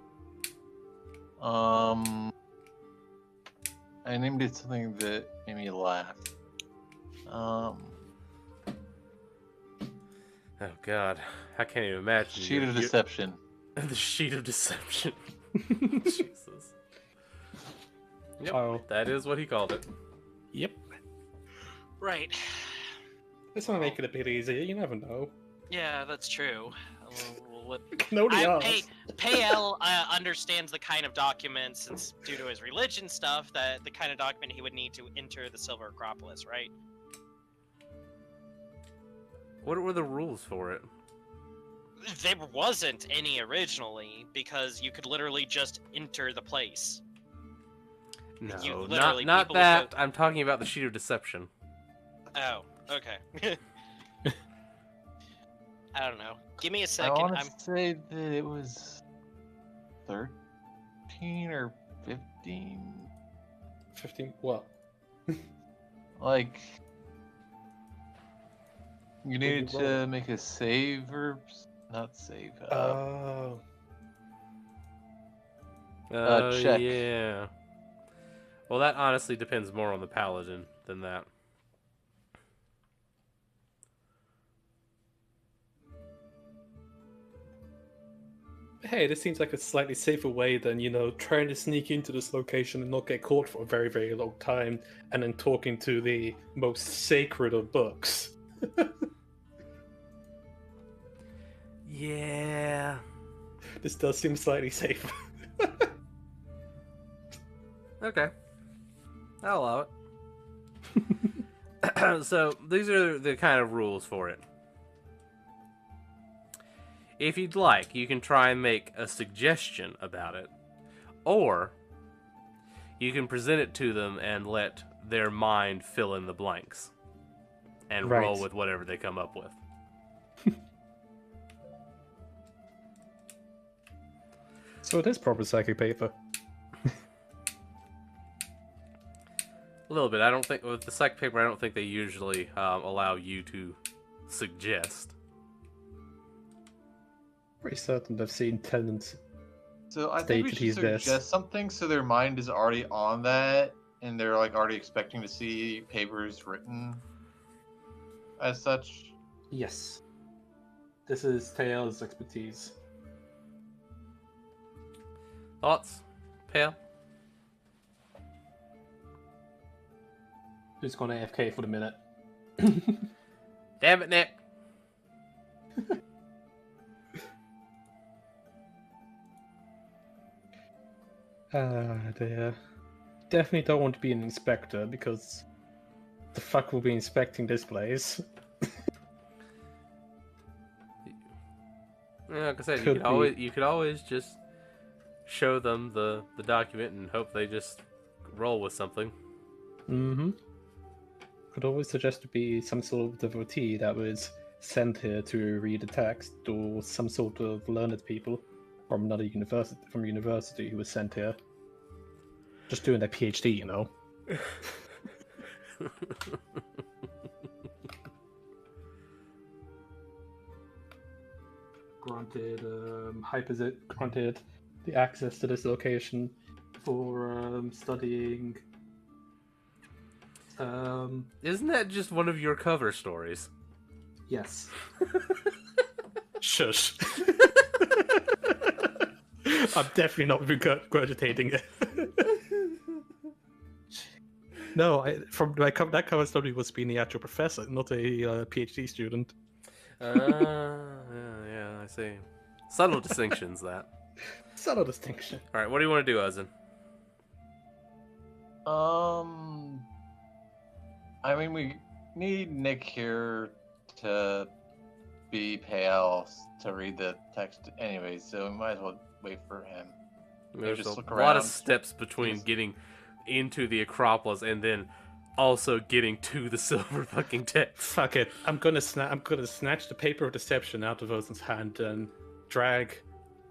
I named it something that made me laugh. Oh God, I can't even imagine. Sheet of Deception. The sheet of deception. Jesus. Yep, Oh. that is what he called it. Yep. Right. This might make it a bit easier, you never know. Yeah, that's true. Nobody Payel understands the kind of documents, since due to his religion stuff, that the kind of document he would need to enter the Silver Acropolis, right? What were the rules for it? There wasn't any originally, because you could literally just enter the place. No, literally, not people would that. go- I'm talking about the sheet of deception. Oh, okay. I don't know. Give me a I second. want I'm to say that it was 13 or 15. 15. What? Like, you needed you roll? to make a save or not save. Oh. Check. Yeah. Well, that honestly depends more on the paladin than that. Hey, this seems like a slightly safer way than, trying to sneak into this location and not get caught for a very, very long time, and then talking to the most sacred of books. Yeah. This does seem slightly safer. Okay. I'll allow it. So, these are the kind of rules for it. If you'd like, you can try and make a suggestion about it. Or, you can present it to them and let their mind fill in the blanks. And Right. roll with whatever they come up with. So it is proper psychic paper. A little bit. I don't think, with the psychic paper, I don't think they usually allow you to suggest. Pretty certain I've seen tenants. So I think we Stated should he's this. suggest something so their mind is already on that, and they're like already expecting to see papers written as such. Yes. This is Taylor's expertise. Thoughts? Pale? Who's gone AFK for the minute? Damn it, Nick! Dear. Definitely don't want to be an inspector because the fuck will be inspecting this place? Yeah, like I said, Could be. you could always just show them the document and hope they just roll with something. Mm-hmm. Could always suggest to be some sort of devotee that was sent here to read the text, or some sort of learned people from another university who was sent here. Just doing their PhD, you know. Granted the access to this location for studying. Isn't that just one of your cover stories? Yes. Shush. I'm definitely not regurgitating it. No, that cover story was being the actual professor, not a PhD student. Yeah, I see. Subtle distinctions, that. Subtle distinction. Alright, what do you want to do, Ozin? I mean, we need Nick here to be pale to read the text anyway, so we might as well wait for him. There's just a look lot of around. steps between Yes. getting into the Acropolis and then also getting to the silver fucking text. Fuck it. I'm gonna snatch the paper of deception out of Ozen's hand and drag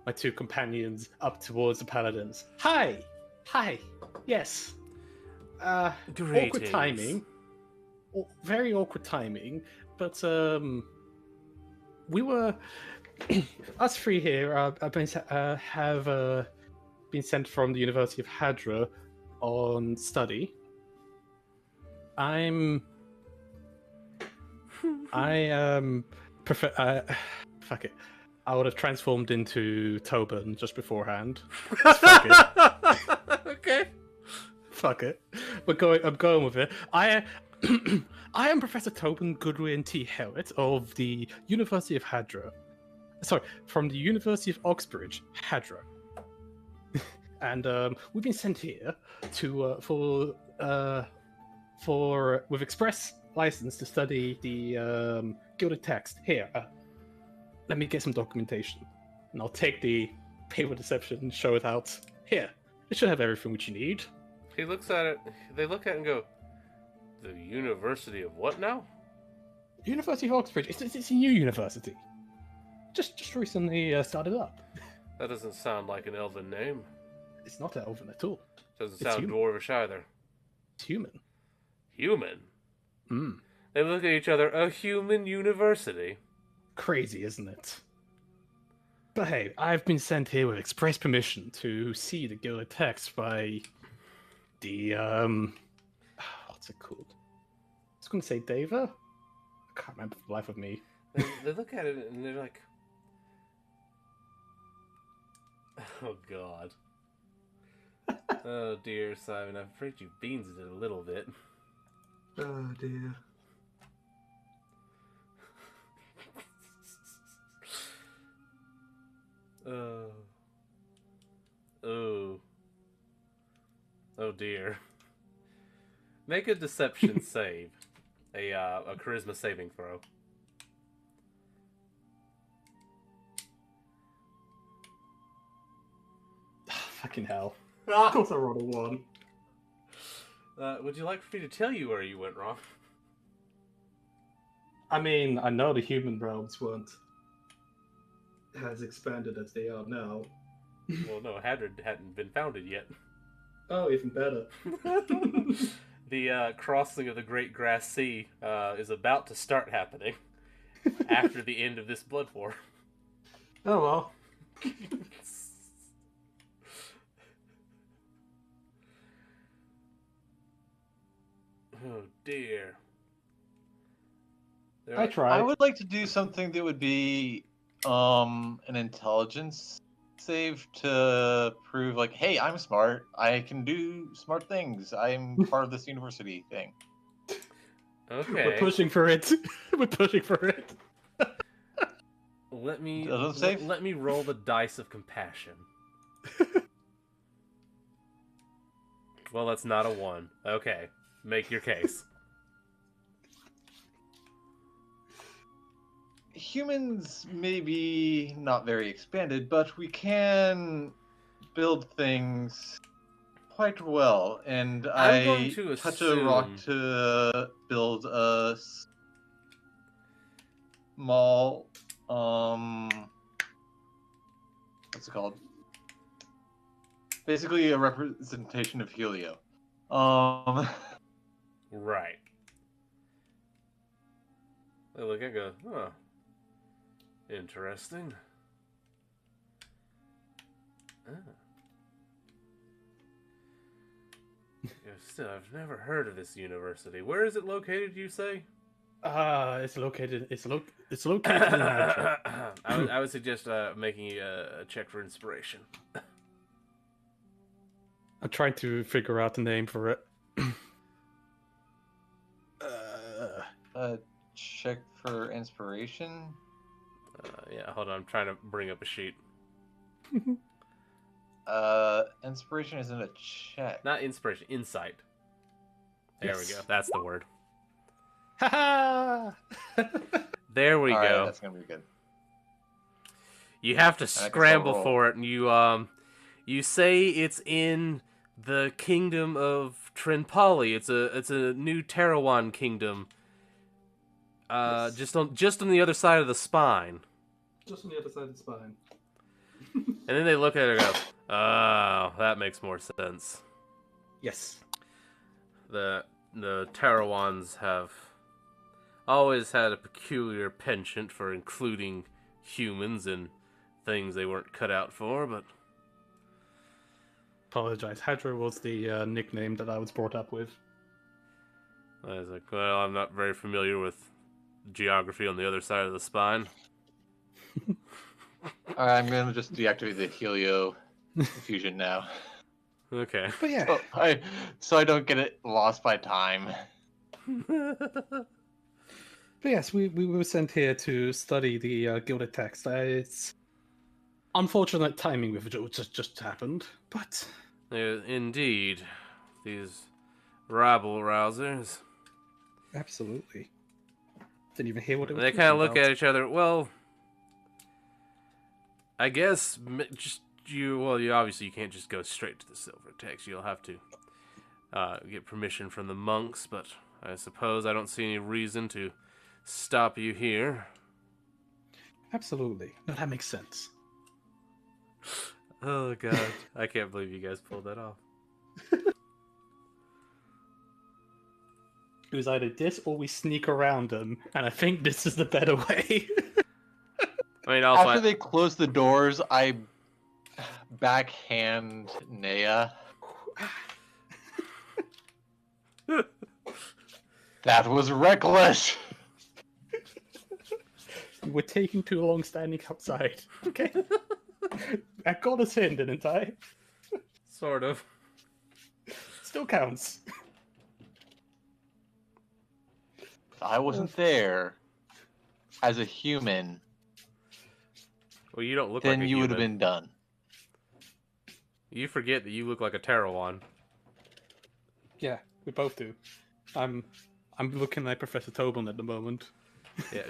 my two companions up towards the paladins. Hi! Yes. Awkward Greetings. timing. Very awkward timing, but we were us three here have been sent from the University of Hadra on study. I fuck it. I would have transformed into Tobin just beforehand. Fuck it. Okay. Fuck it. I'm going with it. I am Professor Tobin Goodwin T. Hewitt of the University of Hadra. Sorry, from the University of Oxbridge, Hadra. And we've been sent here to with express license to study the gilded text. Here, let me get some documentation, and I'll take the paper deception and show it out. Here, it should have everything which you need. He looks at it, they look at it and go, the University of what now? University of Oxbridge. It's a new university. Just recently started up. That doesn't sound like an elven name. It's not elven at all. Doesn't It's sound human. dwarvish either. It's human. Human? Hmm. They look at each other. A human university? Crazy, isn't it? But hey, I've been sent here with express permission to see the Gilded Text by the what's it called? I was gonna say Deva. I can't remember for the life of me. They look at it and they're like, oh god. Oh dear, Simon, I'm afraid you beans it a little bit. Oh dear. Oh. Oh. Oh dear. Make a deception save. A charisma saving throw. Fucking hell. Of course I rolled a 1. Would you like for me to tell you where you went wrong? I mean, I know the human realms weren't as expanded as they are now. Well, no, Hadrid hadn't been founded yet. Oh, even better. The crossing of the Great Grass Sea is about to start happening after the end of this blood war. Oh well. Oh dear. I tried. I would like to do something that would be an intelligence save to prove like, hey, I'm smart. I can do smart things. I'm part of this university thing. Okay. We're pushing for it. We're pushing for it. Let me Doesn't save? let me roll the dice of compassion. Well, that's not a 1. Okay, make your case. Humans may be not very expanded, but we can build things quite well. And I'm going I to touch a rock assume- to build a small, what's it called? Basically a representation of Helio. Right. I look and go, huh. Interesting. Ah. Yeah, still, I've never heard of this university. Where is it located, you say? It's located. It's located in Hadra. I would suggest making a check for inspiration. I'm trying to figure out the name for it. Check for inspiration. Yeah, hold on. I'm trying to bring up a sheet. Inspiration isn't a check. Not inspiration, insight. There Yes. we go. That's the word. Ha There we All right, go. that's gonna be good. You have to I can still scramble roll. for it, and you say it's in the kingdom of Trinpali. It's a new Tarawan kingdom. Yes. Just on the other side of the spine. Just on the other side of the spine. And then they look at it and go, "Oh, that makes more sense." Yes. The Tarawans have always had a peculiar penchant for including humans in things they weren't cut out for, but Apologize. Hadra was the nickname that I was brought up with. I was like, well, I'm not very familiar with geography on the other side of the spine. All right, I'm gonna just deactivate the Helio fusion now. Okay. But yeah, So I don't get it lost by time. but yes, we were sent here to study the Gilded Text. It's unfortunate timing with it just happened, but Indeed. These rabble rousers. absolutely. Didn't even hear what it was. They kind of look at each other. Well, I guess you obviously you can't just go straight to the silver text. You'll have to get permission from the monks, but I suppose I don't see any reason to stop you here. Absolutely. No, that makes sense. Oh god, I can't believe you guys pulled that off. It was either this or we sneak around them, and I think this is the better way. I mean, also, After they close the doors, I backhand Naya. That was reckless. We're taking too long standing outside. Okay. I got us in, didn't I? sort of. Still counts. If I wasn't there as a human, Well, you don't look then like a you would have human. been done. You forget that you look like a Tarawan. Yeah, we both do. I'm looking like Professor Tobin at the moment.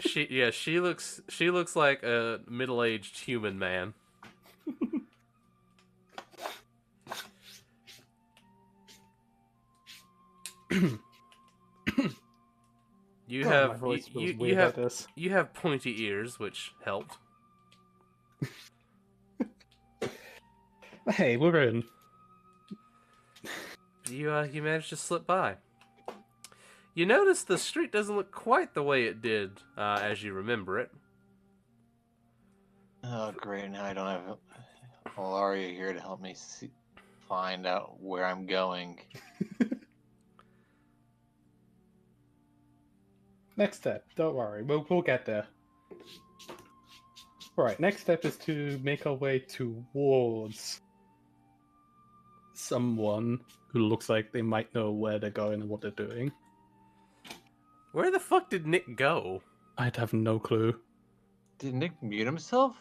She looks like a middle-aged human man. You God, have my voice feels you weird have like this. you have pointy ears, which helped. Hey, we're in. You managed to slip by. You notice the street doesn't look quite the way it did as you remember it. Oh, great. Now I don't have Ilaria here to help me find out where I'm going. Next step. Don't worry. We'll get there. Right. Next step is to make our way towards someone who looks like they might know where they're going and what they're doing. Where the fuck did Nick go? I'd have no clue. Did Nick mute himself?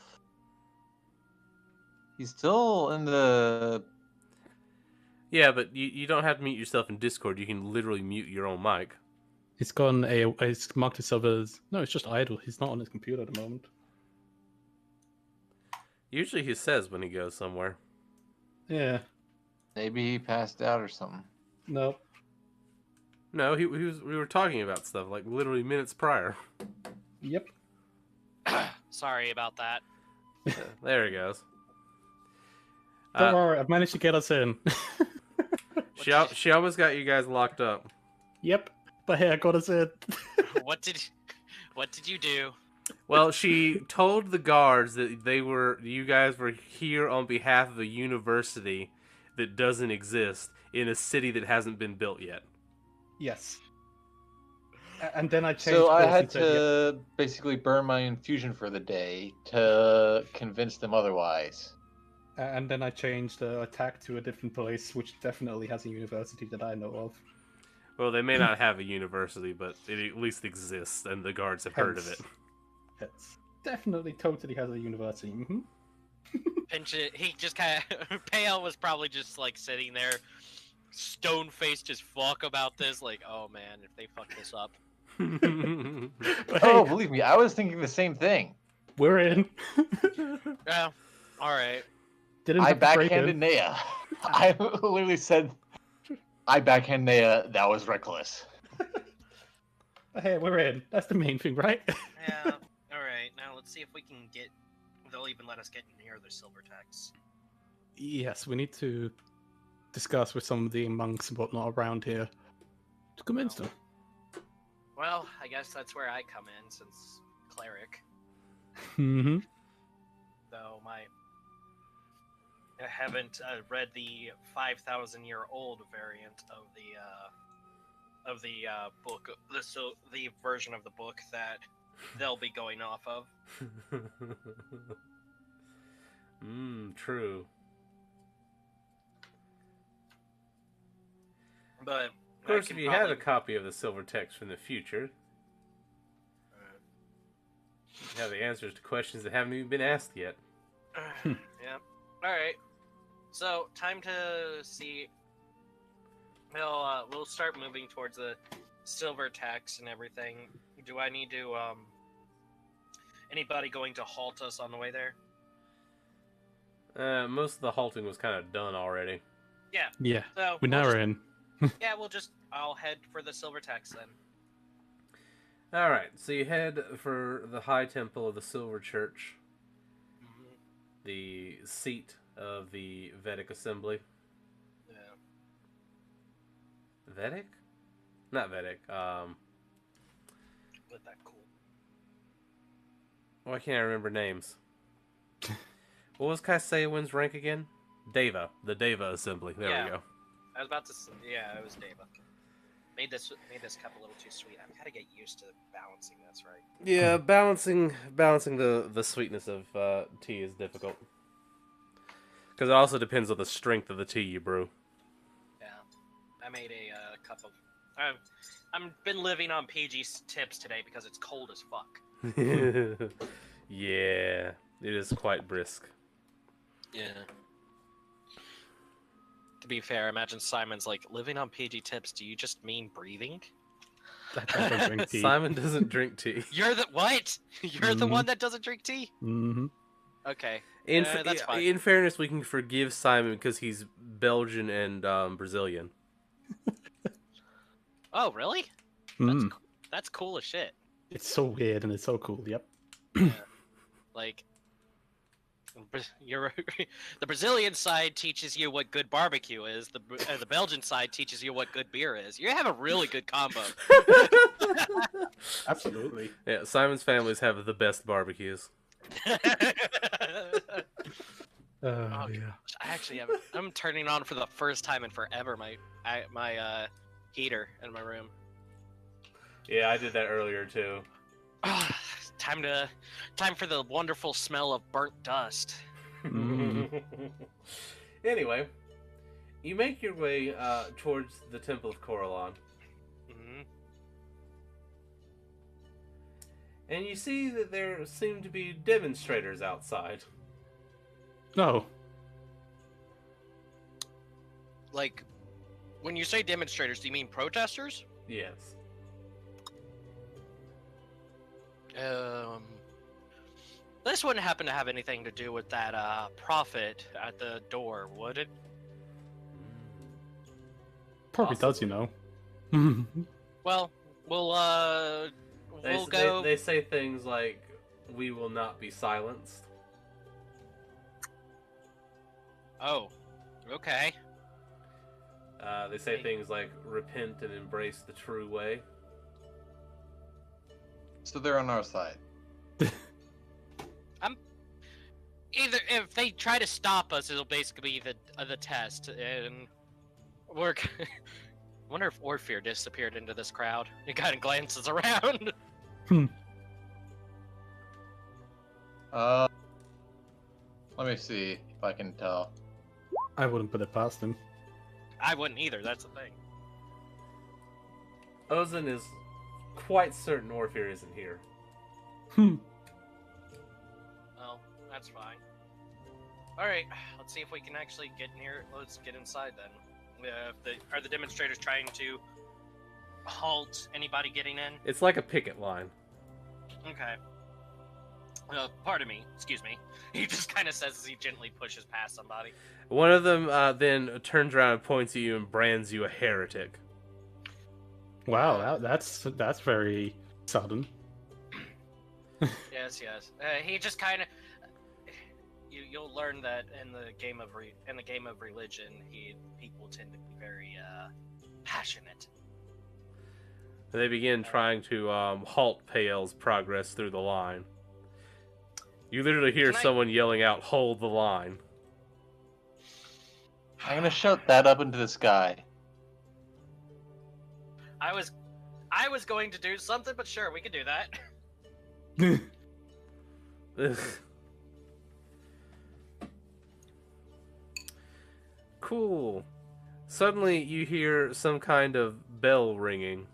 He's still in the... Yeah, but you don't have to mute yourself in Discord. You can literally mute your own mic. He's marked himself as... No, it's just idle. He's not on his computer at the moment. Usually he says when he goes somewhere. Yeah. Maybe he passed out or something. No. No, we were talking about stuff like literally minutes prior. Yep. Sorry about that. Yeah, there he goes. Don't worry. I've managed to get us in. She almost got you guys locked up. Yep. But hey, I got us in. What did you do? Well, she told the guards that you guys were here on behalf of a university that doesn't exist in a city that hasn't been built yet. Yes. And then I changed. So I course had and said, to basically burn my infusion for the day to convince them otherwise. and then I changed the attack to a different place, which definitely has a university that I know of. Well, they may not have a university, but it at least exists, and the guards have heard of it. It's definitely totally has a university. Mm-hmm. Pinch it. He just kind of. Pale was probably just like sitting there, stone faced as fuck about this. Like, oh man, if they fuck this up. But Oh, hey, believe me, I was thinking the same thing. we're in. Yeah. All right. Didn't I have to break backhanded in. Naya. I literally said, I backhand Naya, that was reckless. But hey, we're in. That's the main thing, right? Yeah. All right. Now let's see if we can get. They'll even let us get near the silver text. Yes, we need to discuss with some of the monks and whatnot around here to convince them. Well, I guess that's where I come in, since cleric. Mm-hmm. Though I haven't read the 5,000-year-old variant of the book, the version of the book that they'll be going off of. True. But Of course, if you had a copy of the silver text from the future, you have the answers to questions that haven't even been asked yet. yeah. All right. So time to see. We'll start moving towards the silver text and everything. Do I need to anybody going to halt us on the way there? Most of the halting was kind of done already. Yeah. Yeah, So we now are in. yeah, I'll head for the silver text then. All right, so you head for the High Temple of the Silver Church, the seat of the Vedic Assembly. Yeah. Vedic? Not Vedic. Let that cool. Why can't I remember names? What was Kaiseiwen's rank again? Deva. The Deva Assembly. There we go. I was about to say, yeah, it was Deva. Made this cup a little too sweet. I've got to get used to balancing this, right? Yeah, balancing the sweetness of tea is difficult. Because it also depends on the strength of the tea you brew. Yeah. I made a cup of... I've been living on PG tips today because it's cold as fuck. Yeah, it is quite brisk. Yeah. To be fair, imagine Simon's like, living on PG tips, do you just mean breathing? I don't drink tea. Simon doesn't drink tea. You're the... What? You're the one that doesn't drink tea? Mm-hmm. Okay. In that's fine. in fairness, we can forgive Simon because he's Belgian and Brazilian. Oh, really? Mm. That's cool as shit. It's so weird and it's so cool. Yep. Like, you're the Brazilian side teaches you what good barbecue is. The Belgian side teaches you what good beer is. You have a really good combo. Absolutely. Yeah, Simon's families have the best barbecues. Oh, Yeah. I actually have. I'm turning on for the first time in forever my heater in my room. Yeah, I did that earlier too. Time for the wonderful smell of burnt dust. Anyway, you make your way towards the Temple of Coralon. Mm-hmm. And you see that there seem to be demonstrators outside. No. Like, when you say demonstrators, do you mean protesters? Yes. This wouldn't happen to have anything to do with that prophet at the door, would it? Probably does, you know. Well, we'll They, go. they say things like, "We will not be silenced." Oh, okay. They say things like, "Repent and embrace the true way." So they're on our side. Either if they try to stop us, it'll basically be the test, and we're. Wonder if Orpheus disappeared into this crowd. He kind of glances around. Let me see if I can tell. I wouldn't put it past him. I wouldn't either. That's the thing. Ozan is quite certain Orpheus isn't here. Well, that's fine. All right, let's see if we can actually get in here. Let's get inside then. Are the demonstrators trying to halt anybody getting in? It's like a picket line. Okay. Pardon me. Excuse me. He just kind of says as he gently pushes past somebody. One of them then turns around and points at you and brands you a heretic. Wow, that's very sudden. Yes. He just kind of. You'll learn that in the game of religion, people tend to be very passionate. They begin trying to halt Pael's progress through the line. You literally hear someone yelling out, "Hold the line." I'm gonna shout that up into the sky. I was going to do something, but sure, we can do that. Ugh. Cool. Suddenly you hear some kind of bell ringing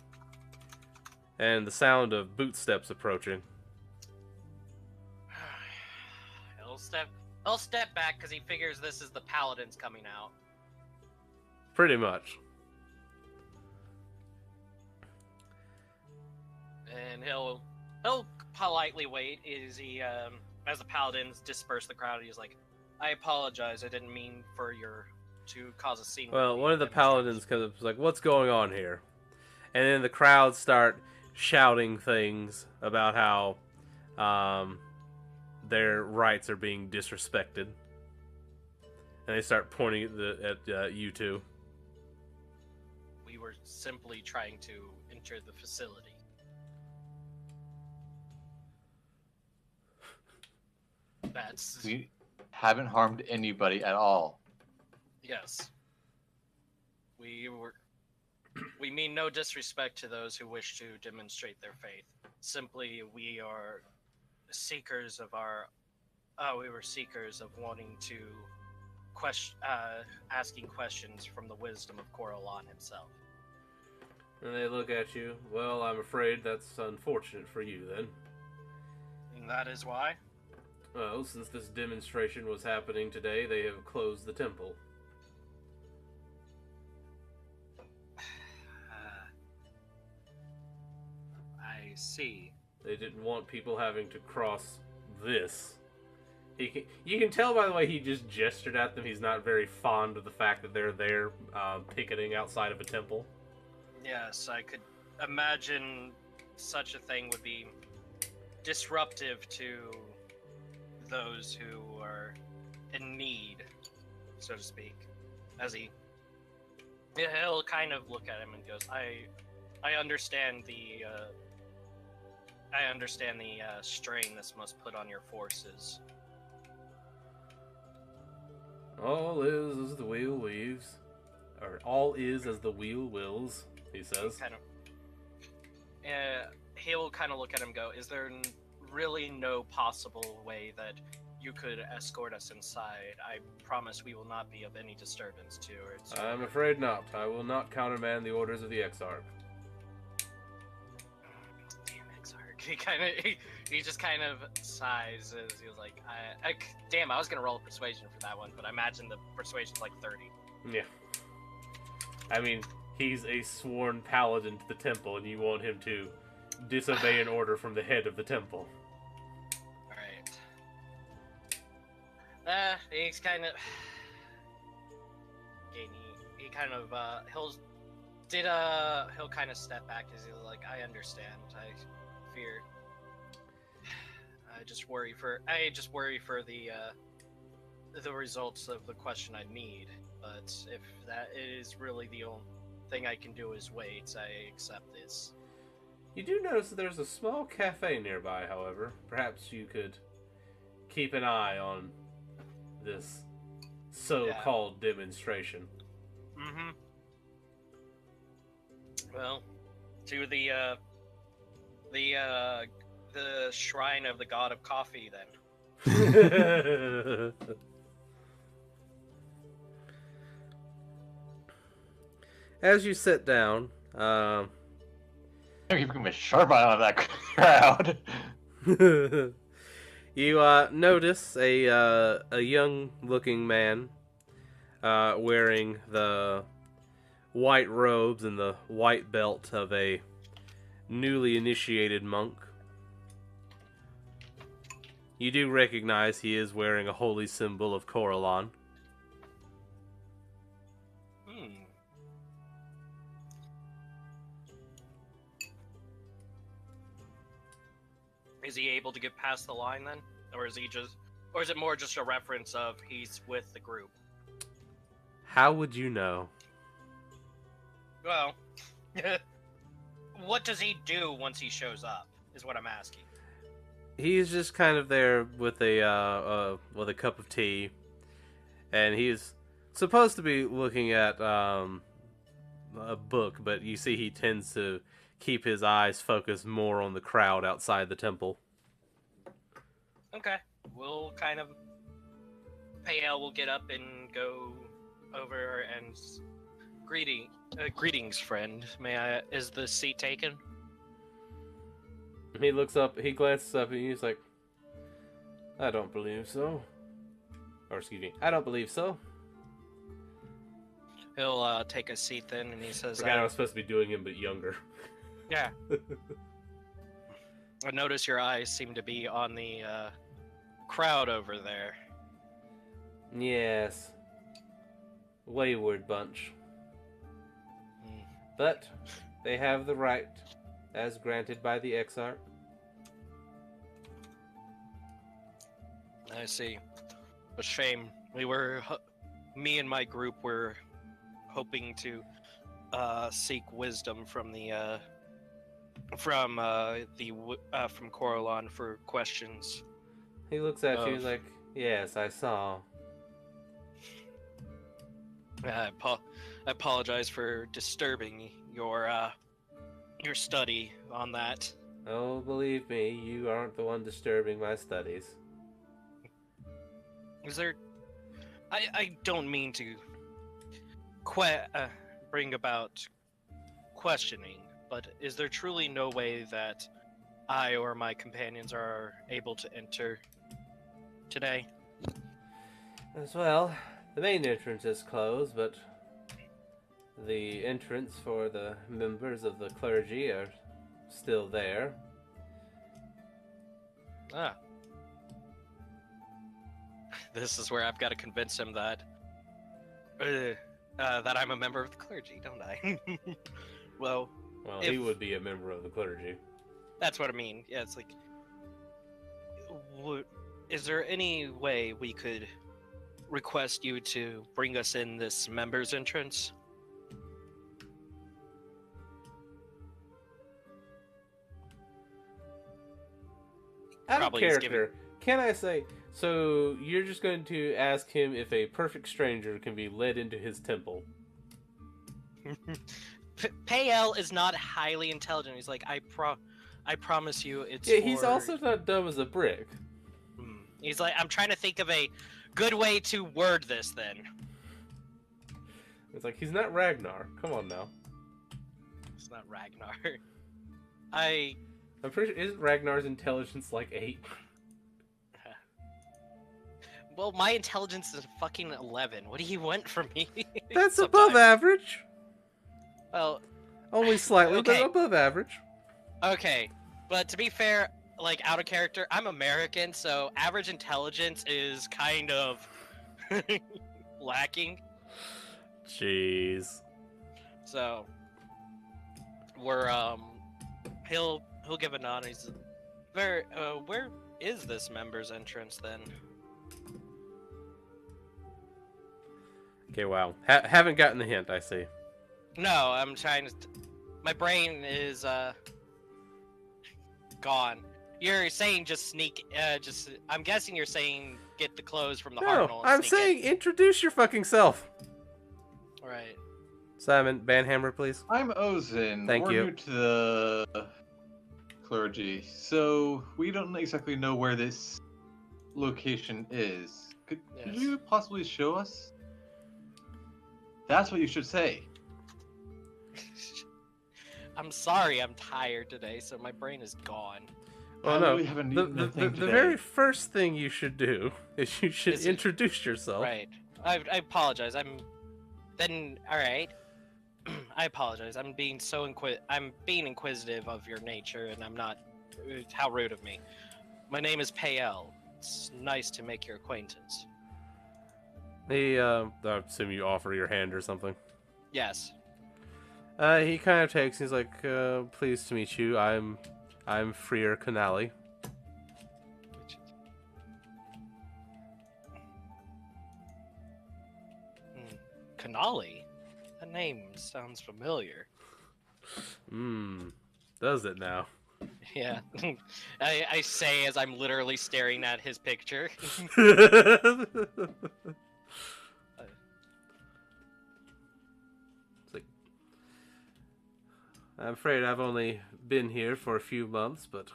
and the sound of bootsteps approaching. He'll step back because he figures this is the paladins coming out. Pretty much. And he'll politely wait as he as the paladins disperse the crowd. He's like, "I apologize. I didn't mean to cause a scene." Well, one of the paladins comes up and is like, "What's going on here?" And then the crowd start shouting things about how their rights are being disrespected, and they start pointing at you two. We were simply trying to enter the facility. That's We haven't harmed anybody at all. yes. We mean no disrespect to those who wish to demonstrate their faith. Simply, we are seekers of we were seekers of wanting to asking questions from the wisdom of Coralon himself. And they look at you. Well, I'm afraid that's unfortunate for you then. And that is why? Well, since this demonstration was happening today, they have closed the temple. I see. They didn't want people having to cross this. You can tell by the way he just gestured at them, he's not very fond of the fact that they're there picketing outside of a temple. Yes, I could imagine such a thing would be disruptive to those who are in need, so to speak. He'll kind of look at him and goes, I understand the strain this must put on your forces. All is as the wheel weaves, or all is as the wheel wills, he says. He'll kind of look at him and go, is there really no possible way that you could escort us inside? I promise we will not be of any disturbance to it. I'm afraid not. I will not countermand the orders of the Exarch. Damn Exarch. He just kind of sighs as he was like, damn, I was gonna roll a persuasion for that one, but I imagine the persuasion's like 30. Yeah. I mean, he's a sworn paladin to the temple, and you want him to disobey an order from the head of the temple. Alright. He's kind of... He kind of, he'll kind of step back as he's like, I understand. I fear... I just worry for the results of the question I need. But if that is really the only thing I can do is wait, I accept this. You do notice that there's a small cafe nearby, however. Perhaps you could keep an eye on this so-called demonstration. Mm-hmm. Well, to the shrine of the god of coffee, then. As you sit down, You're keeping a sharp eye on that crowd. you notice a young-looking man wearing the white robes and the white belt of a newly initiated monk. You do recognize he is wearing a holy symbol of Coralon. Is he able to get past the line then? Or is it more just a reference of he's with the group? How would you know? Well, what does he do once he shows up, is what I'm asking. He's just kind of there with a cup of tea, and he's supposed to be looking at a book, but you see he tends to keep his eyes focused more on the crowd outside the temple. Okay, we'll kind of... Payel will get up and go over and... Greetings, friend. Is the seat taken? He looks up, he glances up, and he's like, I don't believe so. Or, excuse me, I don't believe so. He'll take a seat then, and he says... The guy I was supposed to be doing him, but younger. Yeah. I notice your eyes seem to be on the crowd over there. Yes. Wayward bunch. But they have the right as granted by the Exarch. I see. A shame. Me and my group were hoping to seek wisdom from from Coralon for questions. He looks at you, he's like, yes, I saw. I apologize for disturbing your study on that. Oh, believe me, you aren't the one disturbing my studies. Is there? I don't mean to bring about questioning, but is there truly no way that I or my companions are able to enter today? As well, the main entrance is closed, but the entrance for the members of the clergy are still there. Ah. This is where I've got to convince him that that I'm a member of the clergy, don't I? Well, he would be a member of the clergy. That's what I mean. Yeah, it's like, is there any way we could request you to bring us in this members entrance? Out of Probably is character, can I say, so you're just going to ask him if a perfect stranger can be led into his temple? Payel is not highly intelligent. He's like, I promise you it's Yeah, for... he's also not dumb as a brick. He's like, I'm trying to think of a good way to word this then. It's like, he's not Ragnar. Come on now. It's not Ragnar. I'm pretty sure, isn't Ragnar's intelligence like 8? Well, my intelligence is fucking 11. What do you want from me? That's above average. Well, only slightly, okay. but above average. Okay, but to be fair, like, out of character, I'm American, so average intelligence is kind of lacking. Jeez. So we're he'll give a nod. And he's where is this members entrance then? Okay, wow. Haven't gotten the hint, I see. No, I'm trying to. My brain is gone. You're saying just sneak. I'm guessing you're saying get the clothes from the Harnell. No, I'm saying introduce your fucking self. All right. Simon, Banhammer, please. I'm Ozen. Thank We're you. new to the clergy, so we don't exactly know where this location is. Could you possibly show us? That's what you should say. I'm sorry, I'm tired today, so my brain is gone. Oh no, we haven't eaten a thing the today. very first thing you should do is you should introduce yourself. Right. I apologize. All right. I apologize. I'm being inquisitive of your nature, and I'm not. How rude of me. My name is Payel. It's nice to make your acquaintance. I assume you offer your hand or something. Yes. He kind of takes. He's like, "Pleased to meet you. I'm Freer Canali." Canali? That name sounds familiar. Does it now? Yeah. I say as I'm literally staring at his picture. It's like, I'm afraid I've only been here for a few months, but...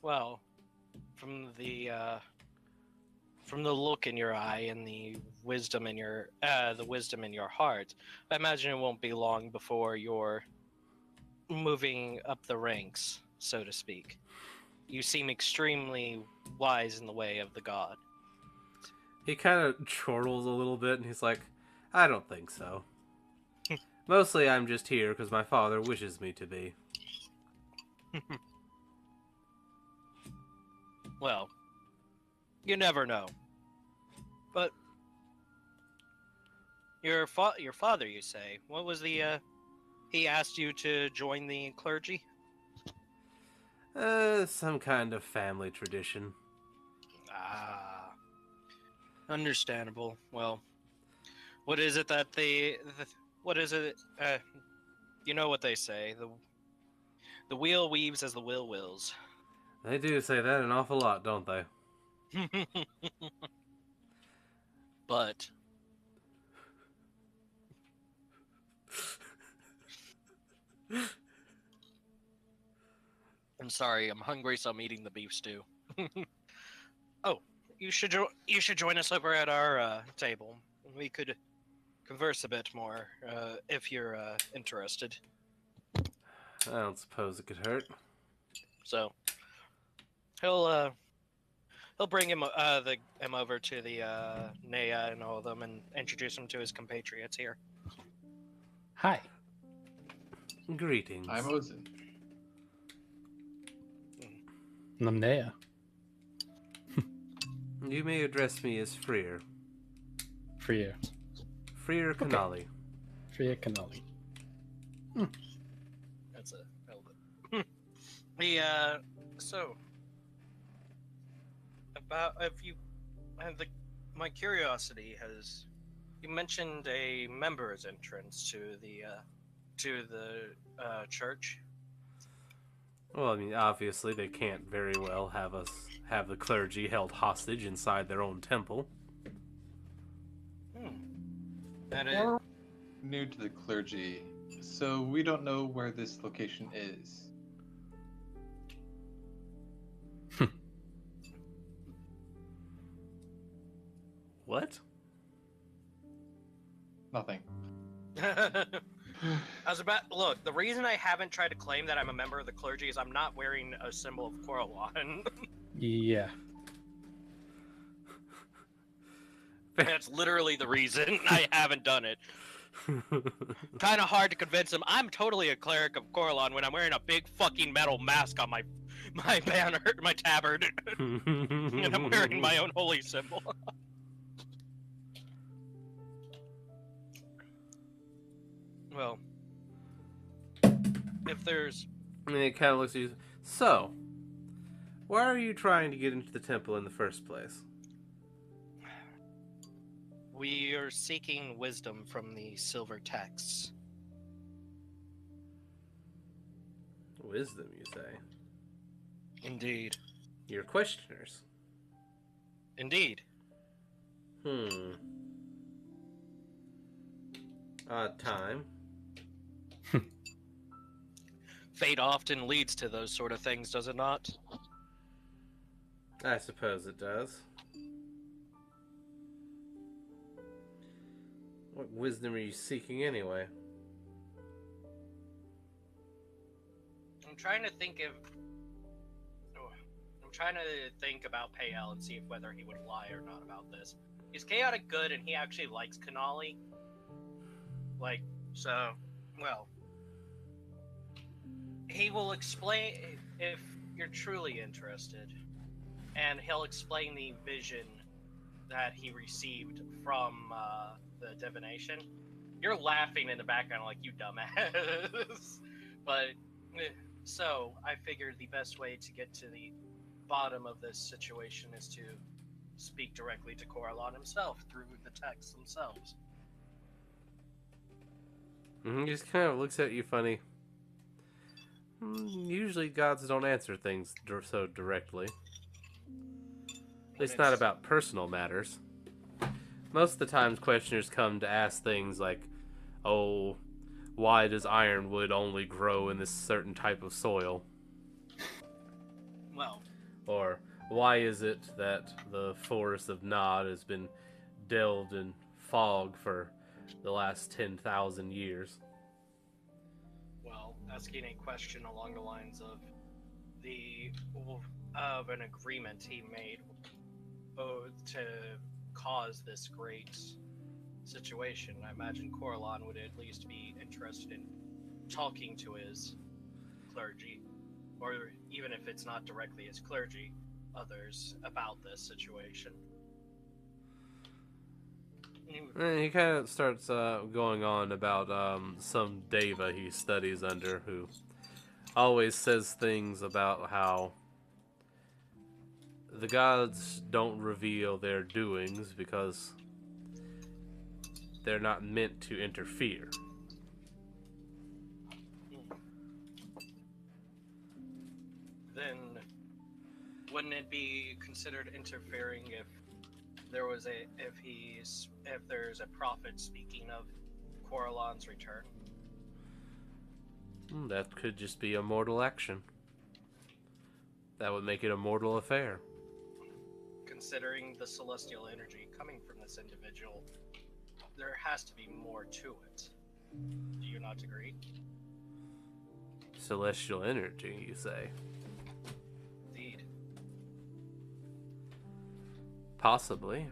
Well, from the look in your eye and the wisdom in your heart, I imagine it won't be long before you're moving up the ranks, so to speak. You seem extremely wise in the way of the god. He kind of chortles a little bit, and he's like, I don't think so. Mostly I'm just here because my father wishes me to be. Well, you never know. But Your father, you say? What was the? He asked you to join the clergy. Some kind of family tradition. Ah, understandable. Well, what is it that what is it? You know what they say. The wheel weaves as the will wills. They do say that an awful lot, don't they? But I'm sorry, I'm hungry, so I'm eating the beef stew. Oh, you should join us over at our table. We could converse a bit more if you're interested. I don't suppose it could hurt. So he'll bring him him over to the Naya and all of them and introduce him to his compatriots here. Hi. Greetings. I'm Ozen. I'm Nea. You may address me as Freer. Freer. Freer Canali. Freer Canali. That's a relevant. So about if you my curiosity has you mentioned a member's entrance to the church. Well, I mean, obviously they can't very well have the clergy held hostage inside their own temple. That is, We're new to the clergy, so we don't know where this location is. What? Nothing. I was about look. The reason I haven't tried to claim that I'm a member of the clergy is I'm not wearing a symbol of Coralon. Yeah. That's literally the reason I haven't done it. Kind of hard to convince him I'm totally a cleric of Coralon when I'm wearing a big fucking metal mask on my banner, my tabard, and I'm wearing my own holy symbol. Well, if there's And it kind of looks at you. So, why are you trying to get into the temple in the first place? we are seeking wisdom from the silver texts. Wisdom, you say? Indeed. You're questioners. Indeed. Odd time. Fate often leads to those sort of things, does it not? I suppose it does. What wisdom are you seeking anyway? I'm trying to think about Payel and see if whether he would lie or not about this. He's chaotic good and he actually likes Kanali. Well, he will explain if you're truly interested, and he'll explain the vision that he received from the divination. You're laughing in the background like you dumbass. But so I figured the best way to get to the bottom of this situation is to speak directly to Coralon himself through the texts themselves. He just kind of looks at you funny. Usually gods don't answer things so directly. At least not about personal matters. Most of the times questioners come to ask things like, oh, why does ironwood only grow in this certain type of soil? Well, Or why is it that the forest of Nod has been delved in fog for the last 10,000 years? well, asking a question along the lines of an agreement he made to cause this great situation. I imagine Coralon would at least be interested in talking to his clergy, or even if it's not directly his clergy, others about this situation. He kind of starts going on about some deva he studies under who always says things about how the gods don't reveal their doings because they're not meant to interfere. Then wouldn't it be considered interfering if there's a prophet speaking of Coralon's return? That could just be a mortal action. That would make it a mortal affair. Considering the celestial energy coming from this individual, there has to be more to it. Do you not agree? Celestial energy, you say? Indeed. Possibly.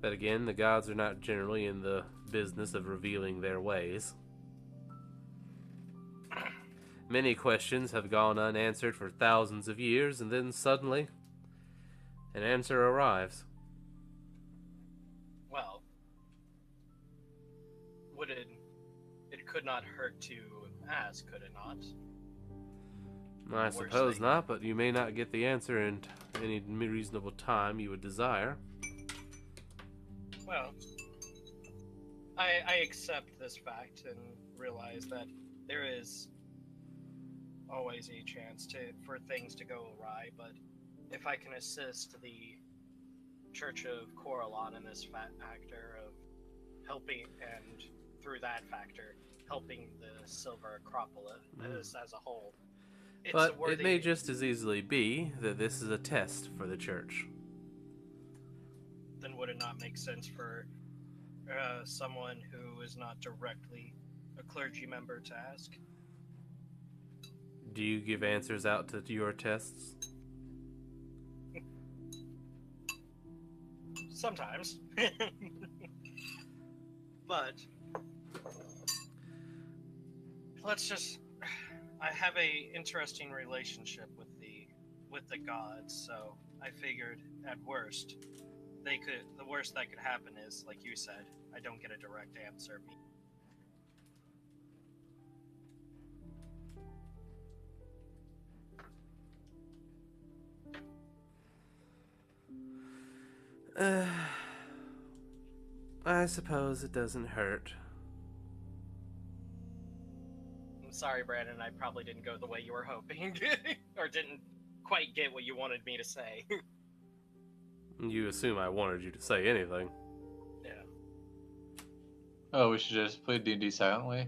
But again, the gods are not generally in the business of revealing their ways. Many questions have gone unanswered for thousands of years, and then suddenly, an answer arrives. Well, it could not hurt to ask, could it not? I Worst suppose thing. not, but you may not get the answer in any reasonable time you would desire. Well, I accept this fact and realize that there is always a chance for things to go awry, but if I can assist the Church of Coralon in this factor of helping, and through that factor, helping the Silver Acropolis as a whole, it's But worthy. it may just as easily be that this is a test for the church. Then would it not make sense for someone who is not directly a clergy member to ask? Do you give answers out to your tests? Sometimes. But let's just I have a interesting relationship with the gods, so I figured at worst the worst that could happen is, like you said, I don't get a direct answer. I suppose it doesn't hurt. I'm sorry, Brandon, I probably didn't go the way you were hoping, or didn't quite get what you wanted me to say. You assume I wanted you to say anything. Yeah. Oh, we should just play D&D silently?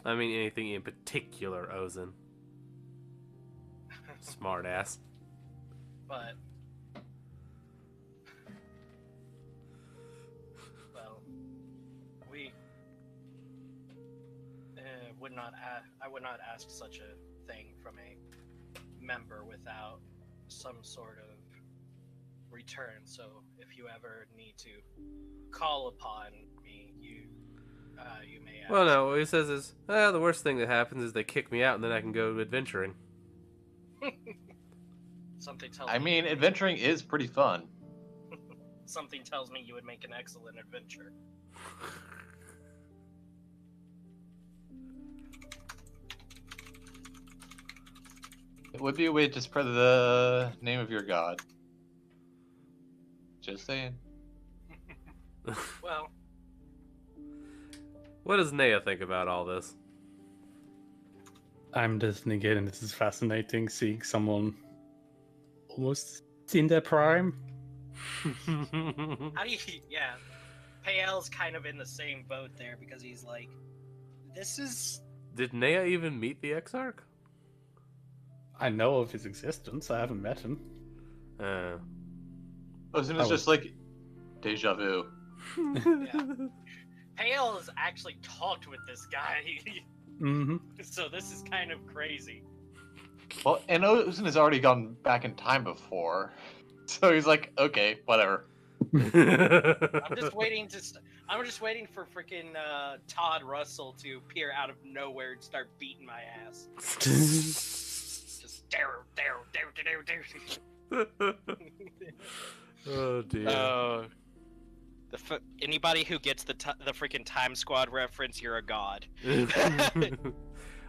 I mean anything in particular, Ozen. Smartass. But well, we I would not ask such a thing from a member without some sort of return. So if you ever need to call upon me, you may ask. Well, no, what he says is, the worst thing that happens is they kick me out and then I can go adventuring. Something tells I me mean, adventuring is pretty fun. something tells me you would make an excellent adventure. It would be a way to spread the name of your god. Just saying. Well, What does Nea think about all this? I'm just negating. This is fascinating seeing someone almost in their prime. how do you? Yeah, Pael's kind of in the same boat there because he's like, this is. Did Nea even meet the Exarch? I know of his existence. I haven't met him. Ozen is just like deja vu. Yeah. Pael has actually talked with this guy, Mm-hmm. so this is kind of crazy. Well, and Ozen has already gone back in time before, so he's like, okay, whatever. I'm just waiting for freaking Todd Russell to appear out of nowhere and start beating my ass. Just dare. Oh dear. Anybody who gets the freaking Time Squad reference, you're a god.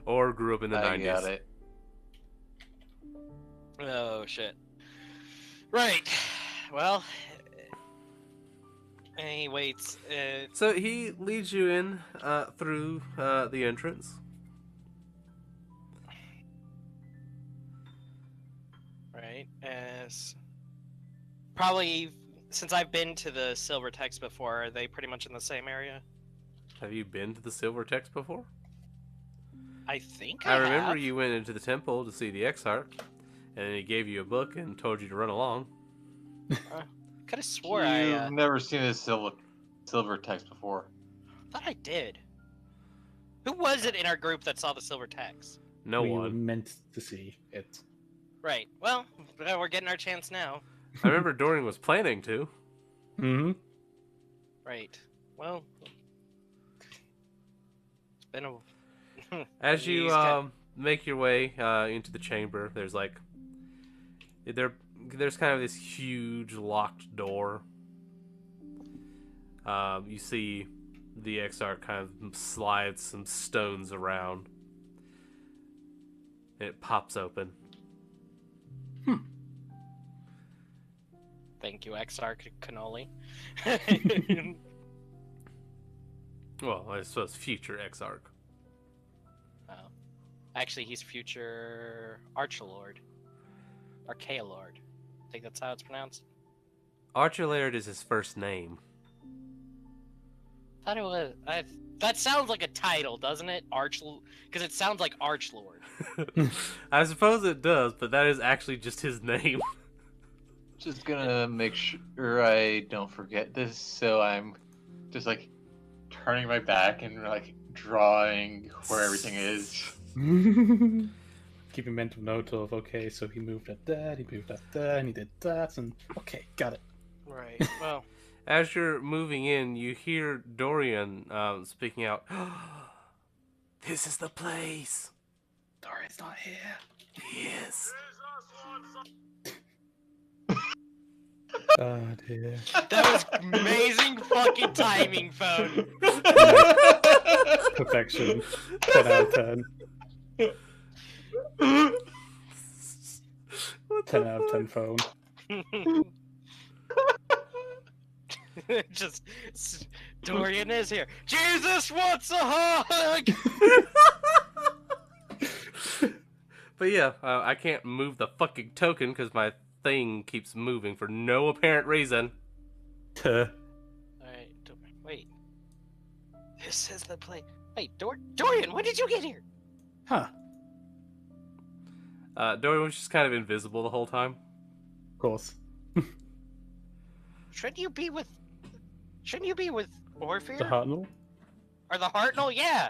Or grew up in the I 90s. got it. Oh shit. Right. Well. He waits. So he leads you in through the entrance. Right. As probably since I've been to the Silver Text before, are they pretty much in the same area? Have you been to the Silver Text before? I think I remember have. you went into the temple to see the Exarch, and then he gave you a book and told you to run along. Could have swore You've I never seen a silver text before. thought I did. Who was it in our group that saw the Silver Text? No we were one. meant to see it. Right. Well, we're getting our chance now. I remember Dorian was planning to. Mm-hmm. Right. Well, it's been a. As you He's got- make your way into the chamber, there's like there's kind of this huge locked door. You see the Exarch kind of slide some stones around, and it pops open. Thank you, Exarch Cannoli. Well, I suppose future Exarch. Oh. Actually, he's future Archelord. Archaeolord. I think that's how it's pronounced. Archelaird is his first name. Thought it was. That sounds like a title, doesn't it? Because it sounds like Archlord. I suppose it does, but that is actually just his name. Just gonna make sure I don't forget this, so I'm just like turning my back and like drawing where everything is. Keep a mental note of, okay, so he moved at that, he moved at that, and he did that, and okay, got it. Right. Well. As you're moving in, you hear Dorian speaking out. This is the place. Dorian's not here. He is. Oh dear. That was amazing fucking timing, phone. Perfection. 10 out of 10. 10 out of 10 phone. Just Dorian is here. Jesus wants a hug. But yeah, I can't move the fucking token because my thing keeps moving for no apparent reason. Alright, wait. This is the place. Wait, Dorian, when did you get here? Huh. Dorian was just kind of invisible the whole time. Of course. Shouldn't you be with Orpheus? The Hartnell? Or the Hartnell? Yeah.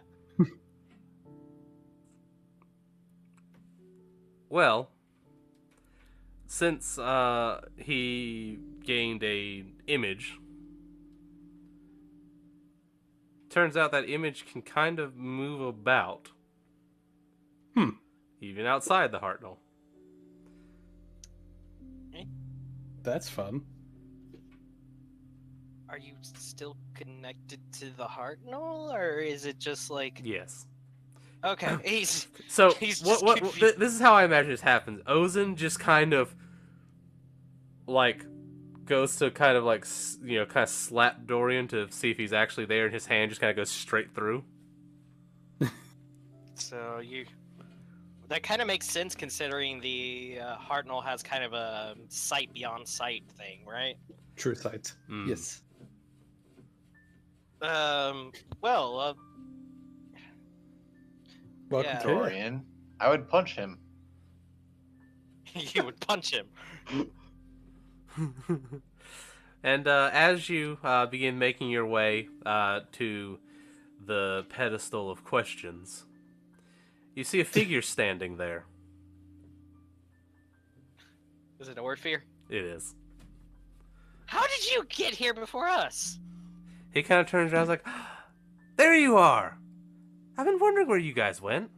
Well, since he gained a image, turns out that image can kind of move about. Even outside the Hartnell. That's fun. Are you still connected to the Hartnell, or is it just like? Yes. Okay, he's So He's what? just What? confused. This is how I imagine this happens. Ozen just kind of like goes to kind of like kind of slap Dorian to see if he's actually there, and his hand just kind of goes straight through. so that kind of makes sense considering the Hartnell has kind of a sight beyond sight thing, right? True sight. Mm. Yes. Well, Welcome Yeah. to it. Dorian, I would punch him. you would punch him. And as you begin making your way to the pedestal of questions, you see a figure standing there. Is it Orpheus? It is. How did you get here before us? He kind of turns around, like, "There you are! I've been wondering where you guys went."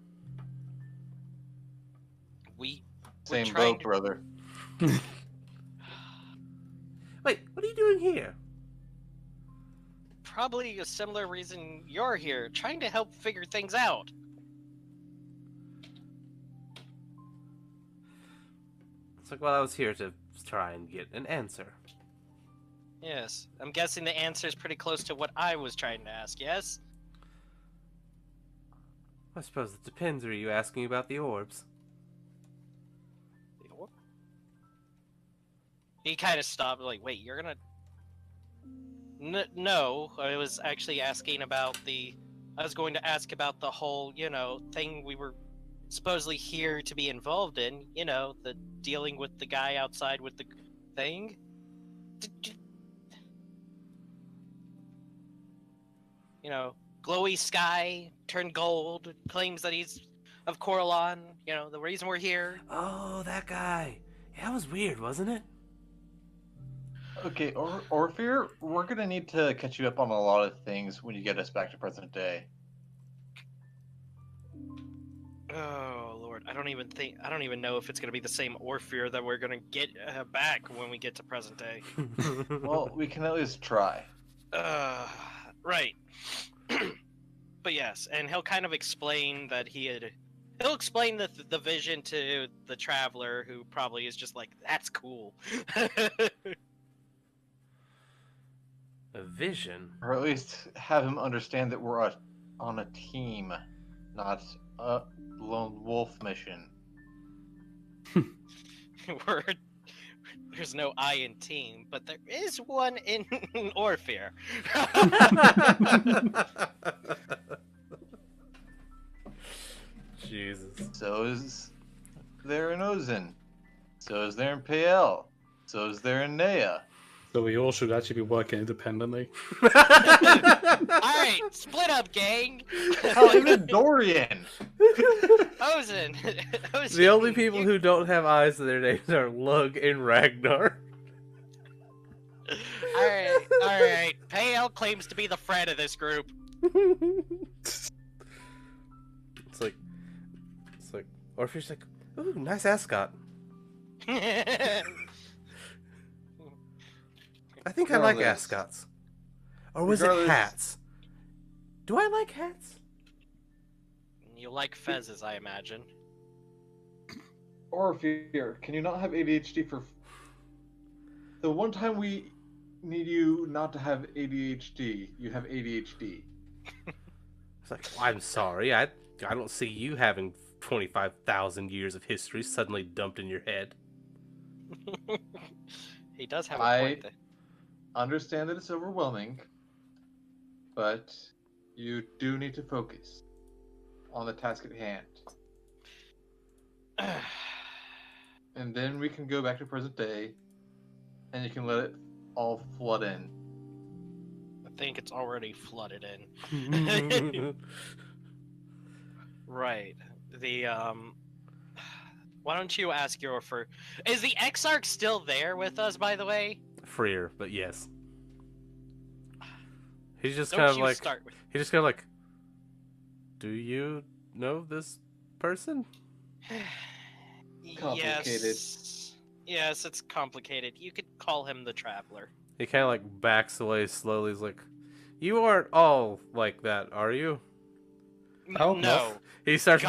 We Same trying boat, to- brother. Wait, what are you doing here? probably a similar reason you're here, trying to help figure things out. It's like, well, I was here to try and get an answer. Yes, I'm guessing the answer is pretty close to what I was trying to ask, yes? I suppose it depends. Are you asking about the orbs? He kind of stopped, like, wait, you're gonna... No, I was actually asking about the... I was going to ask about the whole, you know, thing we were supposedly here to be involved in. You know, the dealing with the guy outside with the thing. You know, glowy sky, turned gold, claims that he's of Coralon. You know, the reason we're here. Oh, that guy. Yeah, that was weird, wasn't it? Okay, Orpheus, we're gonna need to catch you up on a lot of things when you get us back to present day. Oh Lord, I don't even know if it's gonna be the same Orpheus that we're gonna get back when we get to present day. Well, we can at least try. Right. But yes, and he'll kind of explain that he'll explain the vision to the traveler, who probably is just like, that's cool. A vision? Or at least have him understand that we're on a team, not a lone wolf mission. There's no I in team, but there is one in Orpheus. Jesus. So is there in Ozin. So is there in PL. So is there in Nea. So we all should actually be working independently. Alright, split up, gang! Hell, even Dorian! Ozen! The only people who don't have eyes in their names are Lug and Ragnar. Alright. Pale claims to be the friend of this group. It's like, Orpheus like, ooh, nice ascot. I think I like ascots. Or was it hats? Do I like hats? You like fezzes, I imagine. Orpheus, can you not have ADHD for... The one time we need you not to have ADHD, you have ADHD. It's like, well, I'm sorry, I don't see you having 25,000 years of history suddenly dumped in your head. He does have a point there. Understand that it's overwhelming, but you do need to focus on the task at hand. And then we can go back to present day, and you can let it all flood in. I think it's already flooded in. Right. Why don't you ask is the Exarch still there with us, by the way? Freer, but yes. He's just Don't kind of you like, start with... he's just kind of like, do you know this person? Complicated. Yes, it's complicated. You could call him the Traveler. He kind of like backs away slowly. He's like, you aren't all like that, are you? Oh, No. He starts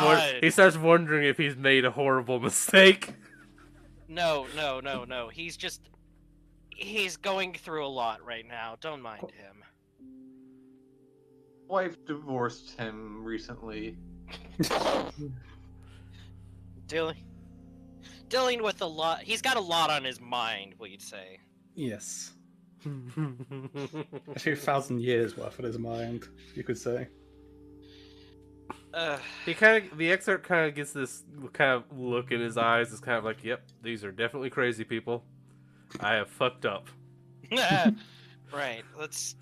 wondering if he's made a horrible mistake. No. He's going through a lot right now. Don't mind him. Wife divorced him recently. Dealing with a lot. He's got a lot on his mind, we'd say. Yes. Actually, 1,000 years worth on his mind, you could say. The excerpt kind of gets this kind of look in his eyes. It's kind of like, yep, these are definitely crazy people. I have fucked up. Right. Let's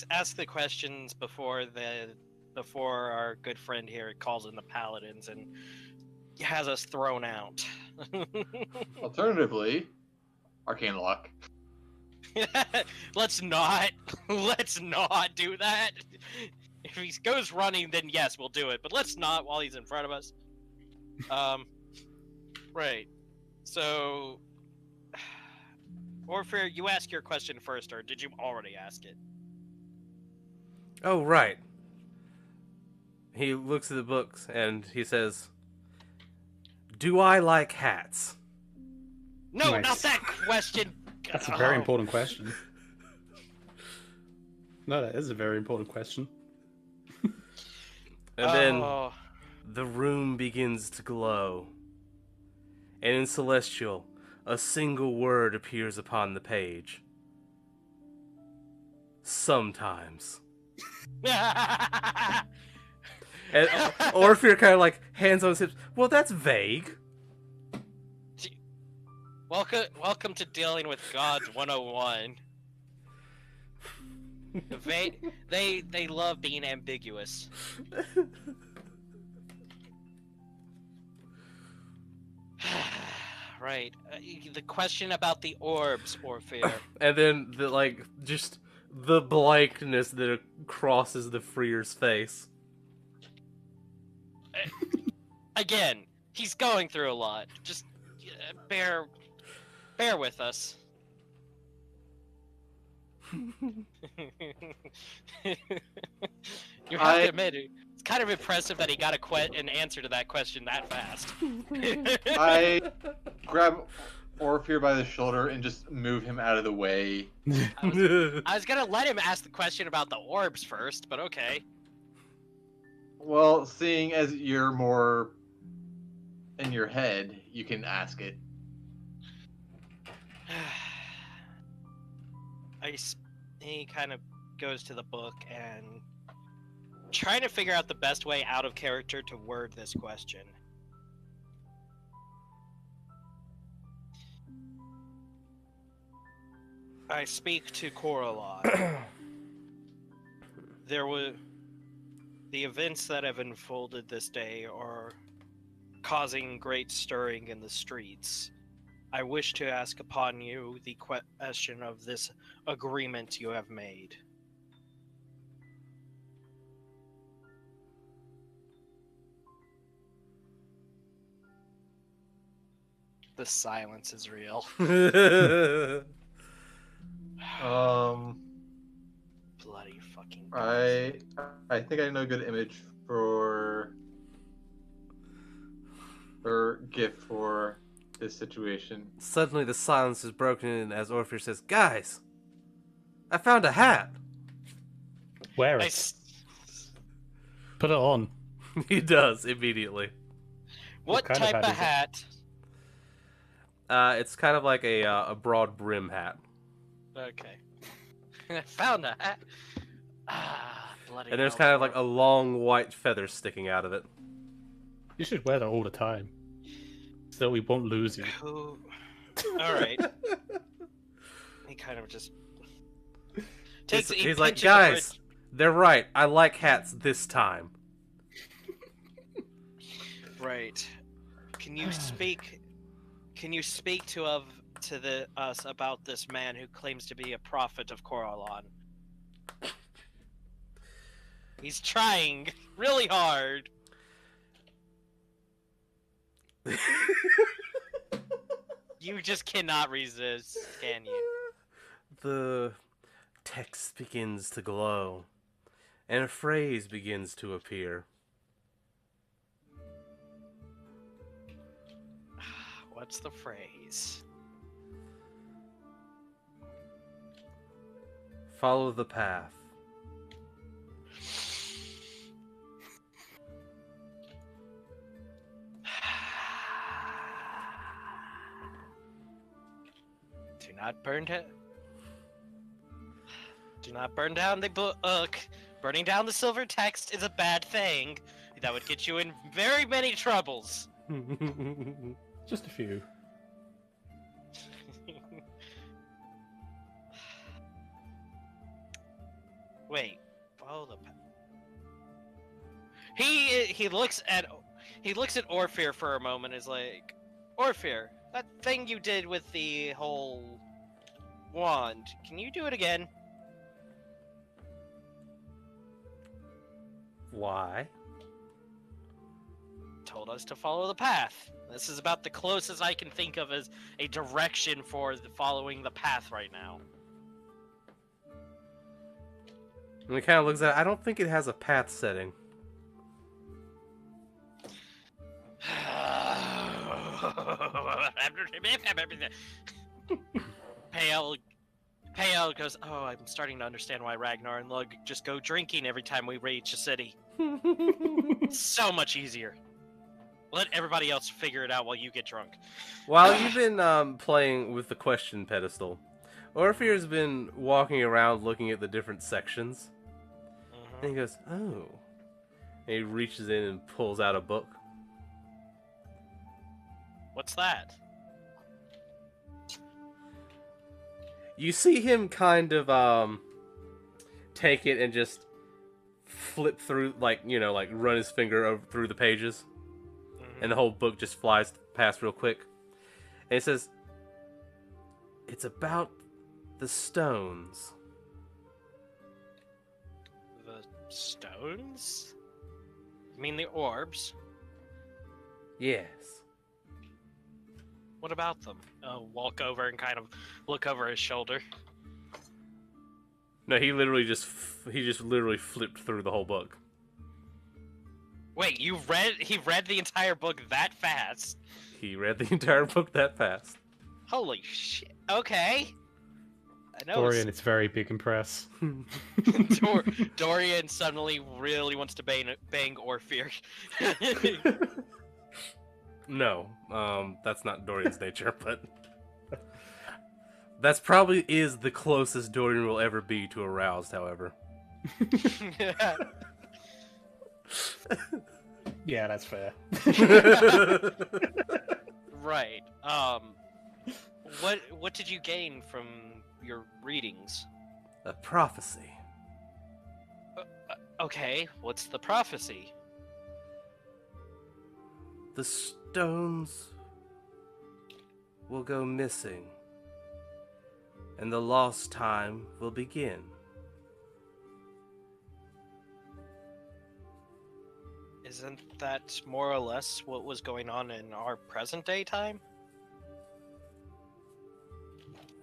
ask the questions before our good friend here calls in the paladins and has us thrown out. Alternatively, arcane lock. Let's not do that. If he goes running, then yes, we'll do it. But let's not while he's in front of us. Right. So, Orpheus, you ask your question first, or did you already ask it? Oh, right. He looks at the books and he says, "Do I like hats?" No, Nice. not that question. That's a very Oh. important question. No, that is a very important question. And then Oh. the room begins to glow. And in Celestial, a single word appears upon the page. Sometimes. And Orpheus kind of like hands on his hips. Well, that's vague. Welcome to dealing with gods 101. They love being ambiguous. Right. The question about the orbs, Orpheus. And then just the blankness that crosses the freer's face. Again, he's going through a lot. Just bear with us. You have to admit it. It's kind of impressive that he got an answer to that question that fast. I grab Orpheus by the shoulder and just move him out of the way. I was gonna let him ask the question about the orbs first, but okay. Well, seeing as you're more in your head, you can ask it. He kind of goes to the book and trying to figure out the best way out of character to word this question. I speak to Coralon. The events that have unfolded this day are causing great stirring in the streets. I wish to ask upon you the question of this agreement you have made. The silence is real. Bloody fucking guys. I think I know a good image for or gift for this situation. Suddenly the silence is broken as Orpheus says, "Guys, I found a hat." Wear it. Nice. Put it on. He does immediately. What kind of type hat of is it? hat? It's kind of like a broad brim hat. Okay. I found a hat. Ah, bloody And there's hell, kind of poor- like a long white feather sticking out of it. You should wear that all the time. So we won't lose you. Who... Alright. He kind of just... He's like, "Guys, they're right. I like hats this time." Right. Can you speak to us about this man who claims to be a prophet of Coralon? He's trying really hard. You just cannot resist, can you? The text begins to glow, and a phrase begins to appear. What's the phrase? Follow the path. Do not burn down the book. Burning down the silver text is a bad thing. That would get you in very many troubles. Just a few. Wait, follow the path. He looks at Orpheus for a moment. Is like, Orpheus, that thing you did with the whole wand. Can you do it again? Why? Told us to follow the path. This is about the closest I can think of as a direction for following the path right now. And he kind of looks at it. I don't think it has a path setting. Pale goes, oh, I'm starting to understand why Ragnar and Lug just go drinking every time we reach a city. So much easier. Let everybody else figure it out while you get drunk. While you've been playing with the question pedestal, Orpheus has been walking around looking at the different sections. And he goes, oh. And he reaches in and pulls out a book. What's that? You see him kind of take it and just flip through, like run his finger over through the pages. And the whole book just flies past real quick. And it says, it's about the stones. The stones? You mean the orbs? Yes. What about them? Walk over and kind of look over his shoulder. No, he just literally flipped through the whole book. Wait, he read the entire book that fast? He read the entire book that fast. Holy shit. Okay. I know. Dorian is very big impress. Dorian suddenly really wants to bang Orpheus. No, that's not Dorian's nature, but that's probably is the closest Dorian will ever be to aroused, however. Yeah, that's fair. Right. What did you gain from your readings? A prophecy. Okay, what's the prophecy? The stones will go missing, and the lost time will begin. Isn't that more or less what was going on in our present day time?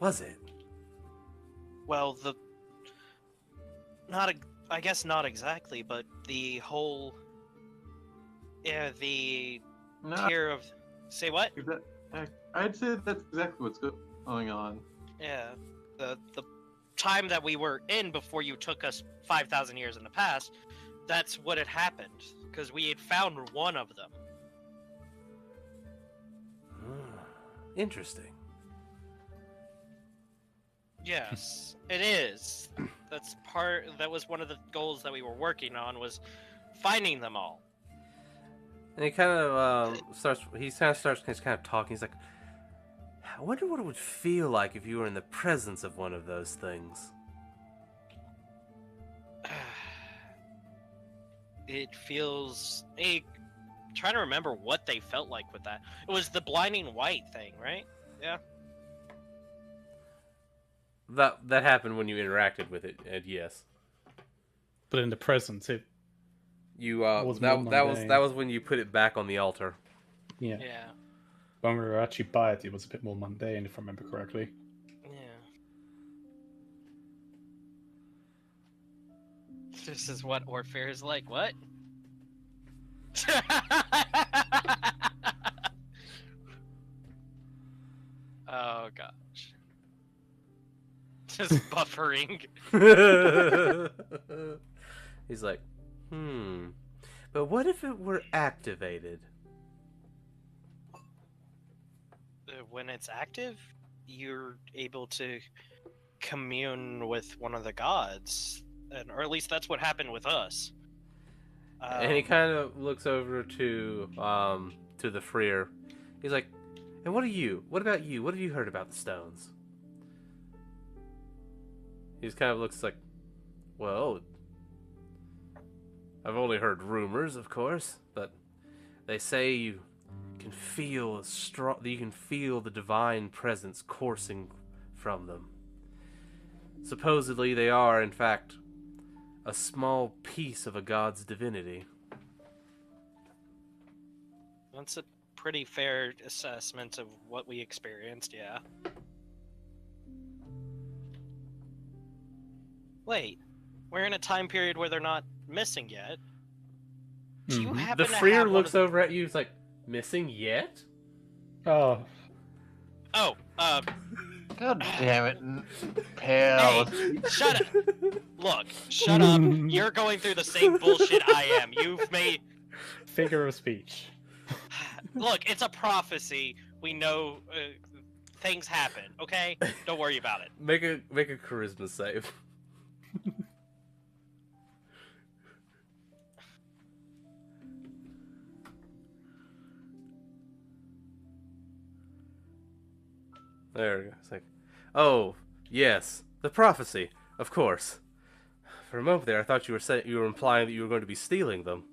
Was it? Well, I guess not exactly, but the whole, the No, tier of, say what? I'd say that's exactly what's going on. Yeah, the time that we were in before you took us 5,000 years in the past, that's what had happened, because we had found one of them. Interesting. Yes, it is. That was one of the goals that we were working on, was finding them all. And he kind of starts talking. He's like, I wonder what it would feel like if you were in the presence of one of those things. It feels... trying to remember what they felt like with that. It was the blinding white thing, right? Yeah. That happened when you interacted with it, and yes. But in the present, it You was that more was mundane. that was when you put it back on the altar. yeah. Yeah. When we were actually by it, it was a bit more mundane, if I remember correctly. Yeah. This is what Orpheus is like. What? Oh gosh. Just buffering. He's like, but what if it were activated? When it's active, you're able to commune with one of the gods, or at least that's what happened with us. And he kind of looks over to the Freer. He's like, and what about you? What have you heard about the stones? He just kind of looks like, well, I've only heard rumors, of course, but they say you can feel the divine presence coursing from them. Supposedly they are, in fact, a small piece of a god's divinity. That's a pretty fair assessment of what we experienced, yeah. Wait, We're in a time period where they're not missing yet. Do you Mhm. happen The to Freer have one looks of the... over at you. He's like, "Missing yet?" Oh, Oh, God damn it, pal. hey, shut up. Look, shut up. You're going through the same bullshit I am. You've made... figure of speech. Look, it's a prophecy. We know things happen, okay? Don't worry about it. Make a charisma save. There we go. It's like, oh yes, the prophecy, of course. For a moment there, I thought you were implying that you were going to be stealing them.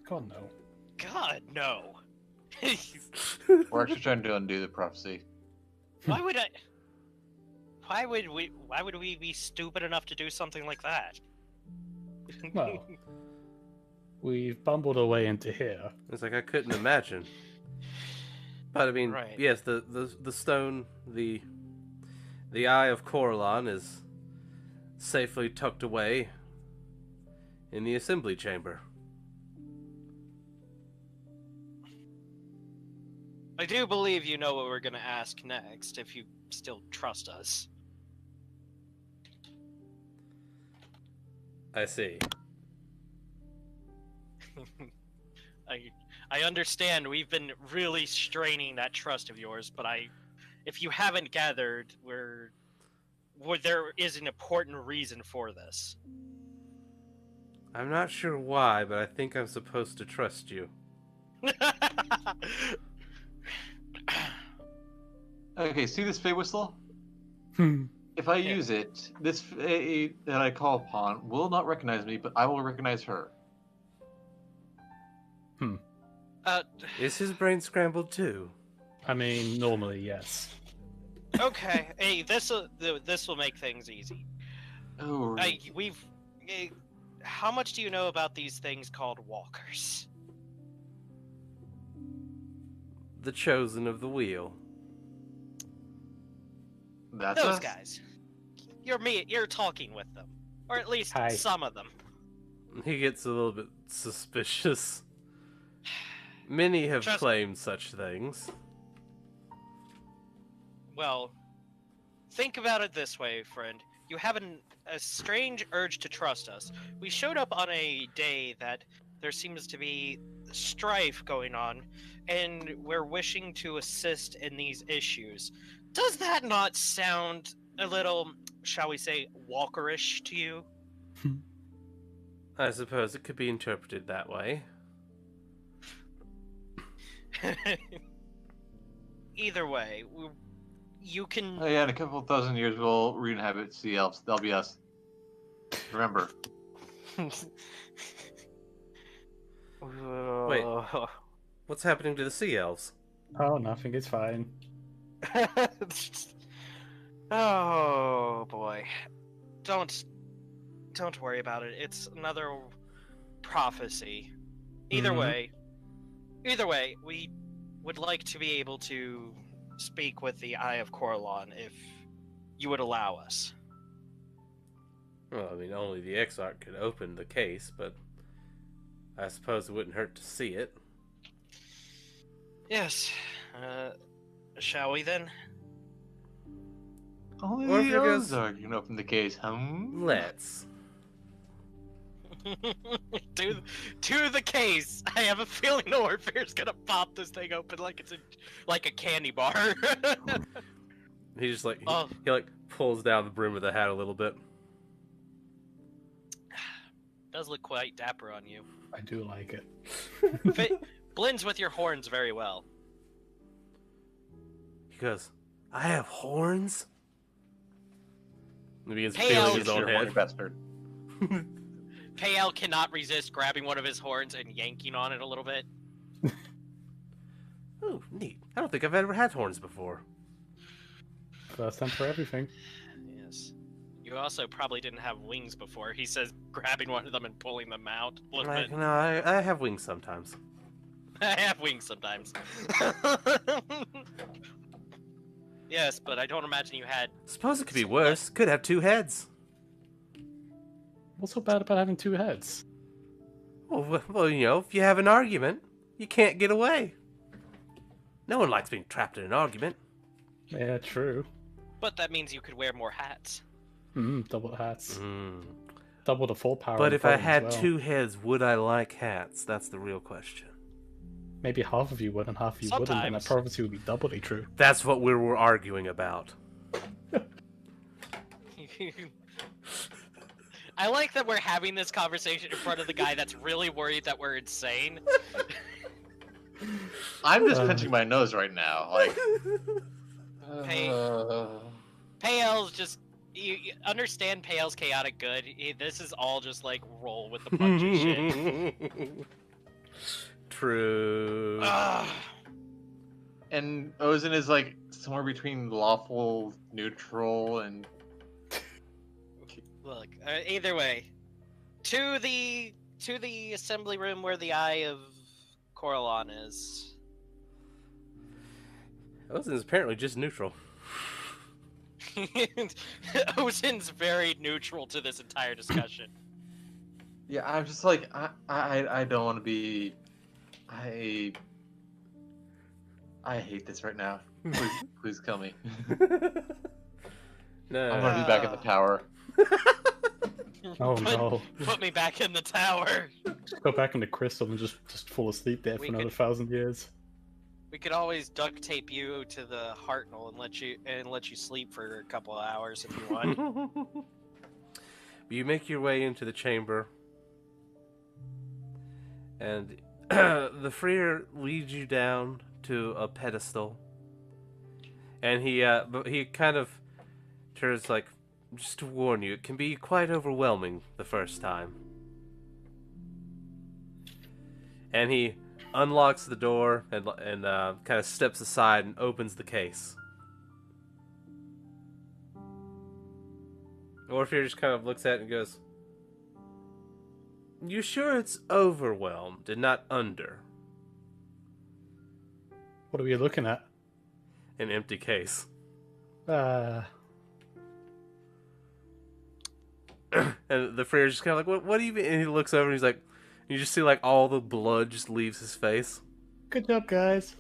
God no. God, no. We're actually trying to undo the prophecy. Why would I... Why would we be stupid enough to do something like that? Well, we've bumbled our way into here. It's like I couldn't imagine. But I mean, Right. yes, the stone, the Eye of Coralon is safely tucked away in the assembly chamber. I do believe you know what we're gonna ask next, if you still trust us. I see. I understand we've been really straining that trust of yours, but if you haven't gathered, there is an important reason for this. I'm not sure why, but I think I'm supposed to trust you. Okay, see this Fey whistle? Hmm. If I use it, this Fey that I call upon will not recognize me, but I will recognize her. Is his brain scrambled too? I mean, normally, yes. Okay, hey, this will make things easy. Oh, How much do you know about these things called walkers? The chosen of the wheel. that's Those us? guys. You're talking with them, or at least Hi. some of them. He gets a little bit suspicious. Many have Trust- claimed such things. Well, think about it this way, friend. You have a strange urge to trust us. We showed up on a day that there seems to be strife going on, and we're wishing to assist in these issues. Does that not sound a little, shall we say, walkerish to you? I suppose it could be interpreted that way. Either way, you can... Oh yeah, in a couple of thousand years we'll re-inhabit sea elves. That'll be us. Remember. Wait. What's happening to the sea elves? Oh, nothing. It's fine. Oh boy. Don't worry about it. It's another prophecy. Either Mhm. way, we would like to be able to speak with the Eye of Coralon if you would allow us. Well, I mean, only the Exarch could open the case, but I suppose it wouldn't hurt to see it. Yes. Shall we then? Only Or if the it goes- Ozark can open the case, huh? Let's. to the case. I have a feeling Orphere's gonna pop this thing open like it's like a candy bar. He just like Oh. he like pulls down the brim of the hat a little bit. Does look quite dapper on you. I do like it. Blends with your horns very well. He goes, "I have horns." And he begins Hey, feeling Alex, his own Sure, horny head. bastard. Payal cannot resist grabbing one of his horns and yanking on it a little bit. Oh, neat. I don't think I've ever had horns before. First time for everything. Yes. You also probably didn't have wings before. He says grabbing one of them and pulling them out a little Like, bit. no, I have wings sometimes. I have wings sometimes. Yes, but I don't imagine you had... Suppose it could be worse. Could have two heads. What's so bad about having two heads? Well, you know, if you have an argument, you can't get away. No one likes being trapped in an argument. Yeah, true. But that means you could wear more hats. Double hats. Mm. Double the full power. But of if I phone as had well. 2 heads, would I like hats? That's the real question. Maybe half of you would and half of you wouldn't, and that Sometimes. prophecy would be doubly true. That's what we were arguing about. I like that we're having this conversation in front of the guy that's really worried that we're insane. I'm just pinching my nose right now. Like, Hey. Payel's just... You understand Payel's chaotic good. This is all just like roll with the punches shit. True. And Ozen is like somewhere between lawful, neutral, and Look, either way, to the assembly room where the Eye of Coralon is. Ozen's apparently just neutral. Ozen's very neutral to this entire discussion. yeah, I'm just like I don't want to be. I hate this right now. Please kill me. No. I want to be back in the tower. Oh no. Put me back in the tower. Just go back into Crystal and just fall asleep there for We another could- 1,000 years. We could always duct tape you to the Hartnell and let you sleep for a couple of hours if you want. You make your way into the chamber, and the Freer leads you down to a pedestal, and he kind of turns like, just to warn you, it can be quite overwhelming the first time. And he unlocks the door and kind of steps aside and opens the case. Orpheus just kind of looks at it and goes, "You sure it's overwhelmed and not under?" What are we looking at? An empty case. And the Freer's just kind of like, what do you mean? And he looks over and he's like, you just see like all the blood just leaves his face. Good job, guys.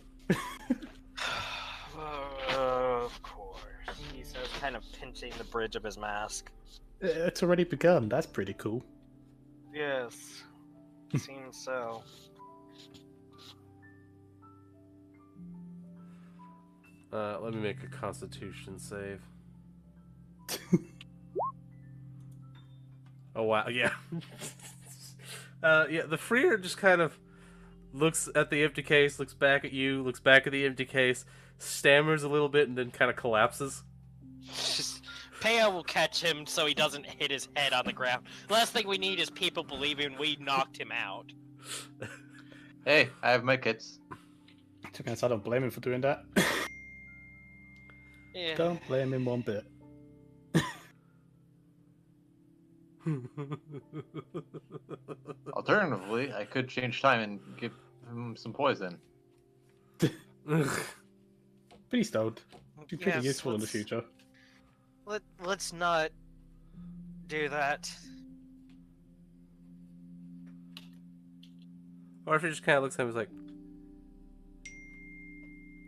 Of course. He says, kind of pinching the bridge of his mask. It's already begun. That's pretty cool. Yes. Seems so. Let me make a Constitution save. Oh wow, yeah. Yeah, the Freer just kind of looks at the empty case, looks back at you, looks back at the empty case, stammers a little bit, and then kind of collapses. Peo will catch him so he doesn't hit his head on the ground. Last thing we need is people believing we knocked him out. Hey, I have my kits. To be honest, I don't blame him for doing that. Yeah. Don't blame him one bit. Alternatively, I could change time and give him some poison. Please don't. It'd be pretty Yes, useful in the let's- future. Let's not do that. Or if he just kind of looks at him and is like,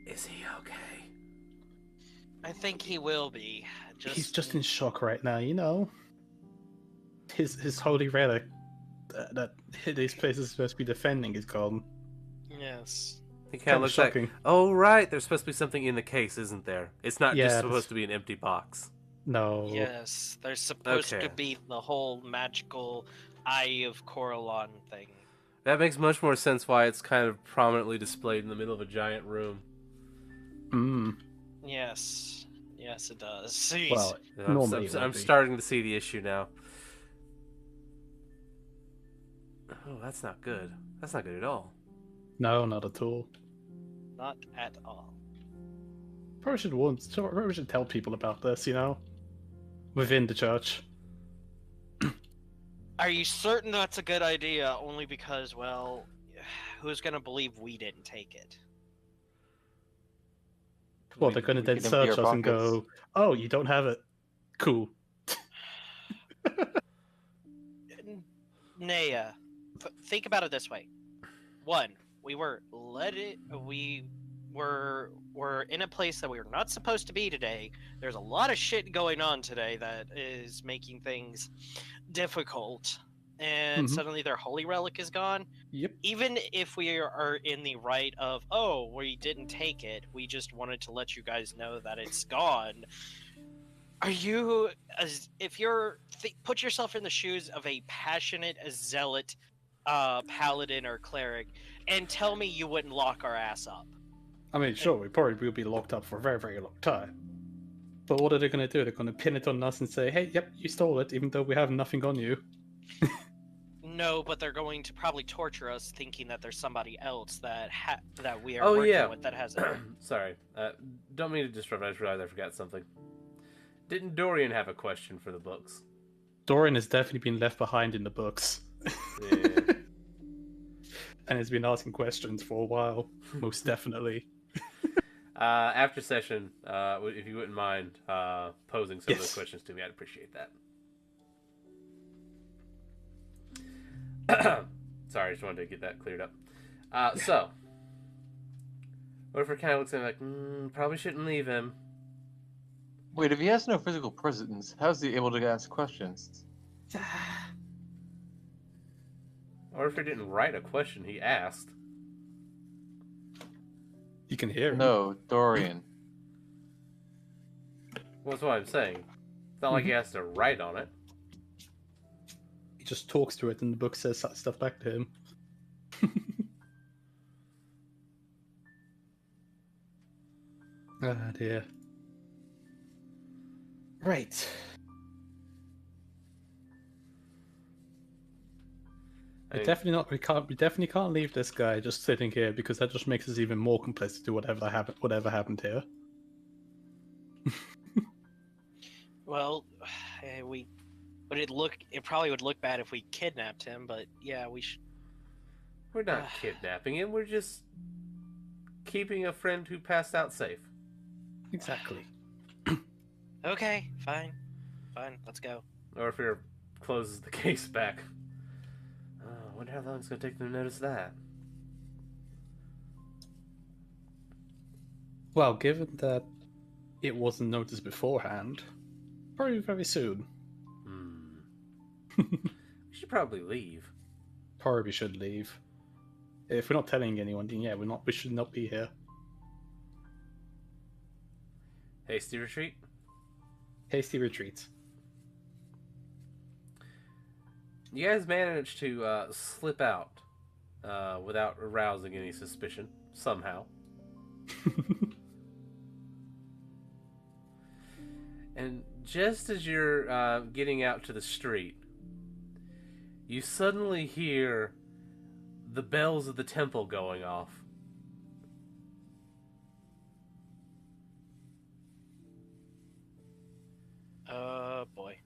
is he okay? I think he will be. He's just in shock right now, you know. His holy relic that this place is supposed to be defending is gone. Yes. He kind Kinda of looks like, shocking. oh right, there's supposed to be something in the case, isn't there? It's not Yeah, just it's- supposed to be an empty box. No. Yes. There's supposed Okay. to be the whole magical Eye of Coralon thing. That makes much more sense why it's kind of prominently displayed in the middle of a giant room. Yes. Yes, it does. Well, I'm, normally it would I'm be. starting to see the issue now. Oh, that's not good. That's not good at all. No, not at all. Not at all. Probably should tell people about this, you know? Within the church. Are you certain that's a good idea? Only because, well, who's gonna believe we didn't take it? Well, they're gonna then search us and go, oh, you don't have it. Cool. Naya, think about it this way. One, we were we're in a place that we were not supposed to be today. There's a lot of shit going on today that is making things difficult. And Mhm. suddenly their holy relic is gone. Yep. Even if we are in the right of, oh, we didn't take it, we just wanted to let you guys know that it's gone. Are you, if you're, put yourself in the shoes of a passionate zealot paladin or cleric, and tell me you wouldn't lock our ass up. I mean, sure, we probably will be locked up for a very, very long time. But what are they going to do? They're going to pin it on us and say, hey, yep, you stole it, even though we have nothing on you. No, but they're going to probably torture us, thinking that there's somebody else that that we are Oh, working yeah. with that has it. Sorry. Don't mean to disrupt. I just realized I forgot something. Didn't Dorian have a question for the books? Dorian has definitely been left behind in the books. Yeah. And has been asking questions for a while, most definitely. After session, if you wouldn't mind posing some of those Yes. questions to me, I'd appreciate that. Sorry, I just wanted to get that cleared up. So, what if it kind of looks at him like, probably shouldn't leave him. Wait, if he has no physical presence, how's he able to ask questions? Or if he didn't write a question he asked. You can hear him. No, Dorian. Well, that's what I'm saying. It's not like he has to write on it. He just talks to it and the book says stuff back to him. Ah, dear. Right. I mean, Definitely not. We definitely can't leave this guy just sitting here because that just makes us even more complicit to whatever happened here. Well, it probably would look bad if we kidnapped him, but yeah, we should. We're not kidnapping him. We're just keeping a friend who passed out safe. Exactly. Okay, fine, let's go. Or if he closes the case back. Oh, I wonder how long it's going to take them to notice that. Well, given that it wasn't noticed beforehand, probably very soon. We should probably leave. Probably should leave. If we're not telling anyone, then yeah, we should not be here. Hasty retreat? Hasty retreat. You guys managed to slip out without arousing any suspicion, somehow. And just as you're getting out to the street, you suddenly hear the bells of the temple going off. Boy.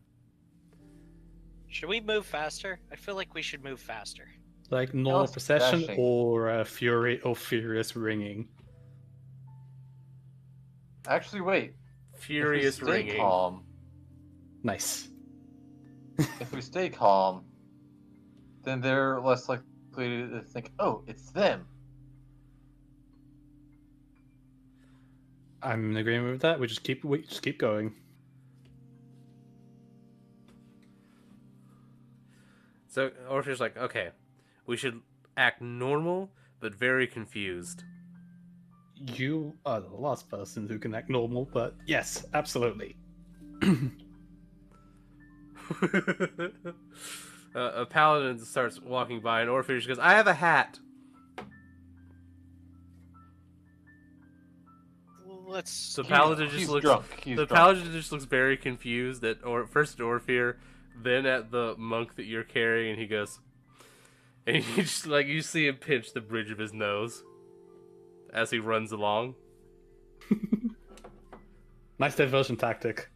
Should we move faster? I feel like we should move faster. Like normal it's procession dashing. or furious ringing. Actually, wait. Furious if we stay ringing. calm, Nice. if we stay calm, then they're less likely to think, "Oh, it's them." I'm in agreement with that. We just keep going. So Orpheus like, okay, we should act normal but very confused. You are the last person who can act normal, but yes, absolutely. A paladin starts walking by, and Orpheus goes, "I have a hat." Let's. The paladin just He's looks. drunk. He's The drunk. paladin just looks very confused at, first at Orpheus, then at the monk that you're carrying, and he goes, and he just like you see him pinch the bridge of his nose as he runs along. Nice diversion tactic.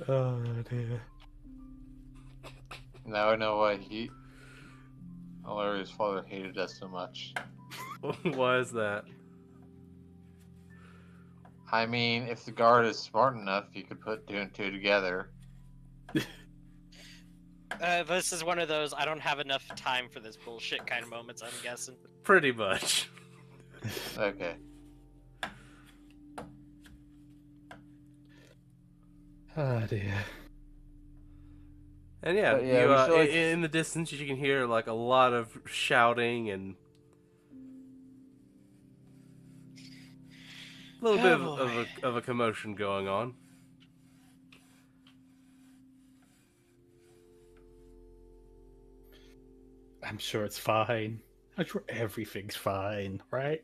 Oh dear. Now I know why Alaria's father hated us so much. Why is that? I mean, if the guard is smart enough, you could put two and two together. This is one of those I don't have enough time for this bullshit kind of moments, I'm guessing. Pretty much. Okay. Oh dear. And yeah, But yeah, you, we should, like- in the distance you can hear like a lot of shouting and a little bit of a commotion going on. I'm sure it's fine. I'm sure everything's fine, right?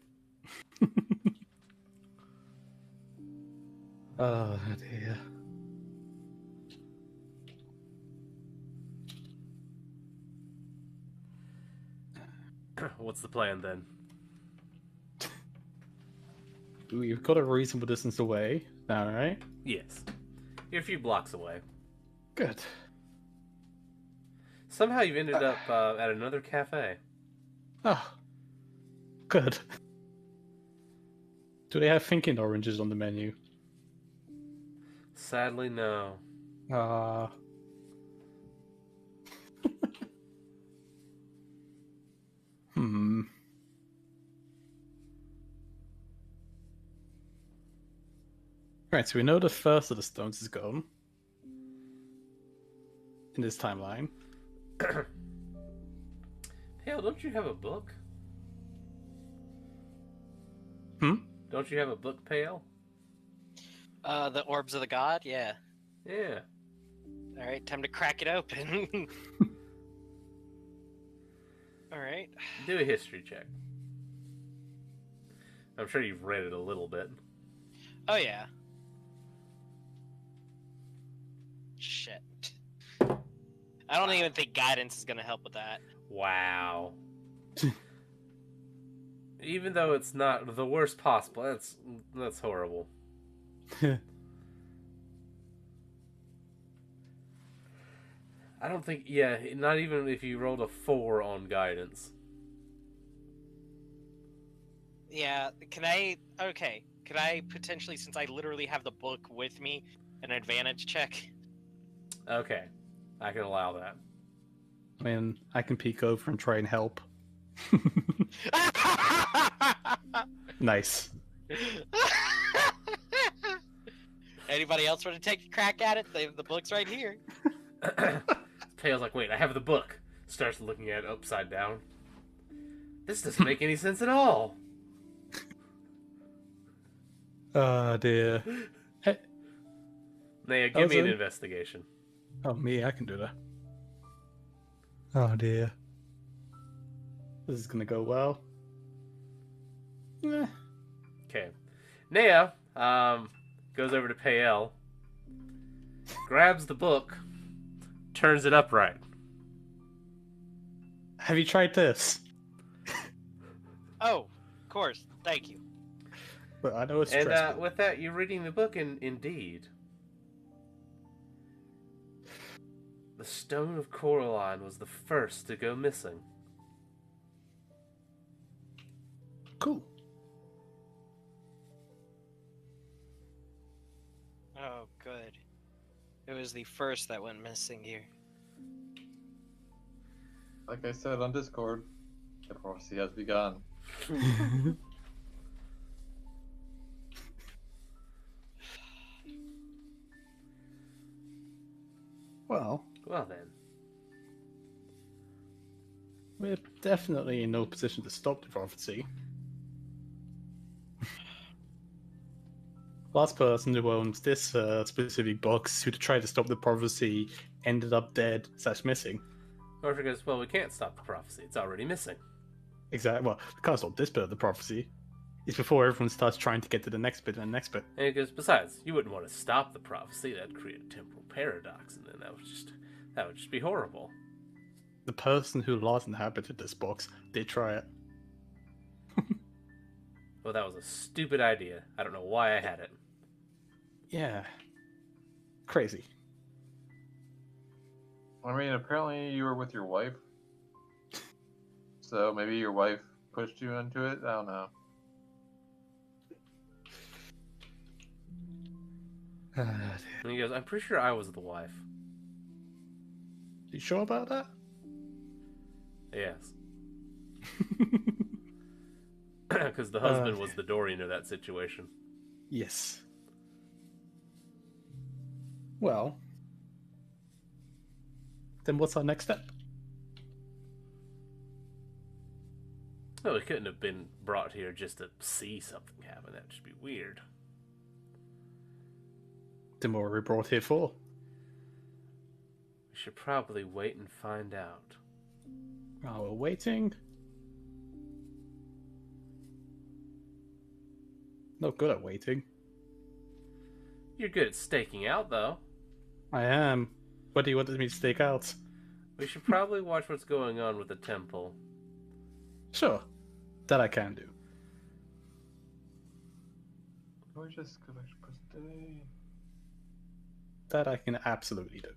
Oh dear. What's the plan then? We've got a reasonable distance away now, right? Yes. You're a few blocks away. Good. Somehow you've ended up at another cafe. Oh, good. Do they have thinking oranges on the menu? Sadly, no. Ah. Hmm. Right, so we know the first of the stones is gone. In this timeline. Hale, don't you have a book? Hmm? Don't you have a book, Pale? The Orbs of the God? Yeah. Yeah. Alright, time to crack it open. Alright. Do a history check. I'm sure you've read it a little bit. Oh, yeah. Shit. I don't even think guidance is gonna help with that. Wow. Even though it's not the worst possible, that's horrible. I don't think, yeah, not even if you rolled a 4 on guidance. Yeah, can I potentially, since I literally have the book with me, an advantage check? Okay, I can allow that. I mean, I can peek over and try and help. Nice. Anybody else want to take a crack at it? The book's right here. Tail's like, wait, I have the book. Starts looking at it upside down. This doesn't make any sense at all. Oh dear. Hey. Naya, give me an Ozone? investigation. Oh, me, I can do that. Oh dear. This is gonna go well. Eh. Okay. Naya goes over to Pael, grabs the book, turns it upright. Have you tried this? Oh, of course. Thank you. But I know it's And stressful. with that, you're reading the book, and indeed, the Stone of Coraline was the first to go missing. Cool. Oh, good. It was the first that went missing here. Like I said on Discord, the prophecy has begun. Well, Well then. we're definitely in no position to stop the prophecy. Last person who owns this specific box who tried to stop the prophecy ended up dead / missing. Orphan goes, well, we can't stop the prophecy. It's already missing. Exactly. Well, we can't stop this bit of the prophecy. It's before everyone starts trying to get to the next bit and the next bit. And he goes, besides, you wouldn't want to stop the prophecy. That'd create a temporal paradox, and then that would just be horrible. The person who last inhabited this box did try it. Well, that was a stupid idea. I don't know why I had it. Yeah. Crazy. I mean, apparently you were with your wife. So maybe your wife pushed you into it? I don't know. Ah, And he goes, I'm pretty sure I was the wife. you sure about that? Yes. Because the husband was the Dorian of that situation. Yes. Well, then what's our next step? No, it couldn't have been brought here just to see something happen. That'd just be weird. Then what were we brought here for? We should probably wait and find out. While we're waiting. Not good at waiting. You're good at staking out, though. I am. What do you want me to stake out? We should probably watch what's going on with the temple. Sure. That I can do. Or just go back to present day. That I can absolutely do.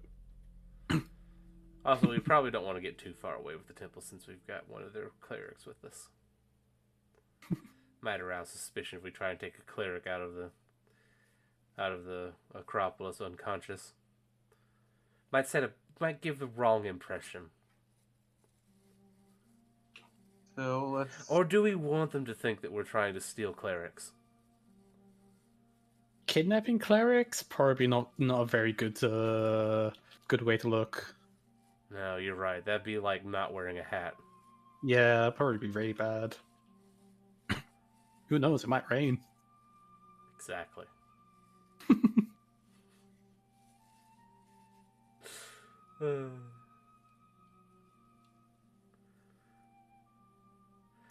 Also, we probably don't want to get too far away with the temple since we've got one of their clerics with us. Might arouse suspicion if we try and take a cleric out of the Acropolis unconscious. Might give the wrong impression. So let's. Or do we want them to think that we're trying to steal clerics? Kidnapping clerics? Probably not a very good good way to look. No, you're right. That'd be like not wearing a hat. Yeah, probably be really bad. Who knows? It might rain. Exactly.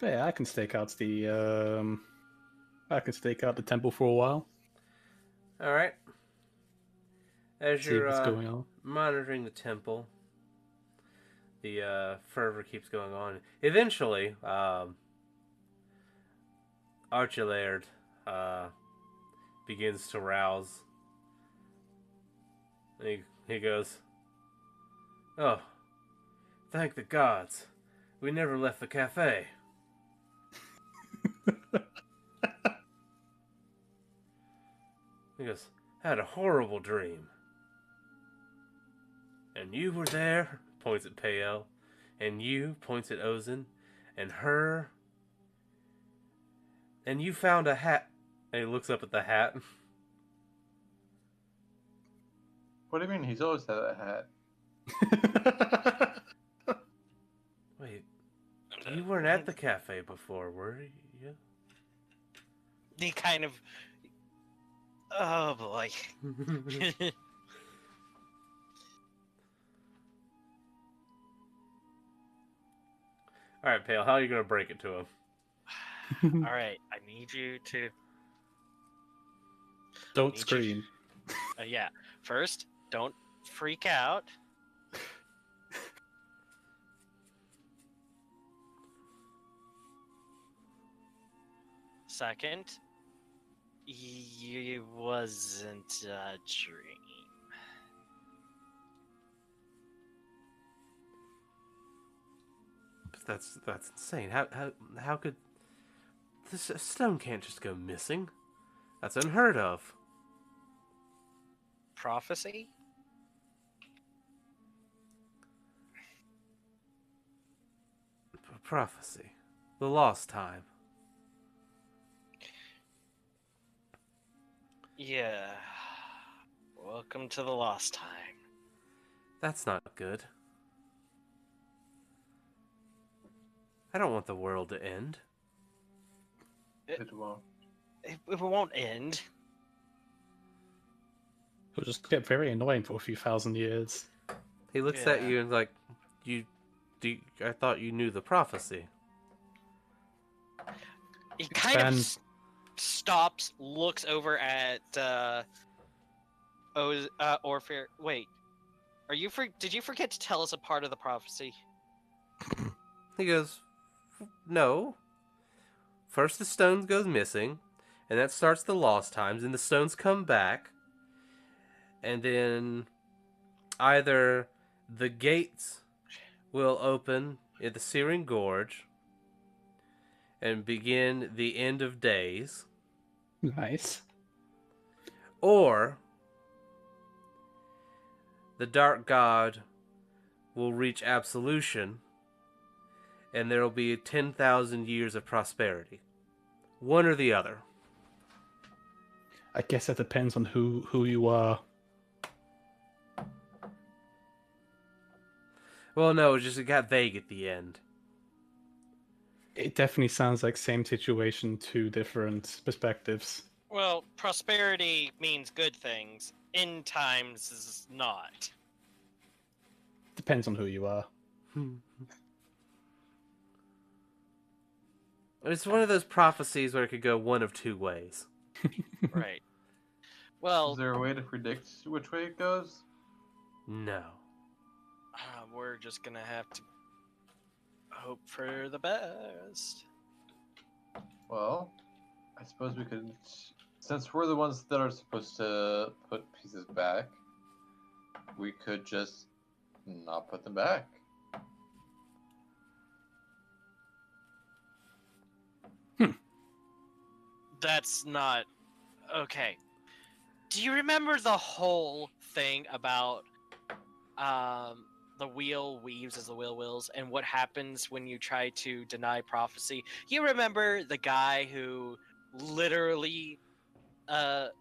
But yeah, I can stake out the temple for a while. All right. As See you're what's going on. monitoring the temple, the fervor keeps going on. Eventually, Archelaird begins to rouse. He goes, "Oh, thank the gods. We never left the cafe." He goes, "I had a horrible dream. And you were there," points at Pael. "And you," points at Ozin. "And her. And you found a hat." And he looks up at the hat. What do you mean? He's always had that hat. Wait, you weren't at the cafe before, were you? He kind of. Oh boy. All right, Pale, how are you going to break it to him? All right, I need you to. Don't Need you- scream. Yeah, first, don't freak out. Second, it wasn't a dream. That's insane. How could this stone can't just go missing? That's unheard of. Prophecy? Prophecy, the lost time. Yeah. Welcome to the lost time. That's not good. I don't want the world to end. It won't. It won't end. It'll just get very annoying for a few thousand years. He looks at Yeah. you and like, I thought you knew the prophecy. He kind of Expand. stops, looks over at Orpheus. Wait, did you forget to tell us a part of the prophecy? He goes, "No. First the stones goes missing, and that starts the lost times, and the stones come back, and then either the gates will open at the Searing Gorge and begin the end of days, Nice. or the Dark God will reach absolution, and there will be 10,000 years of prosperity. One or the other. I guess that depends on who you are. Well, no, it got vague at the end. It definitely sounds like same situation, two different perspectives. Well, prosperity means good things. End times is not. Depends on who you are. It's one of those prophecies where it could go one of two ways. Right. Well, Is there a way to predict which way it goes? No. we're just gonna have to hope for the best. Well, I suppose we could, since we're the ones that are supposed to put pieces back, we could just not put them back. That's not okay. Do you remember the whole thing about the wheel weaves as the wheel wills, and what happens when you try to deny prophecy? You remember the guy who literally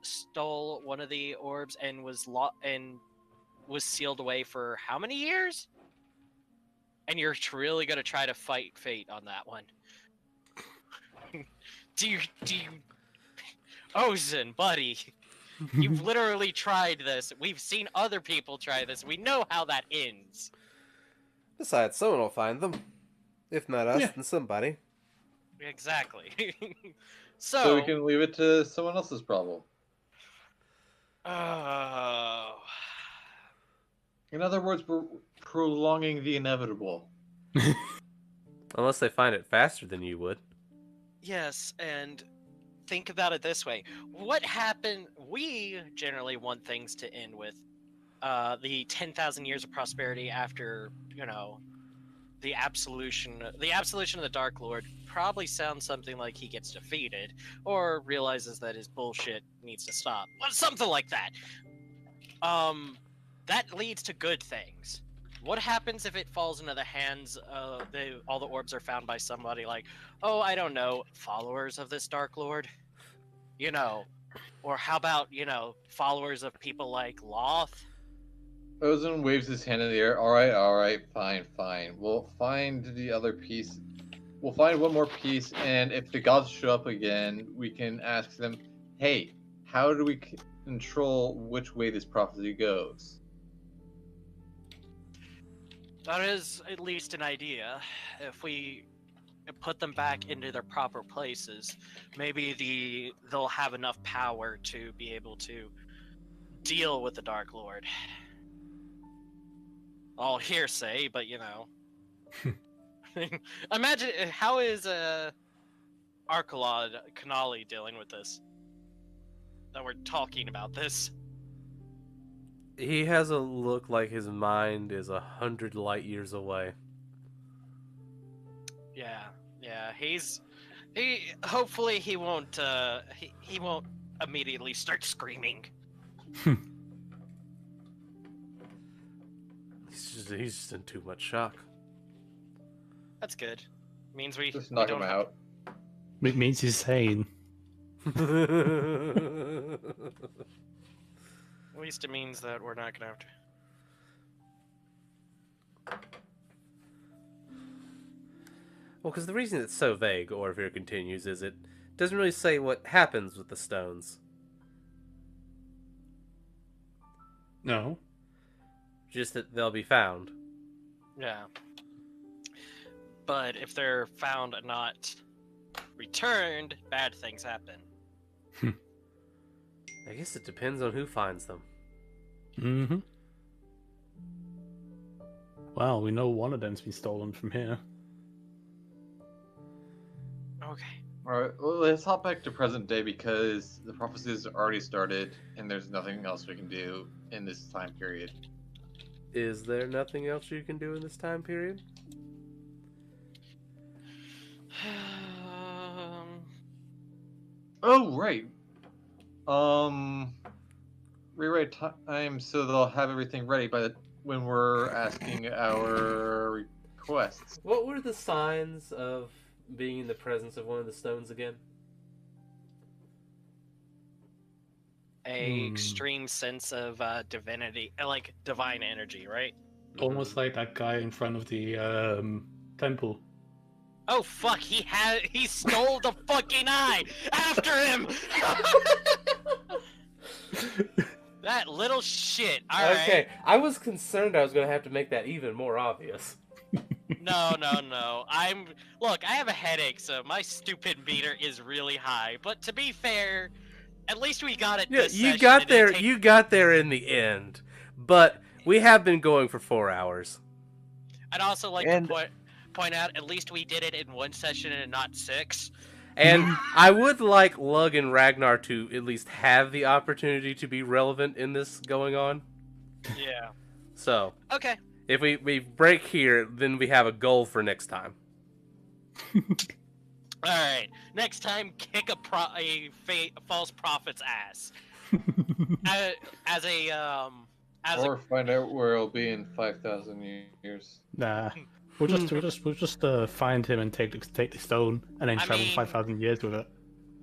stole one of the orbs and was sealed away for how many years? And you're really gonna try to fight fate on that one. Do you Ozen, buddy, you've literally tried this. We've seen other people try this. We know how that ends. Besides, someone will find them. If not us, Yeah. then somebody. Exactly. So we can leave it to someone else's problem. Oh. In other words, we're prolonging the inevitable. Unless they find it faster than you would. Yes, and think about it this way. What happened? We generally want things to end with the 10,000 years of prosperity after, the absolution. The absolution of the Dark Lord probably sounds something like he gets defeated or realizes that his bullshit needs to stop. Well, something like that. That leads to good things. What happens if it falls into the hands of all the orbs are found by somebody like, oh, I don't know, followers of this Dark Lord? Or how about, followers of people like Loth? Ozen waves his hand in the air. All right, fine. We'll find the other piece. We'll find one more piece, and if the gods show up again, we can ask them, hey, how do we control which way this prophecy goes? That is at least an idea. If we put them back into their proper places, maybe they'll have enough power to be able to deal with the Dark Lord. All hearsay, but imagine how is Kanali dealing with this? That we're talking about this. He has a look like his mind is 100 light years away. Yeah. Hopefully he won't he won't immediately start screaming. He's just in too much shock. That's good. Means we Just knock we him don't out. It means he's sane. At least it means that we're not gonna have to. Well, because the reason it's so vague, Orvir continues, is it doesn't really say what happens with the stones. No. Just that they'll be found. Yeah. But if they're found and not returned, bad things happen. I guess it depends on who finds them. Mm-hmm. Well, we know one of them's been stolen from here. Okay. Alright, well, let's hop back to present day because the prophecies already started and there's nothing else we can do in this time period. Is there nothing else you can do in this time period? Oh, right. rewrite time so they'll have everything ready when we're asking our requests. What were the signs of being in the presence of one of the stones again? A extreme sense of divinity, like divine energy, right? Almost like that guy in front of the temple. Oh fuck! He stole the fucking eye. After him. That little shit. All right. Okay, I was concerned I was going to have to make that even more obvious. No. Look, I have a headache, so my stupid meter is really high. But to be fair, at least we got it. Yeah, this you session. got there. You got there in the end, but we have been going for 4 hours. I'd also like to point out, at least we did it in one session and not 6. And I would like Lug and Ragnar to at least have the opportunity to be relevant in this going on. Yeah. So, Okay. if we break here, then we have a goal for next time. All right. Next time, kick a false prophet's ass. Or find out where it'll be in 5,000 years. Nah. We'll just find him and take the stone and then travel 5,000 years with it.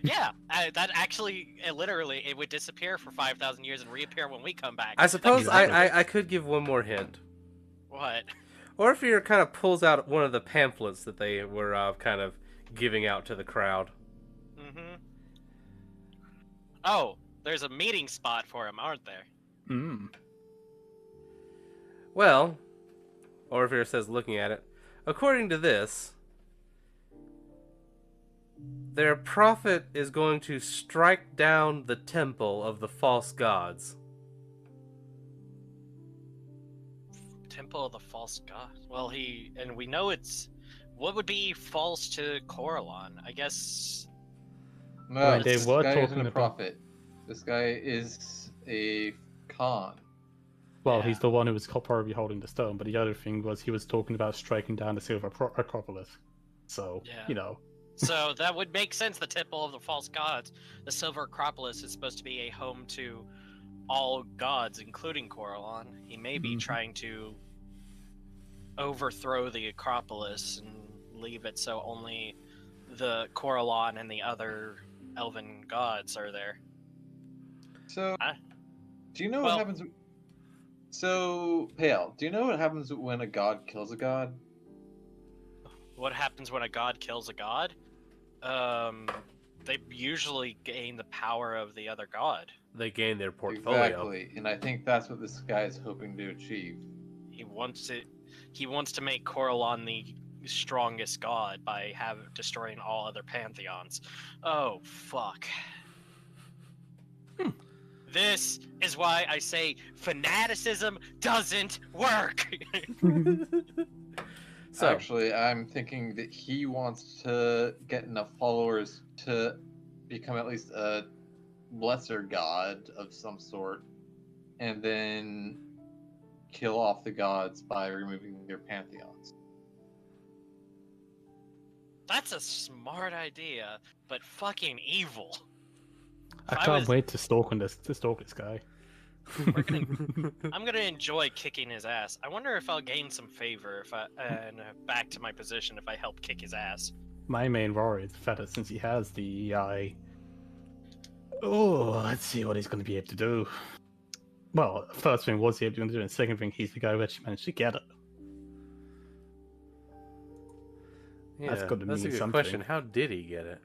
Yeah, that actually, literally, it would disappear for 5,000 years and reappear when we come back. I suppose I could give one more hint. What? Orpheus kind of pulls out one of the pamphlets that they were kind of giving out to the crowd. Mm-hmm. Oh, there's a meeting spot for him, aren't there? Hmm. Well, Orpheus says, looking at it, according to this, their prophet is going to strike down the temple of the false gods. Temple of the false god. Well, we know it's what would be false to Coralon? I guess. No, Right, they this were guy talking isn't a about- prophet. This guy is a Khan. Well, Yeah. he's the one who was probably holding the stone, but the other thing was he was talking about striking down the Silver Acropolis. So, Yeah. you know. So that would make sense. The temple of the false gods, the Silver Acropolis, is supposed to be a home to all gods, including Coralon. He may be trying to overthrow the Acropolis and leave it so only the Coralon and the other elven gods are there. So, Huh? do you know Well- what happens? So, Pale, do you know what happens when a god kills a god? What happens when a god kills a god? They usually gain the power of the other god. They gain their portfolio. Exactly, and I think that's what this guy is hoping to achieve. He wants to make Coralon the strongest god by destroying all other pantheons. Oh fuck. This is why I say fanaticism doesn't work. So, Actually, I'm thinking that he wants to get enough followers to become at least a lesser god of some sort, and then kill off the gods by removing their pantheons. That's a smart idea, but fucking evil. I If I can't was- wait to stalk this guy. I'm gonna enjoy kicking his ass. I wonder if I'll gain some favor back to my position if I help kick his ass. My main worry is the fact that since he has the eye... Oh, let's see what he's going to be able to do. Well, first thing, what's he able to do? And second thing, he's the guy who actually managed to get it. yeah, That's gotta that's a mean good something. question. How did he get it?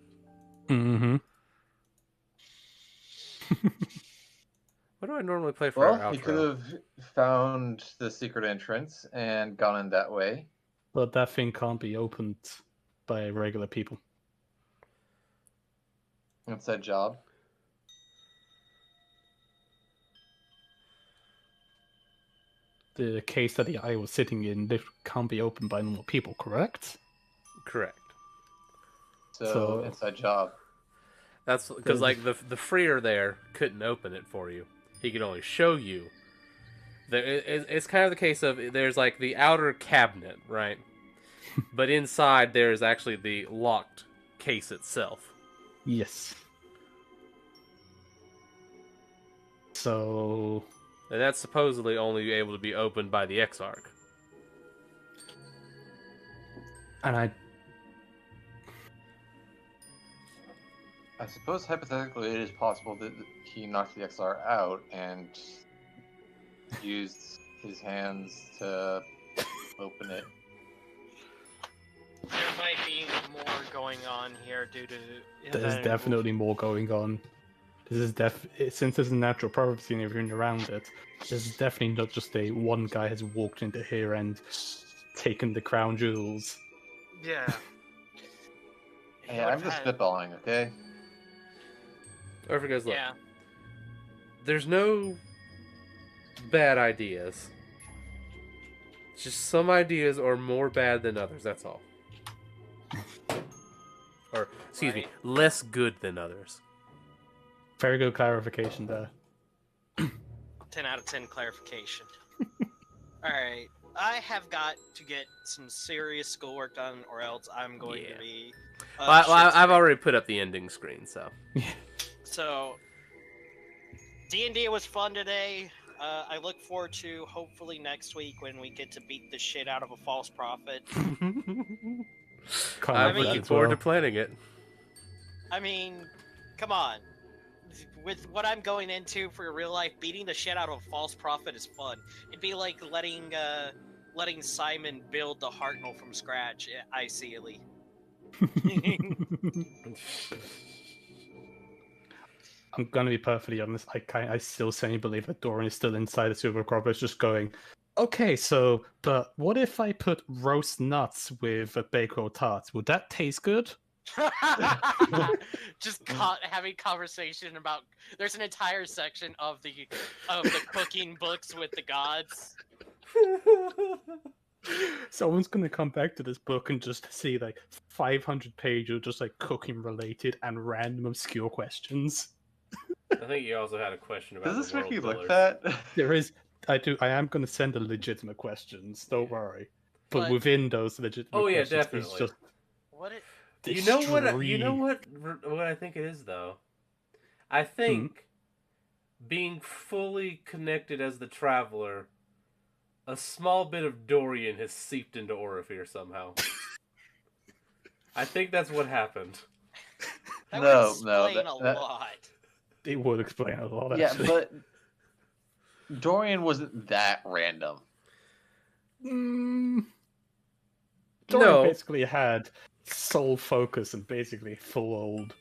Mm-hmm. What do I normally play for our Well, he outro? could have found the secret entrance and gone in that way. But that thing can't be opened by regular people. Inside job. The case that the eye was sitting in can't be opened by normal people, correct? Correct. So inside job. That's because like the freer there couldn't open it for you. He could only show you. It's kind of the case of there's like the outer cabinet, right? But inside there's actually the locked case itself. Yes. So, And that's supposedly only able to be opened by the Exarch. and I suppose hypothetically it is possible that he knocked the XR out and used his hands to open it. There might be more going on here due to. there's than- definitely more going on. This is since there's a natural prophecy and everything around it. This is definitely not just a one guy has walked into here and taken the crown jewels. Yeah. Hey, I'm just spitballing, okay? Orpheus goes, look, Yeah. there's no bad ideas. It's just some ideas are more bad than others, that's all. Or, excuse me, less good than others. Very good clarification there. 10 out of 10 clarification. Alright. I have got to get some serious schoolwork done, or else I'm going to be. Well, I've already put up the ending screen, so. So, D&D was fun today. I look forward to hopefully next week when we get to beat the shit out of a false prophet. I'm looking forward to planning it. I mean, come on. With what I'm going into for real life, beating the shit out of a false prophet is fun. It'd be like letting Simon build the Hartnell from scratch, ideally. I'm gonna be perfectly honest. I still certainly believe that Dorian is still inside the Silver Acropolis, just going, okay, so, but what if I put roast nuts with a Bakewell tart? Would that taste good? Just having conversation about. There's an entire section of the cooking books with the gods. Someone's gonna come back to this book and just see like 500 pages of just like cooking related and random obscure questions. I think you also had a question about Does this the make me world look pillars. fat? There is, I am gonna send the legitimate questions. Don't worry. But But- within those legitimate Oh, yeah, questions, definitely. it's just What? It, You know what I think it is, though? I think being fully connected as the Traveler, a small bit of Dorian has seeped into Orifere somehow. I think that's what happened. that No, would explain no, a that- lot. It would explain a lot. Yeah, Actually. but Dorian wasn't that random. Dorian No. basically had sole focus and basically followed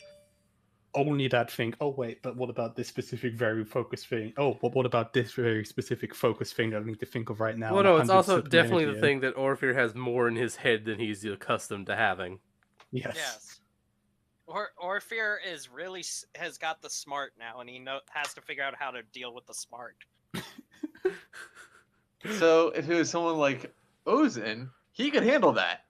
only that thing. Oh wait, but what about this specific very focused thing? Oh, but what about this very specific focus thing that I need to think of right now? Well, And no, it's 100 also separate definitely the energy thing that Orifere has more in his head than he's accustomed to having. Yes. Yes. Orfear is really has got the smart now, and he has to figure out how to deal with the smart. So if it was someone like Ozen, he could handle that.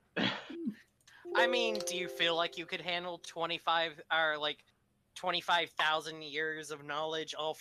I mean, do you feel like you could handle 25,000 years of knowledge all